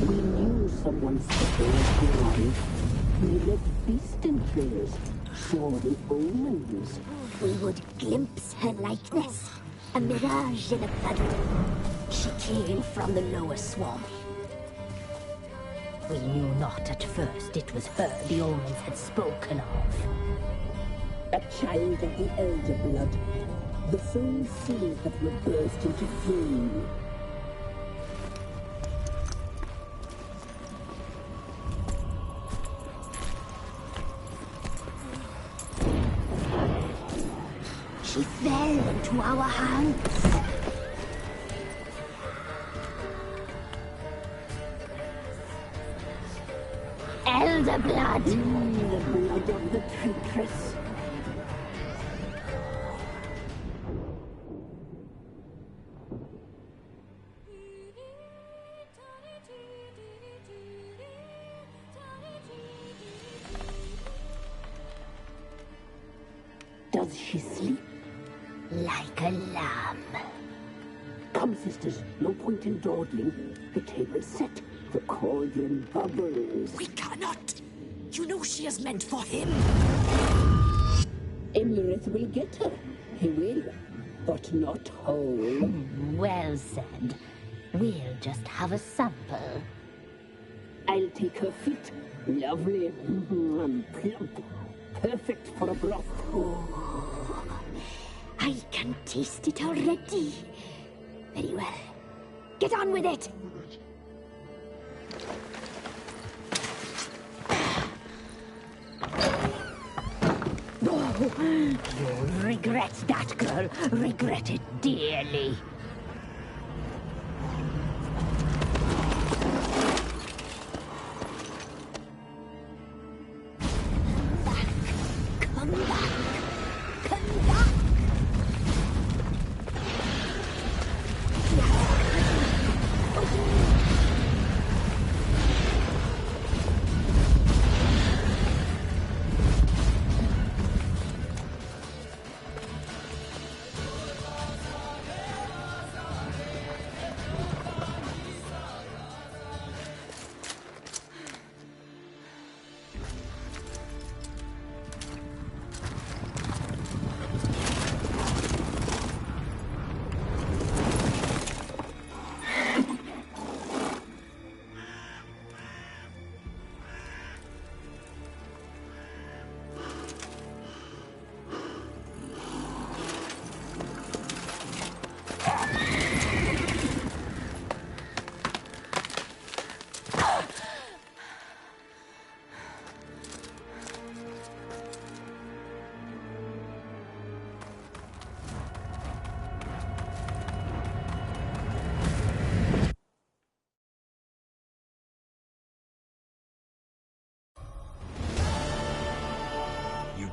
We knew someone special was alive. We left beast trails, saw the omens. We would glimpse her likeness, a mirage in a flood. She came from the lower swamp. We knew not at first it was her the omens had spoken of. A child of the elder blood, the soul seed that will burst into flame. She fell into our hands. Elder blood! The blood of the traitress. Does she sleep? Like a lamb. Come, sisters, no point in dawdling. The table's set. The cauldron bubbles. We cannot! You know she is meant for him! Emlyrith will get her. He will, but not whole. Well said. We'll just have a sample. I'll take her feet. Lovely and plump. Perfect for a broth. Oh, I can taste it already. Very well. Get on with it! You'll regret that, girl. Regret it dearly. Come back! Come back!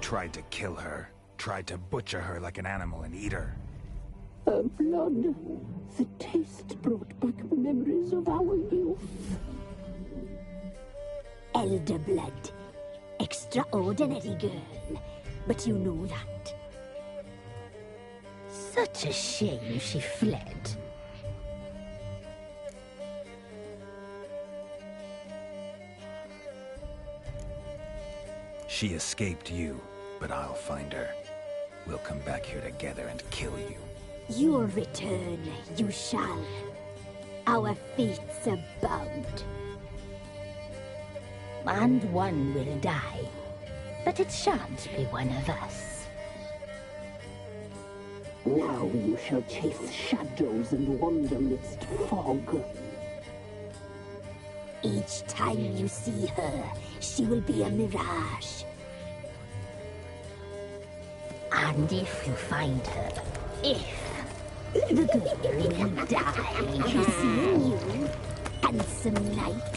Tried to kill her. Tried to butcher her like an animal and eat her. Her blood. The taste brought back memories of our youth. Elder blood. Extraordinary girl. But you know that. Such a shame she fled. She escaped you, but I'll find her. We'll come back here together and kill you. You'll return, you shall. Our fates are bound. And one will die, but it shan't be one of us. Now you shall chase shadows and wander midst fog. Each time you see her, she will be a mirage. And if you find her, the girl will die. Seeing you, handsome knight.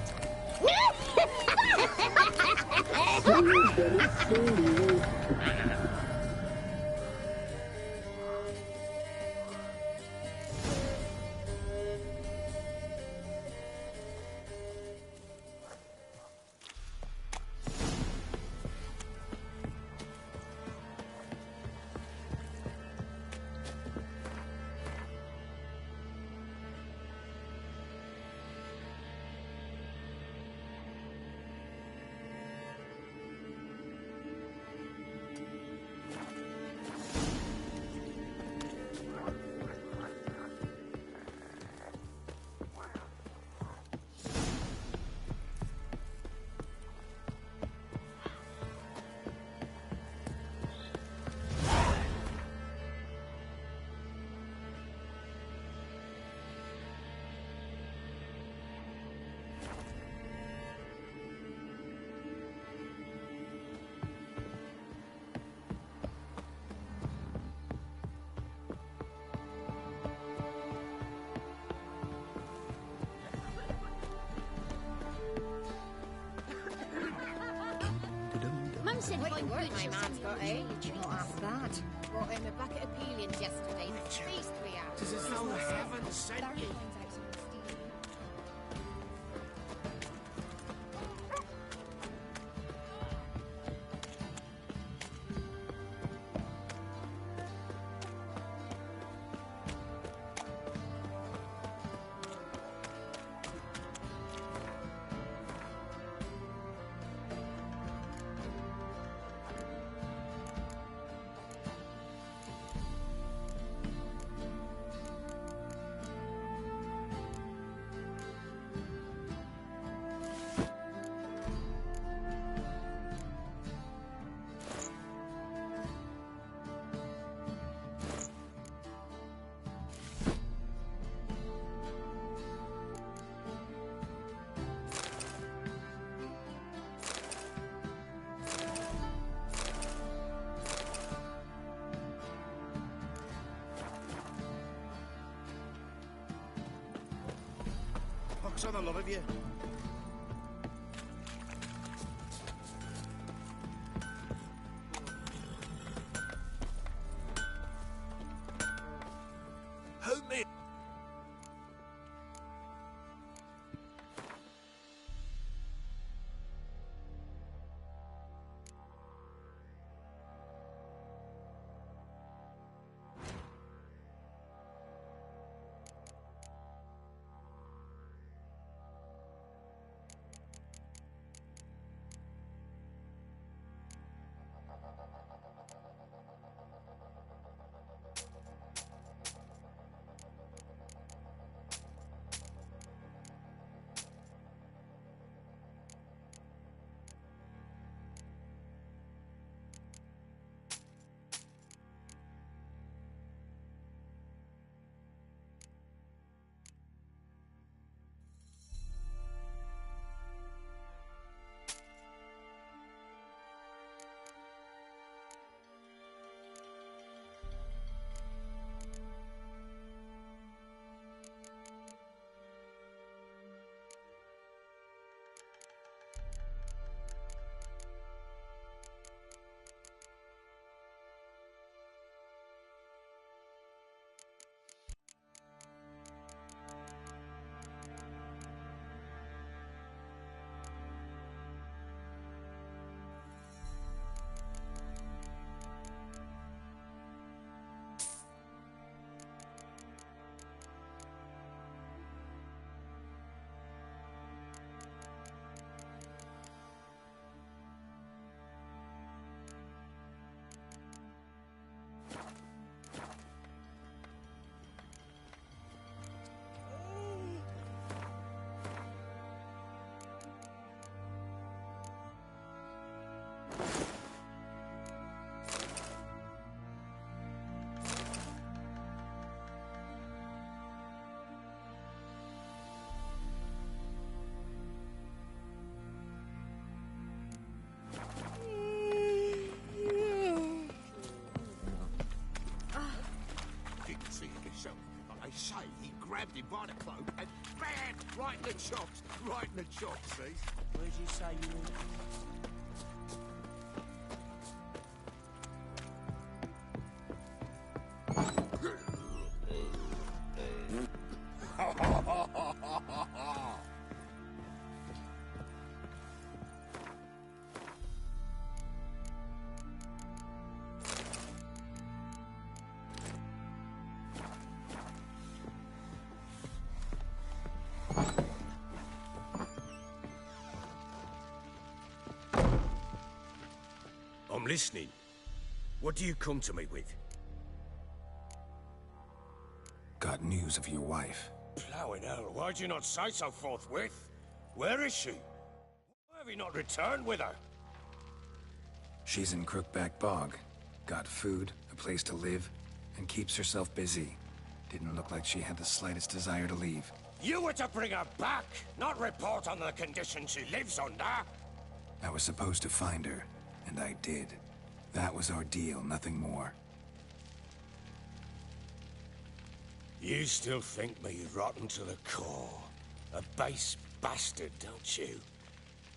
Mum said what work my man's got, eh? Not half that. Brought him a bucket of peelings yesterday. The feast we had. Tis as though heaven sent you. box on the lot of you. Help me! I say he grabbed him by the cloak and bam! Right in the chops! Right in the chops, see? Where'd you say you were? I'm listening. What do you come to me with? Got news of your wife. Plowing hell, why'd you not say so forthwith? Where is she? Why have you not returned with her? She's in Crookback Bog. Got food, a place to live, and keeps herself busy. Didn't look like she had the slightest desire to leave. You were to bring her back, not report on the conditions she lives under. I was supposed to find her, and I did. That was our deal, nothing more. You still think me rotten to the core. A base bastard, don't you?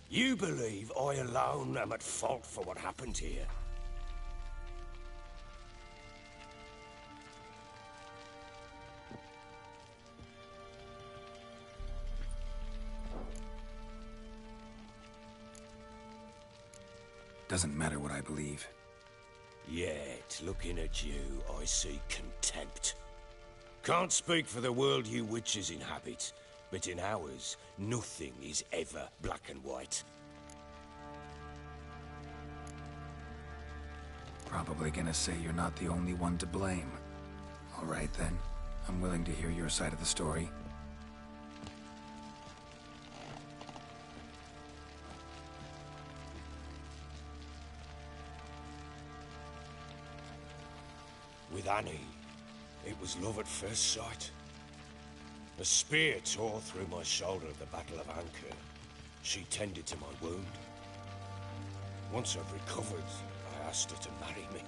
You believe I alone am at fault for what happened here. Doesn't matter what I believe. Yet, looking at you, I see contempt. Can't speak for the world you witches inhabit, but in ours, nothing is ever black and white. Probably gonna say you're not the only one to blame. All right then, I'm willing to hear your side of the story. With Annie, it was love at first sight. A spear tore through my shoulder at the Battle of Anchor. She tended to my wound. Once I'd recovered, I asked her to marry me.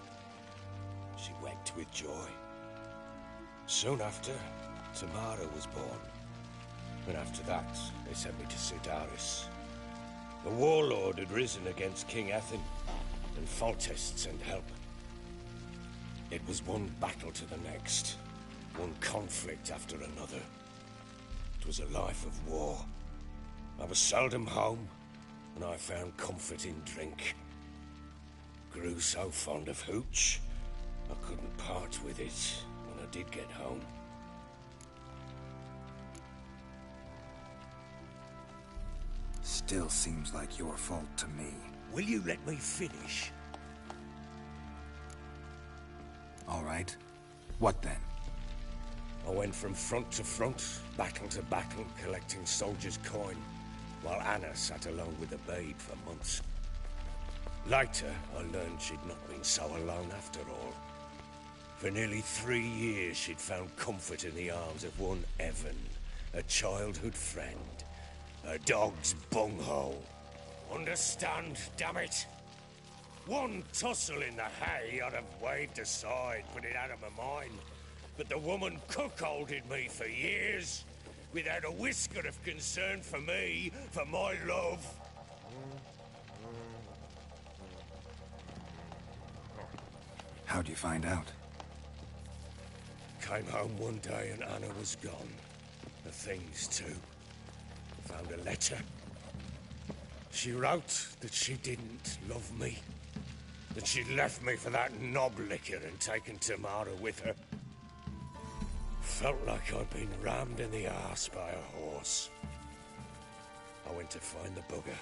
She wept with joy. Soon after, Tamara was born. And after that, they sent me to Sidaris. The warlord had risen against King Ethin, and Foltest sent help. It was one battle to the next, one conflict after another. It was a life of war. I was seldom home, and I found comfort in drink. Grew so fond of hooch, I couldn't part with it when I did get home. Still seems like your fault to me. Will you let me finish? All right. What then? I went from front to front, battle to battle, collecting soldiers' coin, while Anna sat alone with the babe for months. Later, I learned she'd not been so alone after all. For nearly 3 years, she'd found comfort in the arms of one Evan, a childhood friend. A dog's bunghole. Understand, damn it? One tussle in the hay I'd have waved aside, put it out of my mind. But the woman cuckolded me for years, without a whisker of concern for me, for my love. How'd you find out? Came home one day and Anna was gone. The things too. Found a letter. She wrote that she didn't love me. That she'd left me for that knob licker and taken Tamara with her. Felt like I'd been rammed in the arse by a horse. I went to find the bugger,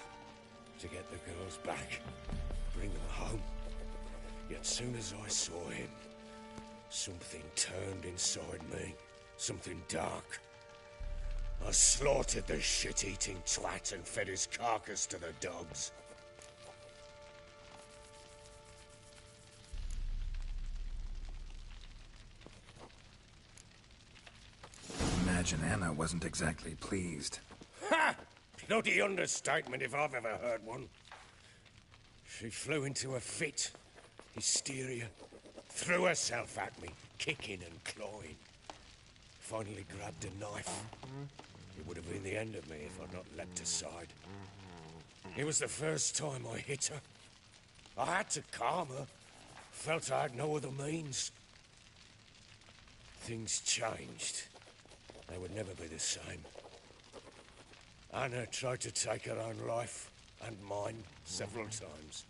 to get the girls back, bring them home. Yet soon as I saw him, something turned inside me, something dark. I slaughtered the shit-eating twat and fed his carcass to the dogs. Imagine Anna wasn't exactly pleased. Ha! Bloody understatement if I've ever heard one. She flew into a fit. Hysteria. Threw herself at me, kicking and clawing. Finally grabbed a knife. It would have been the end of me if I'd not leapt aside. It was the first time I hit her. I had to calm her. Felt I had no other means. Things changed. They would never be the same. Anna tried to take her own life, and mine, several times.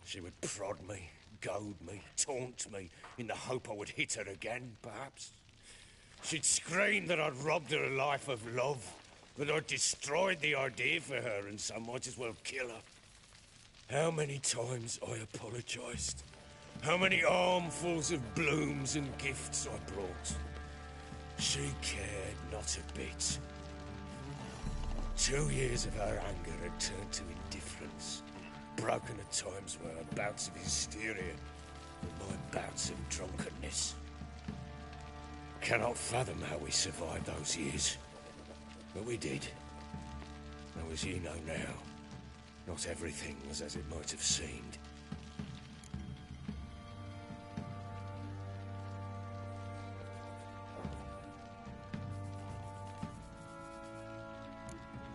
She would prod me, goad me, taunt me, in the hope I would hit her again, perhaps. She'd scream that I'd robbed her life of love, that I'd destroyed the idea for her, and so might as well kill her. How many times I apologized. How many armfuls of blooms and gifts I brought. She cared not a bit. 2 years of her anger had turned to indifference, broken at times by her bouts of hysteria and my bouts of drunkenness. Cannot fathom how we survived those years, but we did. Though as you know now, not everything was as it might have seemed.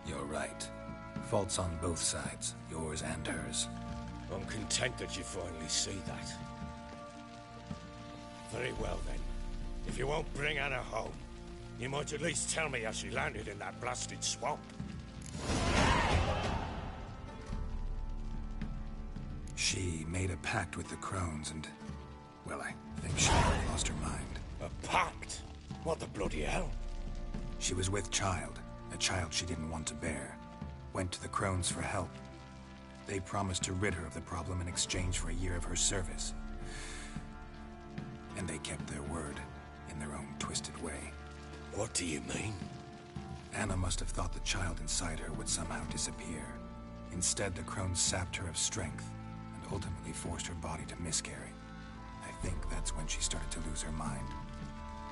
You're right. Faults on both sides, yours and hers. I'm content that you finally see that. Very well then. If you won't bring Anna home, you might at least tell me how she landed in that blasted swamp. She made a pact with the crones and... well, I think she lost her mind. A pact? What the bloody hell? She was with child, a child she didn't want to bear. Went to the crones for help. They promised to rid her of the problem in exchange for a year of her service. And they kept their word, in their own twisted way. What do you mean? Anna must have thought the child inside her would somehow disappear. Instead, the crones sapped her of strength, and ultimately forced her body to miscarry. I think that's when she started to lose her mind.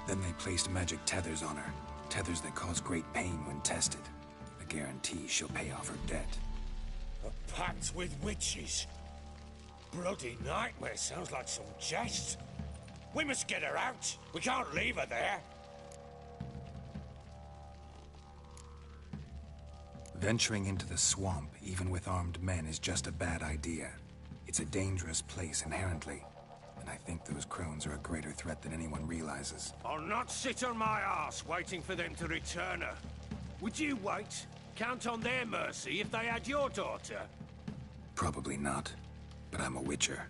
Then they placed magic tethers on her, tethers that cause great pain when tested. A guarantee she'll pay off her debt. A pact with witches? Bloody nightmare, sounds like some jest. We must get her out. We can't leave her there. Venturing into the swamp, even with armed men, is just a bad idea. It's a dangerous place inherently, and I think those crones are a greater threat than anyone realizes. I'll not sit on my ass waiting for them to return her. Would you wait? Count on their mercy if they had your daughter? Probably not, but I'm a witcher.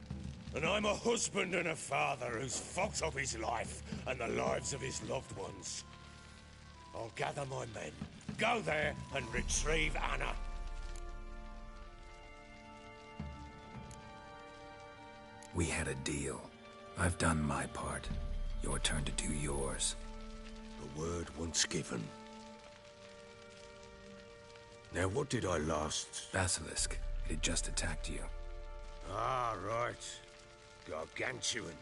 And I'm a husband and a father who's fucked up his life and the lives of his loved ones. I'll gather my men, go there and retrieve Anna. We had a deal. I've done my part. Your turn to do yours. A word once given. Now what did I last... Basilisk. It had just attacked you. Ah, right. Gargantuan.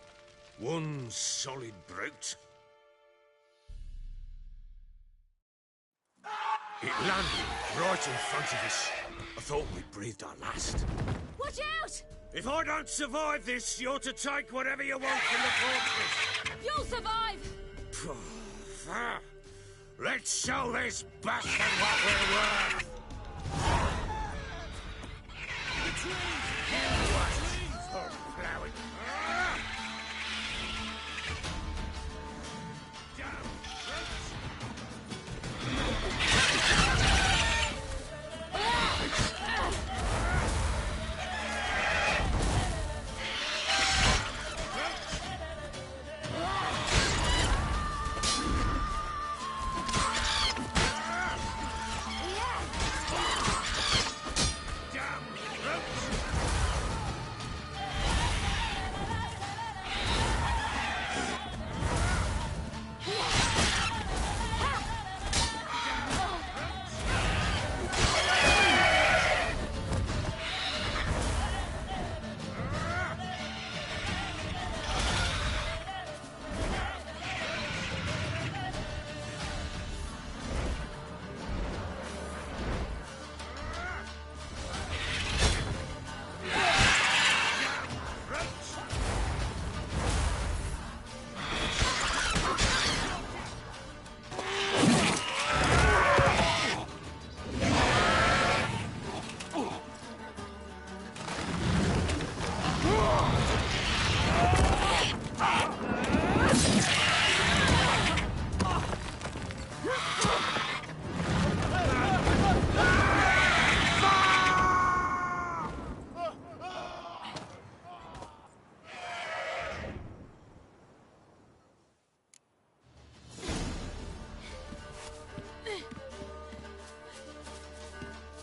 One solid brute. It landed right in front of us. I thought we'd breathed our last. Watch out! If I don't survive this, you're to take whatever you want from the fortress. You'll survive! Let's show this bastard what we're worth! The trees! For plowing.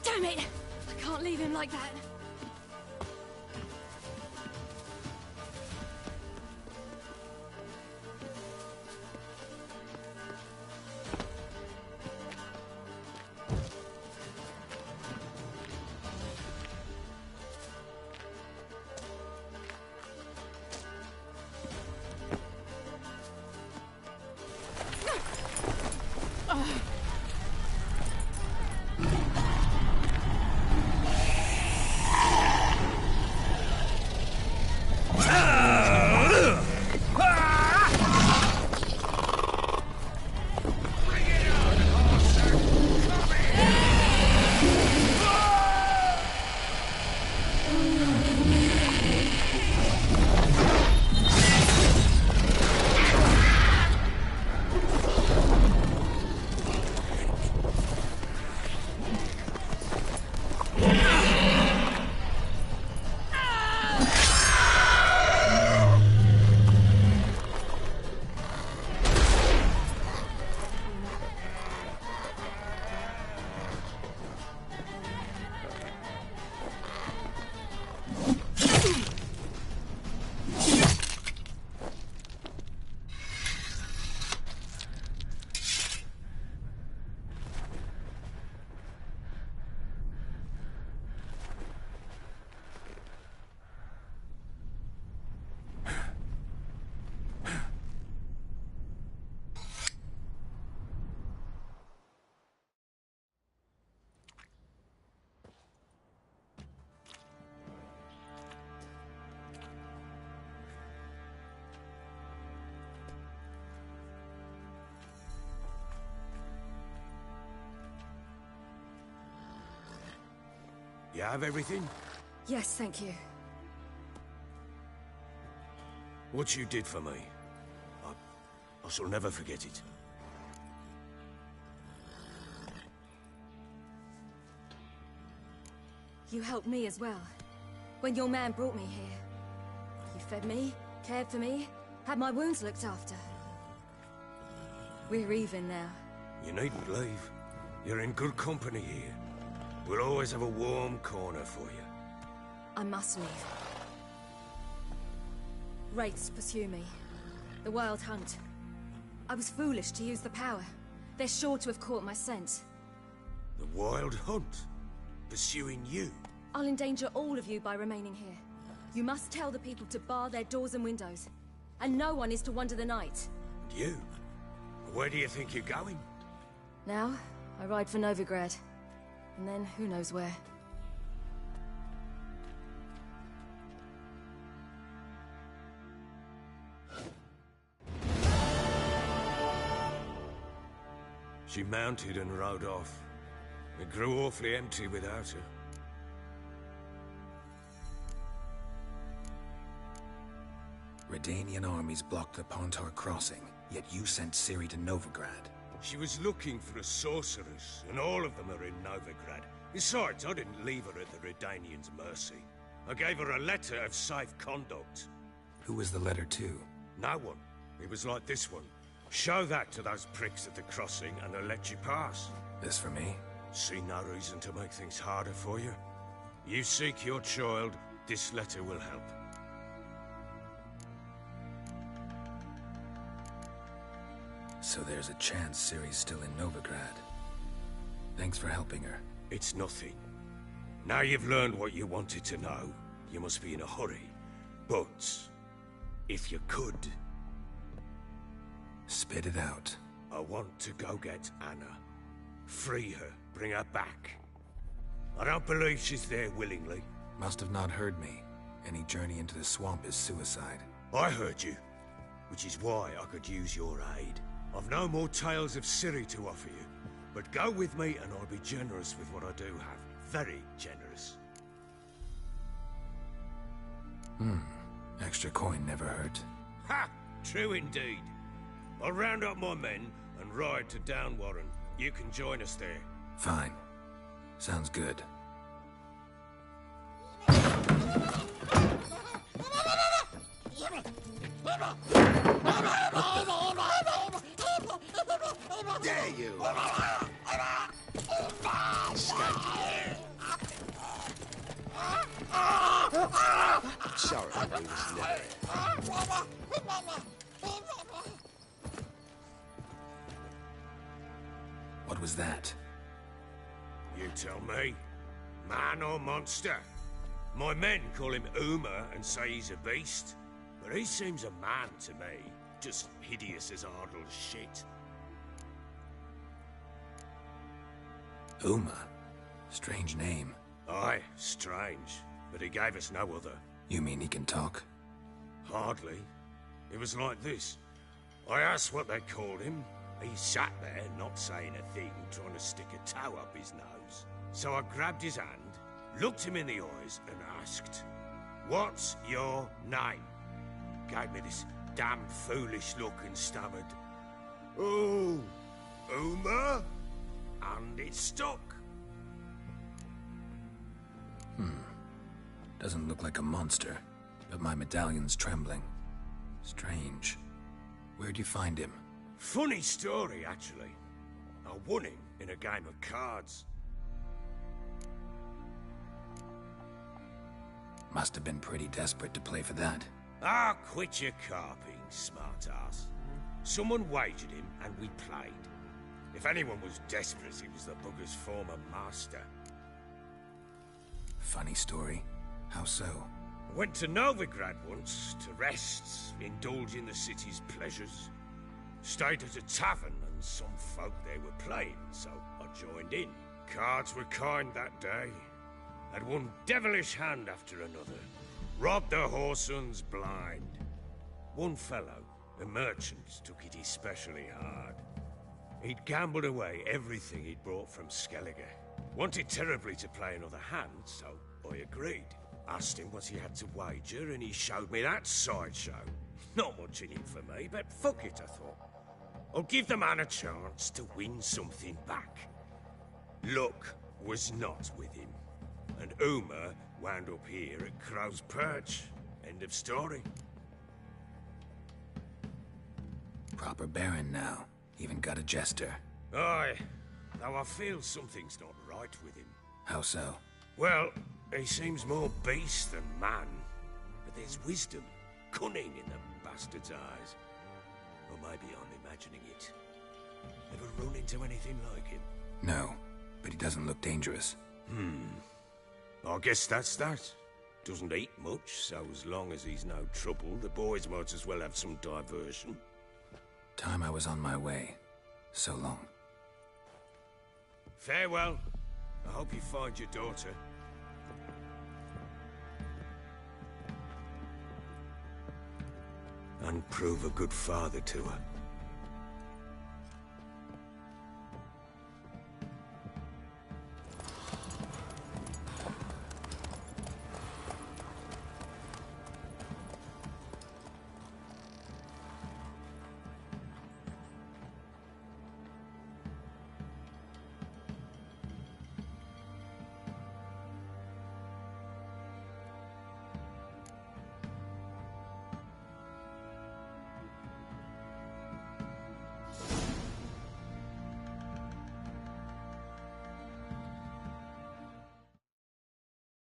Damn it! I can't leave him like that. You have everything? Yes, thank you. What you did for me, I shall never forget it. You helped me as well. When your man brought me here. You fed me, cared for me, had my wounds looked after. We're even now. You needn't leave. You're in good company here. We'll always have a warm corner for you. I must leave. Wraiths pursue me. The Wild Hunt. I was foolish to use the power. They're sure to have caught my scent. The Wild Hunt? Pursuing you? I'll endanger all of you by remaining here. You must tell the people to bar their doors and windows. And no one is to wander the night. And you? Where do you think you're going? Now, I ride for Novigrad. And then, who knows where. She mounted and rode off. It grew awfully empty without her. Redanian armies blocked the Pontar crossing, yet you sent Ciri to Novigrad. She was looking for a sorceress, and all of them are in Novigrad. Besides, I didn't leave her at the Redanians' mercy. I gave her a letter of safe conduct. Who was the letter to? No one. It was like this one. Show that to those pricks at the crossing, and they'll let you pass. This for me? See no reason to make things harder for you. You seek your child, this letter will help. So there's a chance Ciri's still in Novigrad. Thanks for helping her. It's nothing. Now you've learned what you wanted to know, you must be in a hurry. But, if you could... Spit it out. I want to go get Anna. Free her, bring her back. I don't believe she's there willingly. Must have not heard me. Any journey into the swamp is suicide. I heard you, which is why I could use your aid. I've no more tales of Ciri to offer you, but go with me and I'll be generous with what I do have. Very generous. Extra coin never hurt. Ha! True indeed. I'll round up my men and ride to Downwarren. You can join us there. Fine. Sounds good. Dare you! Sorry, I was never. What was that? You tell me. Man or monster? My men call him Uma and say he's a beast. But he seems a man to me. Just hideous as Ardle's shit. Uma? Strange name. Aye, strange. But he gave us no other. You mean he can talk? Hardly. It was like this. I asked what they called him. He sat there, not saying a thing, trying to stick a toe up his nose. So I grabbed his hand, looked him in the eyes, and asked, "What's your name?" Gave me this damn foolish look and stammered, "Oh, Uma?" And it stuck. Doesn't look like a monster, but my medallion's trembling. Strange. Where'd you find him? Funny story, actually. I won him in a game of cards. Must have been pretty desperate to play for that. Ah, quit your carping, smartass. Someone wagered him, and we played. If anyone was desperate, it was the bugger's former master. Funny story. How so? Went to Novigrad once, to rest, indulge in the city's pleasures. Stayed at a tavern, and some folk there were playing, so I joined in. Cards were kind that day. Had one devilish hand after another. Robbed the whoresons blind. One fellow, a merchant, took it especially hard. He'd gambled away everything he'd brought from Skellige. Wanted terribly to play another hand, so I agreed. Asked him what he had to wager, and he showed me that sideshow. Not much in it for me, but fuck it, I thought. I'll give the man a chance to win something back. Luck was not with him, and Uma wound up here at Crow's Perch. End of story. Proper Baron now. Even got a jester. Aye, though I feel something's not right with him. How so? Well, he seems more beast than man, but there's wisdom, cunning in the bastard's eyes. Or maybe I'm imagining it. Ever run into anything like him? No, but he doesn't look dangerous. I guess that's that. Doesn't eat much, so as long as he's no trouble, the boys might as well have some diversion. Time I was on my way. So long. Farewell. I hope you find your daughter. And prove a good father to her.